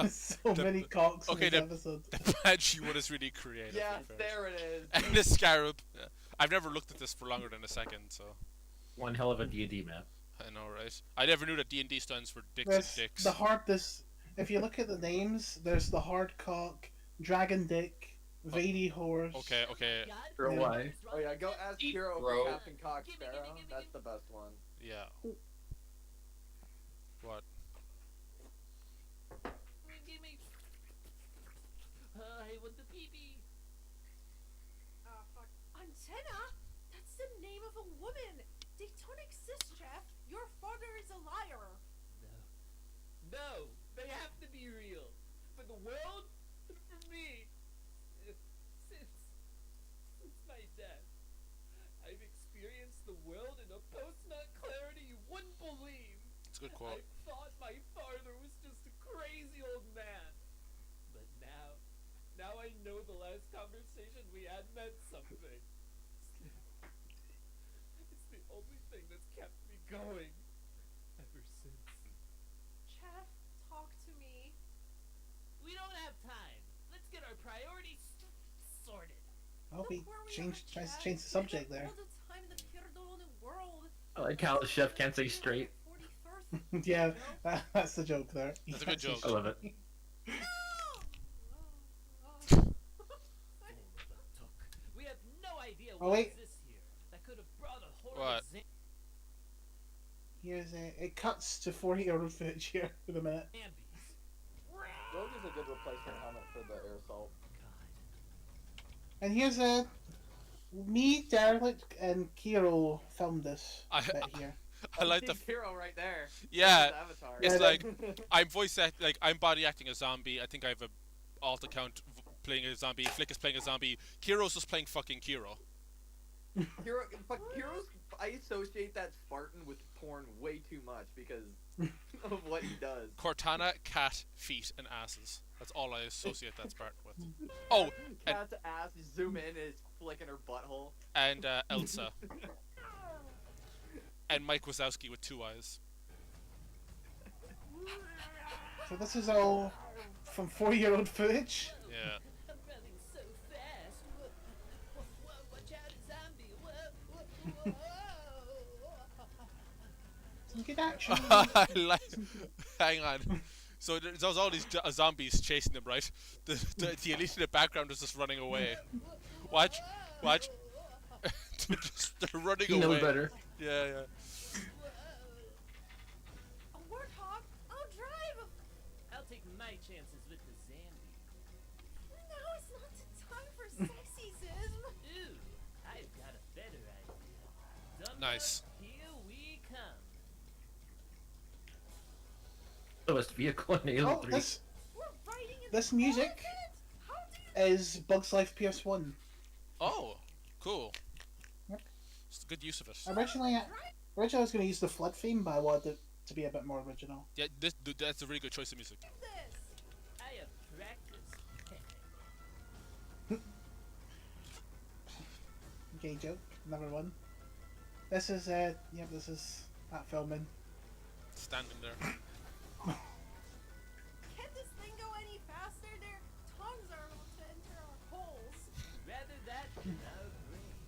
So many cocks in this the episode. The badge one is really creative. Yes, in fairness. there it is. And the scarab. I've never looked at this for longer than a second, so. One hell of a D&D map. I know, right? I never knew that D&D stands for dicks There's and dicks. if you look at the names, there's the Hardcock, Dragon Dick, Vady Horse. Okay. Girl, why? Oh yeah, go ask Hero bro. for Captain Cock Sparrow. That's the best one. Yeah. What? I want the pee-pee. Ah, fuck. Antenna? That's the name of a woman. They don't exist, Jeff. Your father is a liar. No, they have to be real. For the world, and for me. Since my death, I've experienced the world in a post-nut clarity you wouldn't believe. It's a good quote. I thought my father was just a crazy old man. But now I know the last conversation we had meant something. It's the only thing that's kept me going ever since. Jeff, talk to me. tries to change the subject there. I like how the chef can't say straight. Yeah, that's the joke there. He That's a good can't say joke. I love it. We have no idea Oh, what wait. exists here that could have brought a horrible What? Here's it cuts to 40-year-old footage here for the minute. Rogue is a good replacement helmet for the air assault. And here's me, Derelict, and Kiro filmed this bit here. I like the hero right there. Yeah, That's his avatar. it's Yeah, like I'm I'm body acting a zombie. I think I have a alt account playing a zombie. Flick is playing a zombie. Kiro's just playing fucking Kiro. Heroes, I associate that Spartan with porn way too much because of what he does. Cortana, cat, feet, and asses. That's all I associate that Spartan with. Oh, and, Cat's ass, you zoom in, is flicking her butthole. and Elsa. And Mike Wazowski with 2 eyes. So this is all from 4-year-old footage. Yeah. I'm running so fast. Whoa, watch out, a zombie. Whoa. Some good action. I like. Hang on. So there's all these zombies chasing them, right? The elite in the background is just running away. Watch. They're running He away. knows better. Yeah. A warthog? I'll drive! I'll take my chances with the zombie. Now is not the time for sexism! Ooh, I've got a better idea. Dumbo, Nice. here we come. Slowest vehicle in Halo 3. This music is Bugs Life PS1. Oh, cool. It's a good use of it. Originally I was going to use the flood theme, but I wanted it to be a bit more original. Yeah, that's a really good choice of music. I have practiced. Gay joke, number 1. This is this is that filming. Standing there. Can't this thing go any faster? Their tongues are able to enter our holes. Rather that than our brains.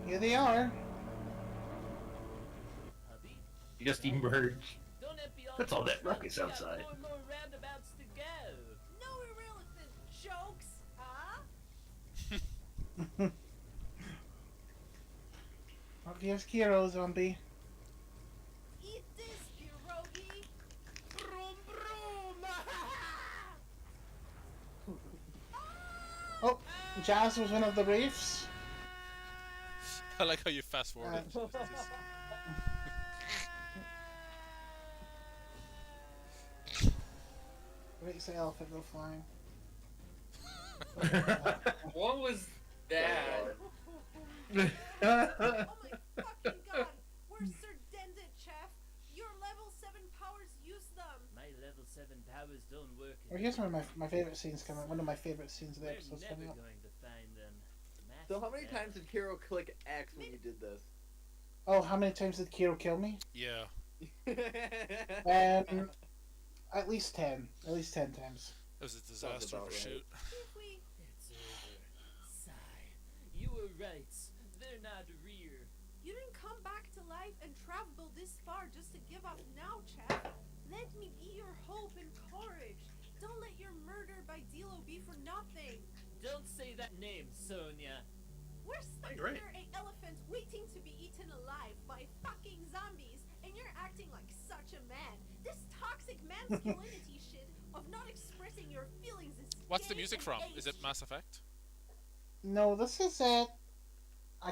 Here they are. Hubby, You just emerge. don't it be all That's all that truck? ruckus We got outside. More and more roundabouts to go. No irrelevant jokes, huh? Oh, here's Kiro, zombie. Eat this, pierogi! Broom broom! Oh, Jazz was one of the Wraiths. I like how you fast forwarded. Makes the elephant go flying. What was that? Oh my fucking god! We're Sir Dendit, chef! Your level 7 powers use them! My level 7 powers don't work. Oh, here's one of my favorite scenes coming. One of my favorite scenes of the We're episode's never coming up. going to find them. So how many times did Kiro click X when you did this? Oh, how many times did Kiro kill me? Yeah. At least 10. At least 10 times. It was a disaster of a shoot. It's over. Sigh. You were right. They're not real. You didn't come back to life and travel this far just to give up now, chef. Let me be your hope and courage. Don't let your murder by Dilo be for nothing. Don't say that name, Sonia. We're stuck You're right. under an elephant waiting to be eaten alive by fucking zombies, and you're acting like such a man. This toxic masculinity shit of not expressing your feelings is What's the gay music and from? age. Is it Mass Effect? No, this is I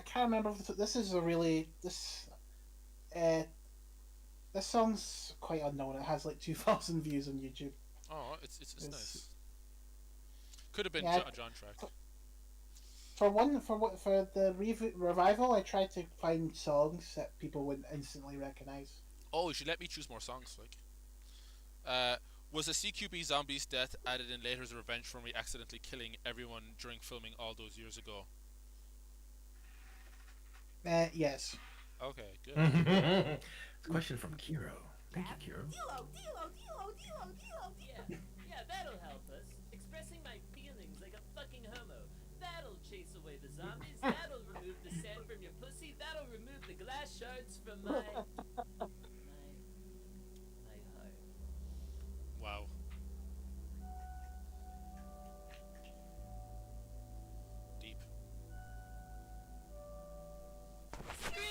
can't remember. If this is a really this song's quite unknown. It has like 2,000 views on YouTube. Oh, it's nice. Could have been Yeah, a John track. For the revival, I tried to find songs that people wouldn't instantly recognize. Oh, you should let me choose more songs, like. Was the CQB zombie's death added in later as a revenge for me accidentally killing everyone during filming all those years ago? Yes. Okay, good. It's a question from Kiro. Thank you, Kiro. Dilo, Dilo, Dilo, Dilo, Dilo, Dilo. Yeah, that'll help us. Express expressing my feelings like a fucking homo. That'll chase away the zombies. That'll remove the sand from your pussy. That'll remove the glass shards from my heart. Wow. Deep. Scream!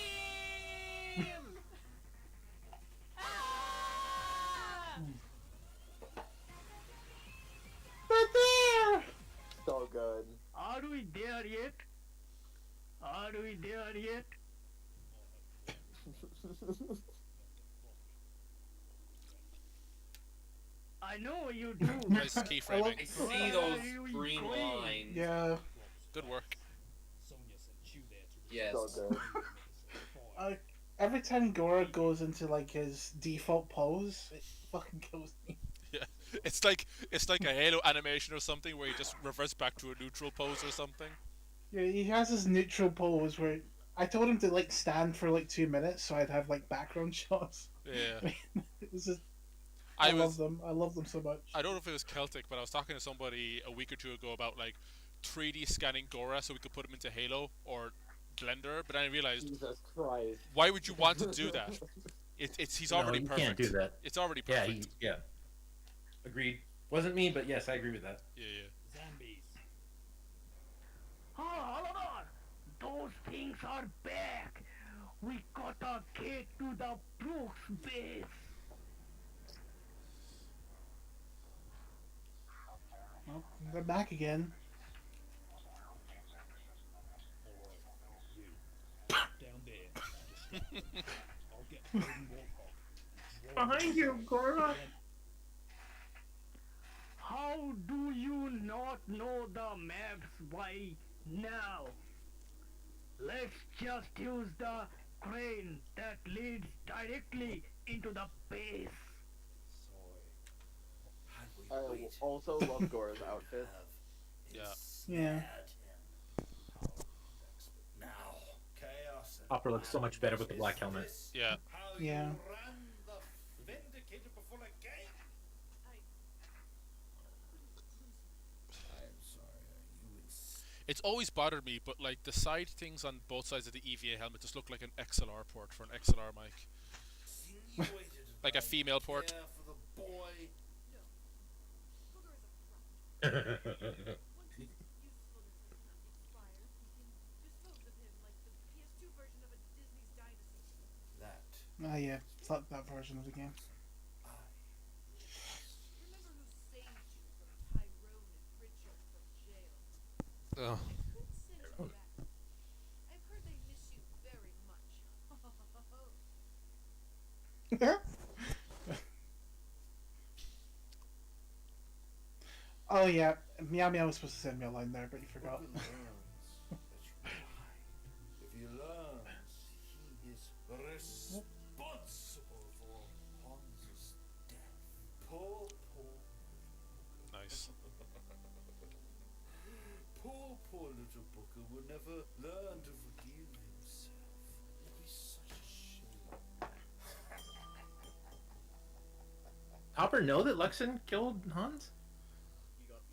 They're there! So good. Are we there yet? Are we there yet? I know you do. Nice keyframing. I see those green lines. Yeah. Good work. Yes. So good. Every time Gora goes into like his default pose, it fucking kills me. Yeah, it's like a Halo animation or something where he just reverts back to a neutral pose or something. Yeah, he has his neutral pose where I told him to like stand for like 2 minutes so I'd have like background shots. Yeah. It's just, I love them. I love them so much. I don't know if it was Celtic, but I was talking to somebody a week or two ago about like 3D scanning Gora so we could put him into Halo or Blender, but then I realized, Jesus Christ. why would you want to do that? He's already you perfect. can't do that. It's already perfect. Yeah. Agreed. Wasn't me, but yes, I agree with that. Yeah. Zombies. Oh, hold on! Those things are back! We gotta get to the Brooks base! Well, they're back again. Behind you, Gora! How do you not know the maps by now? Let's just use the crane that leads directly into the base. I also love Gora's outfit. Yeah. Hopper looks so much better with the black helmet. Yeah. Yeah. It's always bothered me, but like the side things on both sides of the EVA helmet just look like an XLR port for an XLR mic. Like a female port. Oh yeah, fuck that version of the game. Oh. Oh yeah, Meow Meow was supposed to send me a line there, but you forgot. If he learns, he is responsible for Hans's death. Poor. Nice. Poor little Booker will never learn to forgive himself. It'll be such a shame. Hopper know that Luxon killed Hans?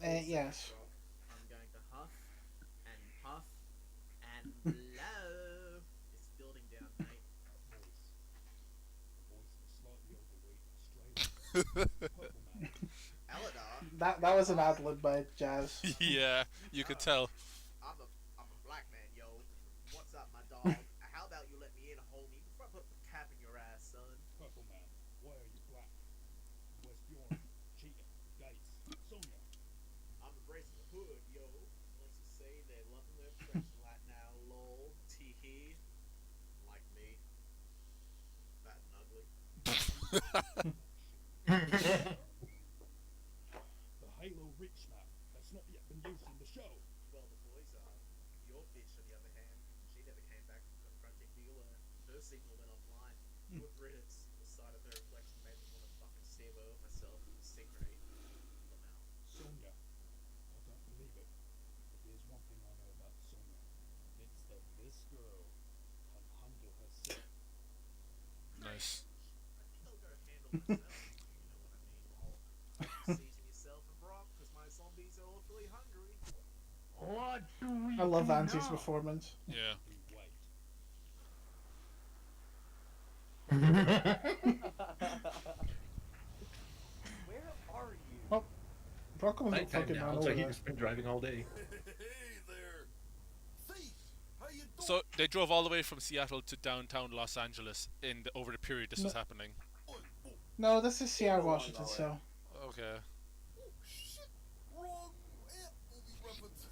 Yes. I'm going to huff and puff and blow. It's building down, mate. That was an ad lib by Jazz. Yeah, you could tell. I'm a black man, yo. What's up, my dog? How about you let me in, homie, before I put a cap in your ass, son? Purple man, why are you black? Where's Bjorn? Cheetah, Gates, Sonia. I'm embracing the hood, yo. Let's just say they're loving their French right now, lol. Tee-hee. Like me. Fat and ugly. The Halo Reach map has not yet been used in the show. Well, the boys are. Your bitch, on the other hand, she never came back from confronting Bueller. Her signal went offline. Good riddance. The sight of her reflection made me want to fucking save over myself with a sick rate. Sonia, I don't believe it. But there's one thing I know about Sonia. It's that this girl can handle herself. Nice. I think I'll go handle myself. You know what I mean? Season yourself and Brock, because my zombies are all What do we I love do Anzi's now? performance. Yeah. Where are you? Oh, Brocco's a Nighttime fucking now. man Looks over like he's there. just been driving all day. So they drove all the way from Seattle to downtown Los Angeles over the period this was happening. No, this is Seattle, Washington, so. Okay. Wrong movie reference.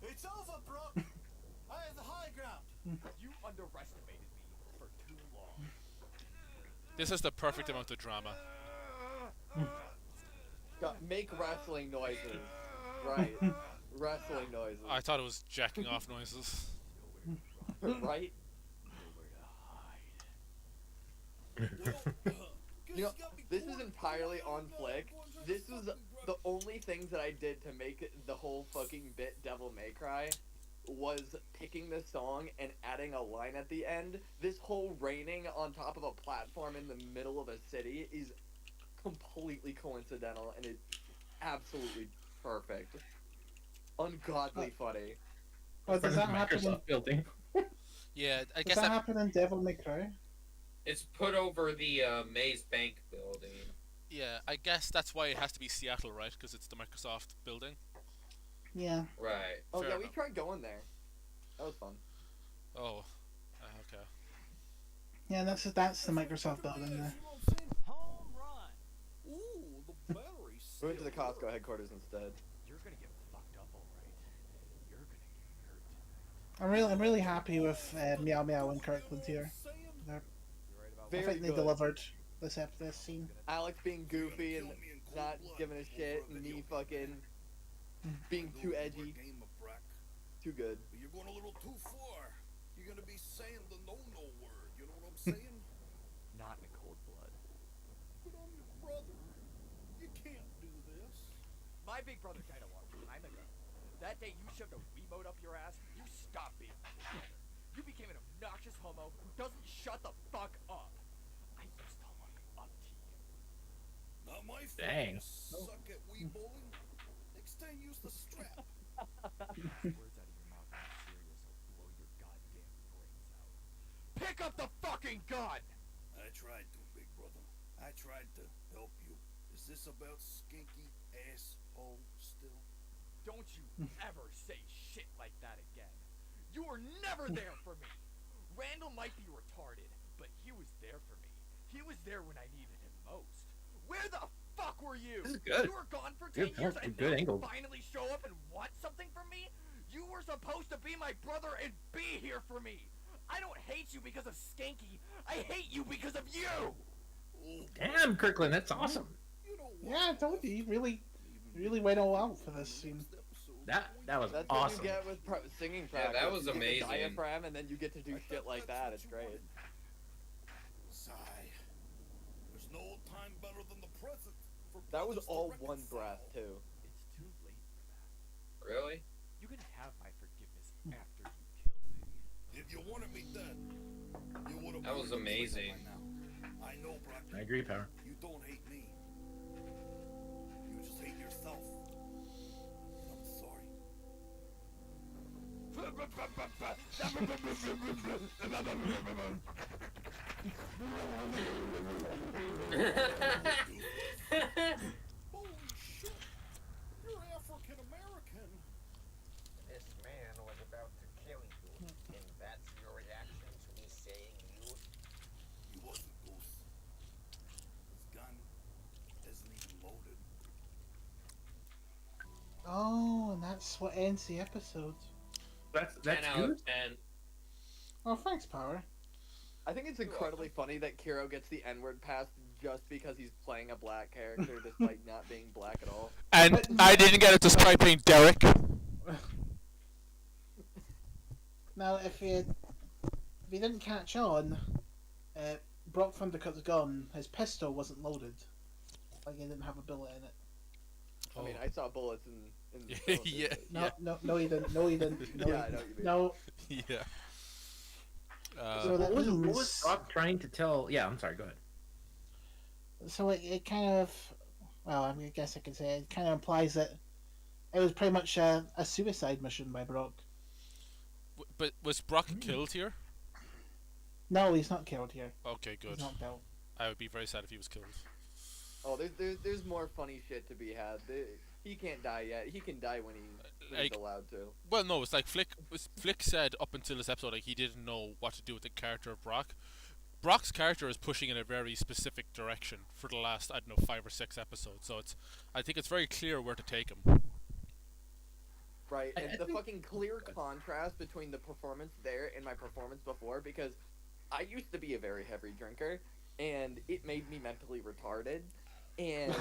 It's over, bro. I have the high ground. You underestimated me for too long. This is the perfect amount of drama. Make wrestling noises. Right. Wrestling noises. I thought it was jacking off noises. Right? You know, this is entirely on flick. This was the only things that I did to make the whole fucking bit Devil May Cry was picking the song and adding a line at the end. This whole raining on top of a platform in the middle of a city is completely coincidental and it's absolutely perfect. Ungodly funny. Oh, does that happen in building? Yeah, I Does guess that happen in Devil May Cry? It's put over the Maze Bank building. Yeah, I guess that's why it has to be Seattle, right? Because it's the Microsoft building. Yeah. Right. Oh Fair yeah, we enough. tried going there. That was fun. Oh, okay. Yeah, that's the Microsoft building there. Ooh, the battery. We went to the Costco headquarters instead. You're gonna get fucked up, alright. You're gonna get hurt tonight. I'm really happy with Meow Meow and Kirkland here. I Very think they good. delivered this scene. Alex being goofy and not giving a shit, and me fucking being too edgy. Too good. But you're going a little too far. You're gonna be saying the no-no word. You know what I'm saying? Not in cold blood. But I'm your brother. You can't do this. My big brother died a long time ago. That day you shoved a Wiimote up your ass, you stopped being my big brother. You became an obnoxious homo who doesn't shut the fuck up. I used to look up to you. Not my fault. Dang. Suck at Wii bowling. Next time use the strap. Words out of your mouth are serious, I'll blow your goddamn brains out. Pick up the fucking gun! I tried to, big brother. I tried to help you. Is this about skinky asshole still? Don't you ever say shit like that again. You were never there for me. Randall might be retarded, but he was there for me. He was there when I needed him most. Where the fuck were you? This is good. You were gone for Good 10 years point, and good now angle. you finally show up and want something from me? You were supposed to be my brother and be here for me. I don't hate you because of Skanky. I hate you because of you. Damn, Kirkland, that's awesome. Yeah, I told you, he really went all out for this scene. That was That's awesome. what you get with singing Yeah, practice. that was You get the amazing. diaphragm, and then you get to do shit like that. It's great. Sigh. There's no time better than the present. For That was brothers to all one reconcile. breath too. It's too late for that. Really? You can have my forgiveness after you kill me. If you wanted me dead, you would have. That was amazing. I know, Brock. I agree, Power. You don't hate me. You just hate yourself. I'm sorry. Holy shit! You're African American. This man was about to kill you, and that's your reaction to me saying you? He wasn't Goose. His gun isn't even loaded. Oh, and that's what ends the episode. That's 10 out good. of 10. Oh, thanks, Power. I think it's incredibly funny that Kiro gets the N-word passed just because he's playing a black character, despite not being black at all. And I didn't get it despite being Derek. Now, if you didn't catch on, Brock Thundercut's gun, his pistol wasn't loaded. Like, he didn't have a bullet in it. I mean, I saw bullets in the Yeah. No, he didn't. No, he didn't. No, Yeah, I know what you mean. No. Yeah. So that what was means- Brock trying to tell? Yeah, I'm sorry. Go ahead. So it kind of, well, I mean, I guess I could say it kind of implies that it was pretty much a suicide mission by Brock. But was Brock killed here? No, he's not killed here. Okay, good. He's knocked out. I would be very sad if he was killed. Oh, there's more funny shit to be had. He can't die yet. He can die when he's allowed to. Well, no, it's like Flick said up until this episode, like he didn't know what to do with the character of Brock. Brock's character is pushing in a very specific direction for the last, I don't know, 5 or 6 episodes. So I think it's very clear where to take him. Right, and the fucking clear contrast between the performance there and my performance before, because I used to be a very heavy drinker, and it made me mentally retarded. And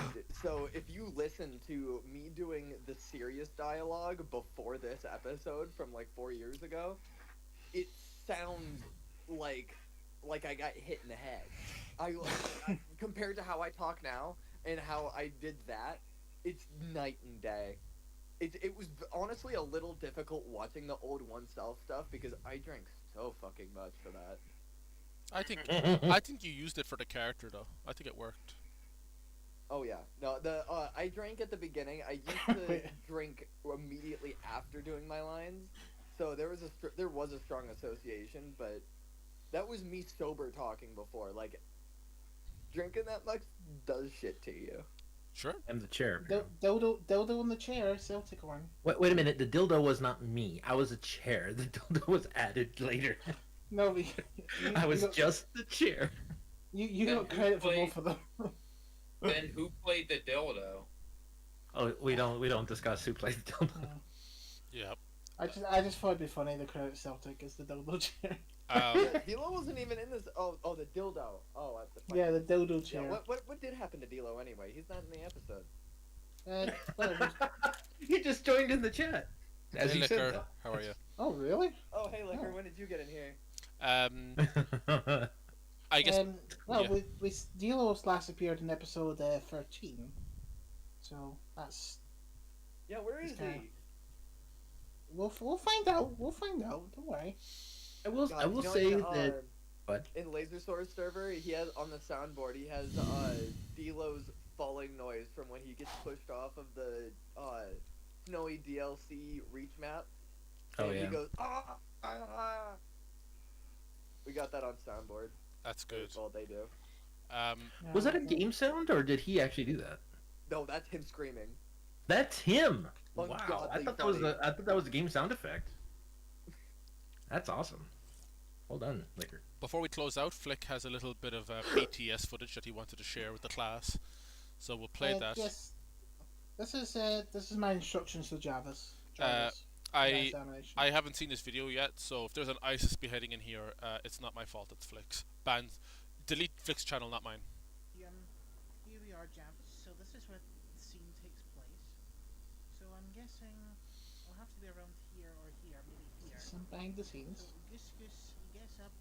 so if you listen to me doing the serious dialogue before this episode from like 4 years ago, it sounds like I got hit in the head. I compared to how I talk now and how I did that, it's night and day. It was honestly a little difficult watching the old oneself stuff because I drank so fucking much for that. I think you used it for the character though. I think it worked. Oh yeah, no. I drank at the beginning. I used to drink immediately after doing my lines, so there was a strong association. But that was me sober talking before. Like drinking that much does shit to you. Sure. I'm the chair. Dildo in the chair, Celtic one. Wait a minute. The dildo was not me. I was a chair. The dildo was added later. No, I was just the chair. You got credit for both of them. Then who played the dildo? Oh, we don't discuss who played the dildo. Yeah. I just thought it'd be funny. The credit Celtic is the dildo chair. Dilo wasn't even in this. Oh, the dildo. Oh, at the fight. Yeah, the dildo chair. Yeah, what did happen to Dilo anyway? He's not in the episode. You just joined in the chat. As Hey, you Liquor, said. how are you? Oh, really? Oh, hey, Liquor, when did you get in here? I guess. Well, yeah. we Delos last appeared in episode 13, so that's. Yeah, where is he? We'll find out. We'll find out. Don't worry. I will God, say that. What? In Laser Source server, he has on the soundboard. He has Delo's falling noise from when he gets pushed off of the snowy DLC reach map. Oh, and yeah. He goes ah. We got that on soundboard. That's good. That's all they do. Was that a game sound or did he actually do that? No, that's him screaming. That's him. Wow, I Ungodly thought that was a game sound effect. That's awesome. Well done, Liquor. Before we close out, Flick has a little bit of BTS footage that he wanted to share with the class, so we'll play that. Yes. This is my instructions to Javas. I haven't seen this video yet, so if there's an ISIS beheading in here, it's not my fault. It's Flick's. Delete Flick's channel, not mine. Here we are, Javas. So this is where the scene takes place. So I'm guessing I'll have to be around here or here, maybe here. Some behind the scenes. So Goose gets up,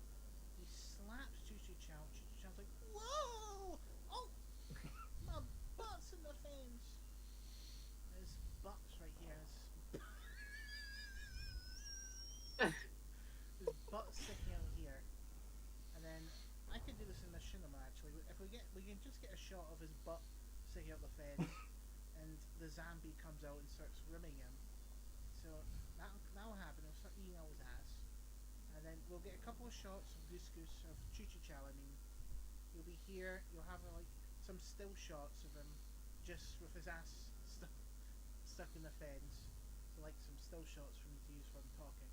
he slaps Choo Chow. Choo Chow's like, whoa! Oh, my butt's in the face. His butt's right here. His butt's sticking out here, and then I could do this in the cinema actually. If we can just get a shot of his butt sticking out the fence, and the zombie comes out and starts rimming him. So that'll happen. He'll start eating out his ass, and then we'll get a couple of shots of Goose of Choo Chow. I mean, you'll be here. You'll have like some still shots of him just with his ass stuck in the fence. So like some still shots for me to use for him talking.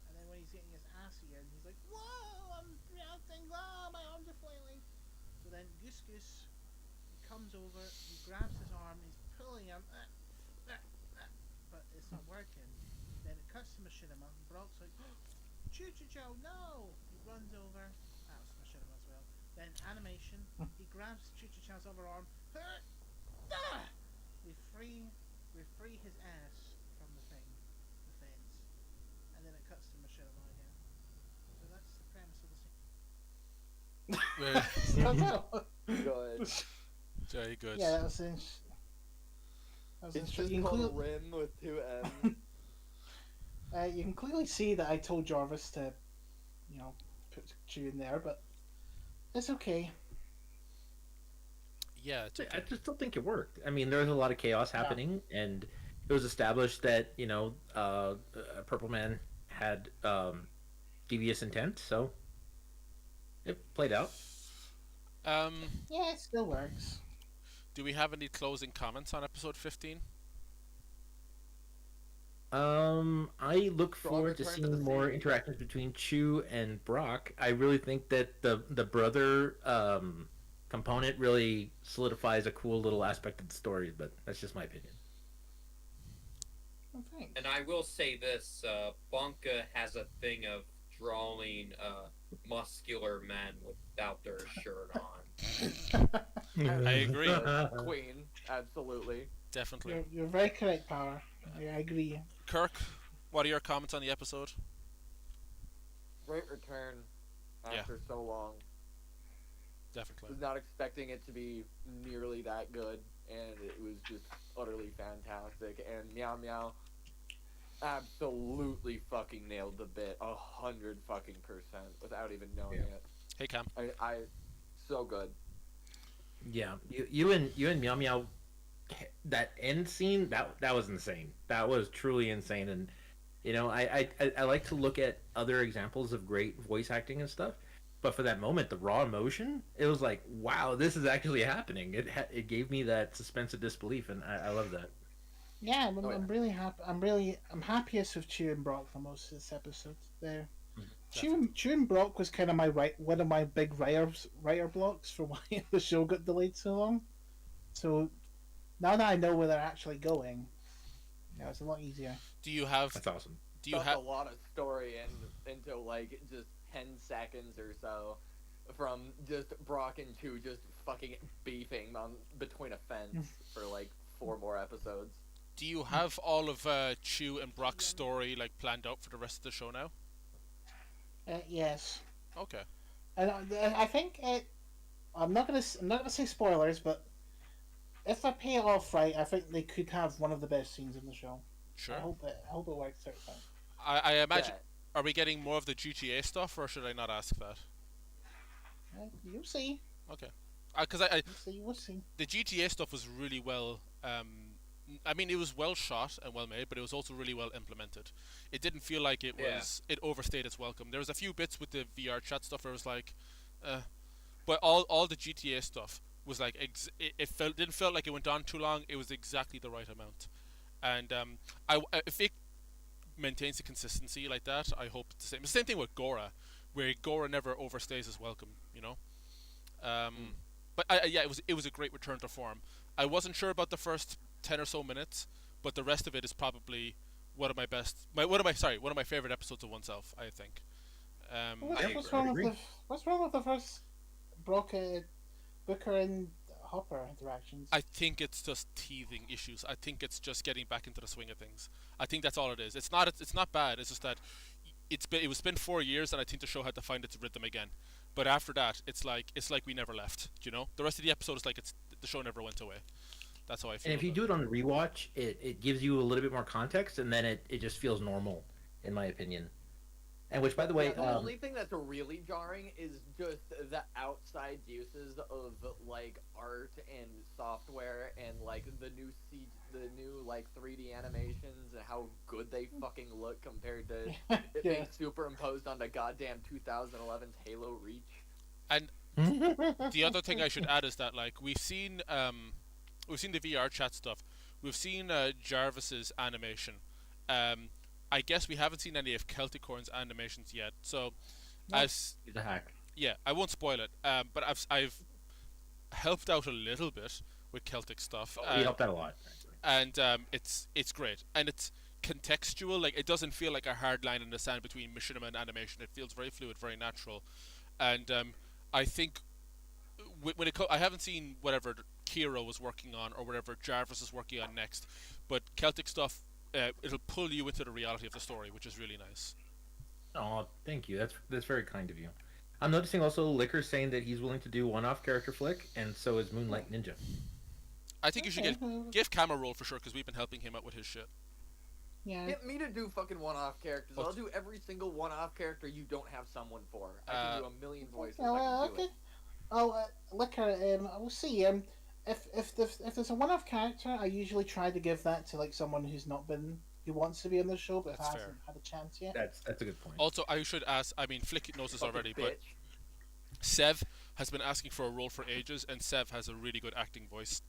And then when he's getting his ass again, he's like, whoa, I'm bouncing, oh, my arms are flailing. So then Goose he comes over, he grabs his arm, he's pulling him, but it's not working. Then it cuts to Machinima, and Brock's like, Choo Chow, no! He runs over, that was Machinima as well. Then animation, he grabs Choo Chow's other arm, we free his ass from the fence. And then it cuts to Machinima again. So that's the premise of the scene. Good. Very good. Yeah, that was It's just called Rim with 2 M's. You can clearly see that I told Jarvis to, put Chew in there, but it's okay. Yeah, it's okay. I just don't think it worked. I mean, there was a lot of chaos happening, and it was established that Purple Man had devious intent, so it played out. Yeah, it still works. Do we have any closing comments on episode 15? I look forward to seeing more interactions between Chew and Brock. I really think that the brother component really solidifies a cool little aspect of the story, but that's just my opinion. Oh, thanks. And I will say this, Bonka has a thing of drawing muscular men without their shirt on. I agree. Queen, absolutely. Definitely. You're very correct, Power. I agree. Kirk, what are your comments on the episode? Great return after so long. Definitely. Was not expecting it to be nearly that good, and it was just utterly fantastic. And Meow Meow absolutely fucking nailed the bit 100% without even knowing it. Hey Cam. I so good. Yeah, you and Meow Meow, that end scene that was insane. That was truly insane, and I like to look at other examples of great voice acting and stuff, but for that moment, the raw emotion, it was like, wow, this is actually happening. It gave me that suspense of disbelief, and I love that. Yeah, I'm really happy. I'm happiest with Chew and Brock for most of this episode. There, Chew and Brock was kind of one of my big writer blocks for why the show got delayed so long. So now that I know where they're actually going, it's a lot easier. Do you have? That's awesome. Do you have a lot of story into like just 10 seconds or so from just Brock and Chew just fucking beefing on between a fence for like 4 more episodes. Do you have all of Chew and Brock's story like planned out for the rest of the show now? Yes. Okay. And I think I'm not gonna say spoilers, but if I pay it off right, I think they could have one of the best scenes in the show. Sure. I hope it works out fine. I imagine. Are we getting more of the GTA stuff, or should I not ask that? You'll see. Okay. Because we'll see. The GTA stuff was really well. I mean, it was well shot and well made, but it was also really well implemented. It didn't feel like it was. It overstayed its welcome. There was a few bits with the VR chat stuff where it was like, but all the GTA stuff was like didn't feel like it went on too long. It was exactly the right amount, and if it maintains the consistency like that, I hope it's the same. The same thing with Gora, where Gora never overstays his welcome. But it was a great return to form. I wasn't sure about the first 10 or so minutes, but the rest of it is probably one of my favorite episodes of Oneself, I think. What's wrong with the first Booker and Hopper interactions? I think it's just teething issues. I think it's just getting back into the swing of things. I think that's all it is. It's not bad. It's just that it was been 4 years, and I think the show had to find its rhythm again. But after that, it's like we never left. The rest of the episode is like the show never went away. That's how I feel. And if you do it on the rewatch, it gives you a little bit more context, and then it just feels normal, in my opinion. And which, by the way, the only thing that's really jarring is just the outside uses of like art and software and like the new 3D animations and how good they fucking look compared to it being superimposed on the goddamn 2011's Halo Reach. And the other thing I should add is that like we've seen the VR chat stuff, we've seen Jarvis's animation. I guess we haven't seen any of Celticorn's animations yet. So, he's a hack. Yeah, I won't spoil it. But I've helped out a little bit with Celtic stuff. He helped out a lot. And it's great, and it's contextual. Like it doesn't feel like a hard line in the sand between machinima and animation. It feels very fluid, very natural. And I think when I haven't seen whatever Kiro was working on or whatever Jarvis is working on next, but Celtic stuff. It'll pull you into the reality of the story, which is really nice. Oh, thank you. That's very kind of you. I'm noticing also Liquor saying that he's willing to do one-off character flick, and so is Moonlight Ninja. I think you should give Cam a role for sure, because we've been helping him out with his shit. Yeah. Get me to do fucking one-off characters. I'll do every single one-off character you don't have someone for. I can do a million voices. I can do it. Liquor, we'll see. if there's a one-off character, I usually try to give that to like someone who wants to be on the show but That's hasn't fair. had a chance yet. That's a good point. Also, I should ask. I mean, Flick knows this Fucking already, but bitch. Sev has been asking for a role for ages, and Sev has a really good acting voice.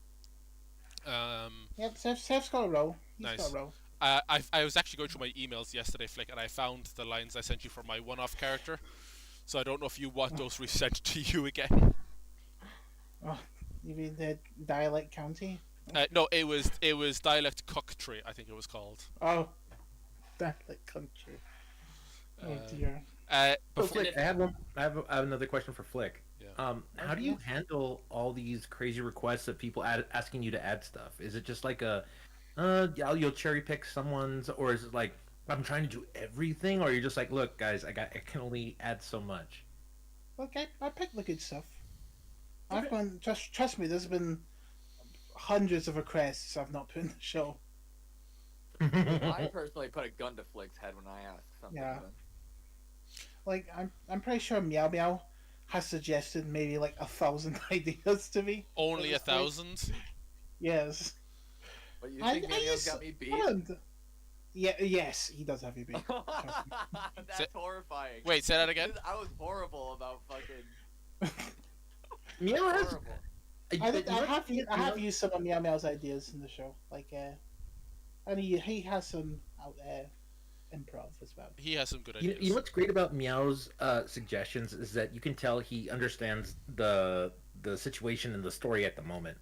Yep, Seth's got a role. He's Nice. got a role. I was actually going through my emails yesterday, Flick, and I found the lines I sent you for my one-off character. So I don't know if you want those resent to you again. Oh, you mean the Derelict County? No, it was derelictcountry, I think it was called. Oh, Derelict Country. Oh dear. So Before, Flick, I have another question for Flick. Yeah. How do you handle all these crazy requests of people asking you to add stuff? Is it just like you'll cherry pick someone's, or is it like I'm trying to do everything, or you're just like, look, guys, I can only add so much. Look, I picked the good stuff. I've gone. Trust me. There's been hundreds of requests I've not put in the show. I personally put a gun to Flick's head when I ask something. Yeah. of him. Like I'm pretty sure Meow Meow has suggested maybe like 1,000 ideas to me. only at this point. 1,000? Yes. But you think Meow's got me beat? Yeah. Yes, he does have you beat. That's horrifying. Wait, say that again? I was horrible about fucking. Meow has. Horrible. I have used some of Meow Meow's ideas in the show, like and he has some out there improv as well. He has some good ideas. You know what's great about Meow's suggestions is that you can tell he understands the situation and the story at the moment,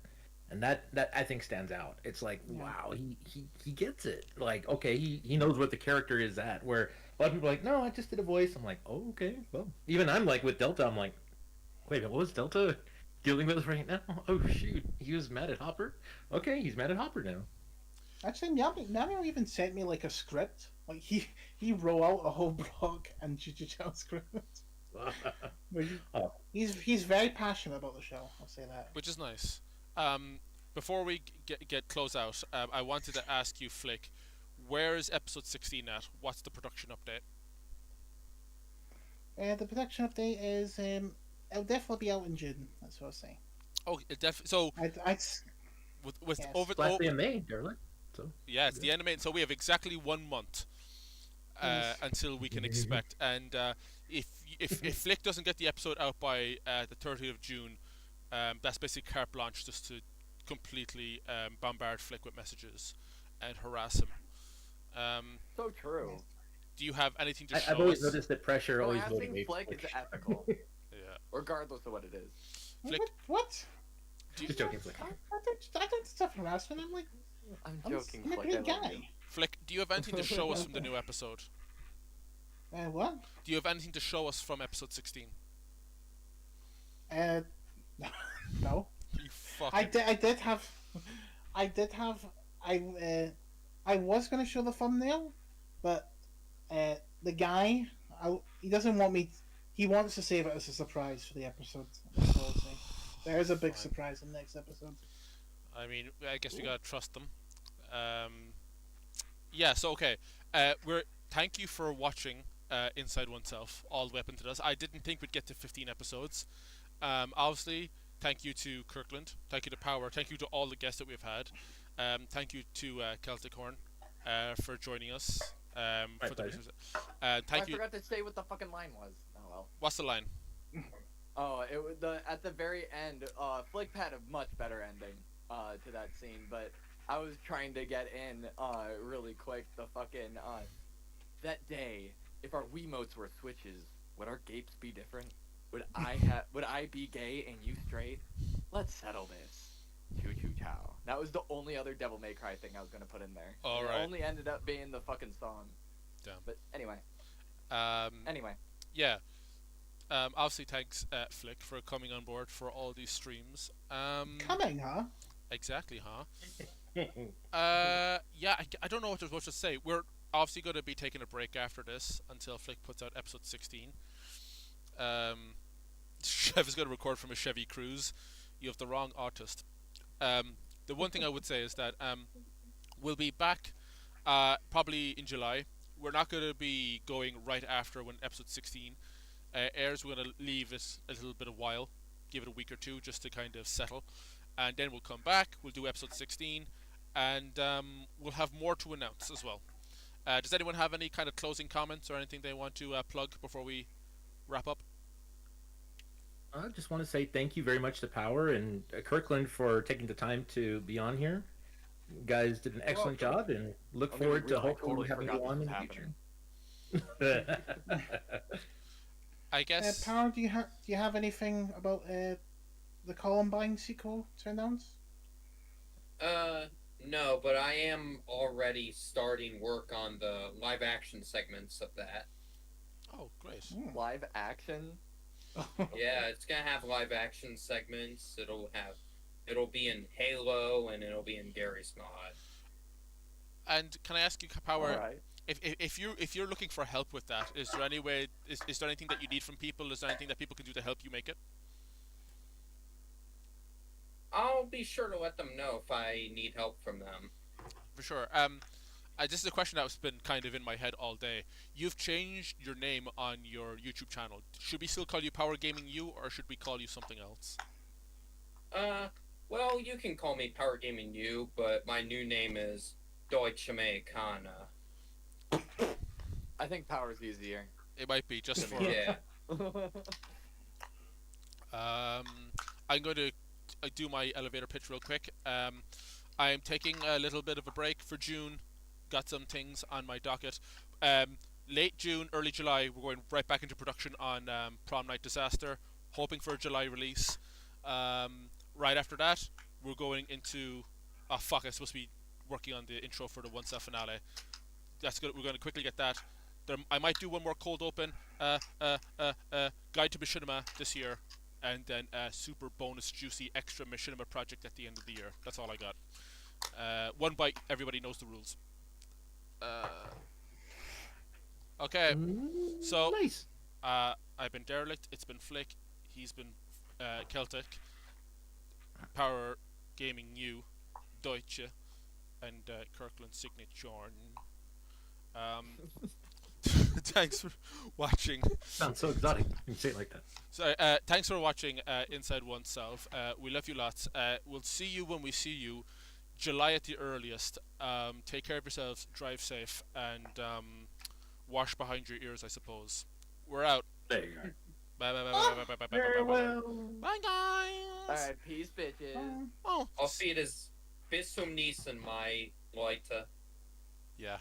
and that I think stands out. It's like, wow, he gets it. Like, okay, he knows what the character is at. Where a lot of people are like, no, I just did a voice. I'm like, oh, okay, well, even I'm like with Delta, I'm like, wait, what was Delta dealing with right now? Oh shoot, he was mad at Hopper. Okay, he's mad at Hopper now. Actually, Meow Meow even sent me like a script. Like he wrote out a whole blog and Juju script. He's very passionate about the show. I'll say that. Which is nice. Before we get close out, I wanted to ask you, Flick, where is episode 16 at? What's the production update? The production update is it'll definitely be out in June. That's what I was saying. Oh, it definitely. So with yes. over Last day of May, Derelict. So yeah, it's the animated. So we have exactly 1 month until we can expect. And if Flick doesn't get the episode out by the 30th of June, that's basically carte blanche just to completely bombard Flick with messages and harass him. So true. Do you have anything to show I've always us? noticed that pressure always Harassing motivates Flick is ethical. Yeah. Regardless of what it is. Flick, what? Just joking, Flick. I don't stuff harassment. I'm I'm joking, I'm a Flick. great I love guy. you. Flick, do you have anything to show us from the new episode? What? Do you have anything to show us from episode 16? No. You fucking... I was gonna show the thumbnail, but the guy, he doesn't want me. He wants to save it as a surprise for the episode. That's all I'll say. There is a big surprise in the next episode. I mean, I guess we gotta trust them. Yeah. So okay. Thank you for watching Inside Oneself all the way up into this. I didn't think we'd get to 15 episodes. Obviously, thank you to Kirkland. Thank you to Power. Thank you to all the guests that we've had. Thank you to Celtic Horn for joining us. Thank I you. forgot to say what the fucking line was. Oh well. What's the line? Oh, it was at the very end. Flick had a much better ending to that scene, but I was trying to get in really quick. The fucking that day, if our Wiimotes were switches, would our gapes be different? Would I be gay and you straight? Let's settle this. Choo choo chow. That was the only other Devil May Cry thing I was gonna put in there. All It right. only ended up being the fucking song. Damn. But anyway. Anyway. Yeah. Obviously, thanks, Flick, for coming on board for all these streams. Coming, huh? Exactly, huh? Yeah, I don't know what to say. We're obviously going to be taking a break after this until Flick puts out episode 16. Chev is going to record from a Chevy Cruise. You have the wrong artist. The one thing I would say is that we'll be back probably in July. We're not going to be going right after when episode 16 airs. We're going to leave it a little bit of while, give it a week or two just to kind of settle. and then we'll come back. We'll do episode 16, and we'll have more to announce as well. Does anyone have any kind of closing comments or anything they want to plug before we wrap up? I just want to say thank you very much to Power and Kirkland for taking the time to be on here. You guys did an excellent job, and look forward to hopefully having you on in the future. I guess. Power, do you have anything about the Columbine sequel to announce? No, but I am already starting work on the live action segments of that. Oh, great. Live action? Yeah, it's gonna have live action segments. It'll be in Halo and it'll be in Gary's Mod. And can I ask you, Power, Alright. if you're looking for help with that, is there any way? Is there anything that you need from people? Is there anything that people can do to help you make it? I'll be sure to let them know if I need help from them. For sure. This is a question that's been kind of in my head all day. You've changed your name on your YouTube channel. Should we still call you PowerGamingU, or should we call you something else? Well, you can call me PowerGamingU, but my new name is Deutsche Amerikaner. I think Power's easier. It might be just for. Yeah. I'm going to do my elevator pitch real quick. I'm taking a little bit of a break for June. Got some things on my docket. Late June, early July, we're going right back into production on Prom Night Disaster, hoping for a July release. Right after that, we're going into... Oh, fuck, I'm supposed to be working on the intro for the one-cell finale. That's good. We're going to quickly get that. I might do one more cold open, Guide to Machinima this year, and then a super bonus juicy extra Machinima project at the end of the year. That's all I got. One bite, everybody knows the rules. Okay, so nice. I've been Derelict, it's been Flick, he's been Celtic, Power Gaming U, Deutsche, and Kirkland Signature. Thanks for watching. Sounds so exotic. You can say it like that. So, thanks for watching Inside Oneself. We love you lots. We'll see you when we see you. July at the earliest. Take care of yourselves. Drive safe, and wash behind your ears, I suppose. We're out. There you go. Bye bye bye bye bye bye bye Very bye well. bye guys. Alright, peace, bitches. Oh, I'll see it as bis zum nächsten Mal, Leute. yeah.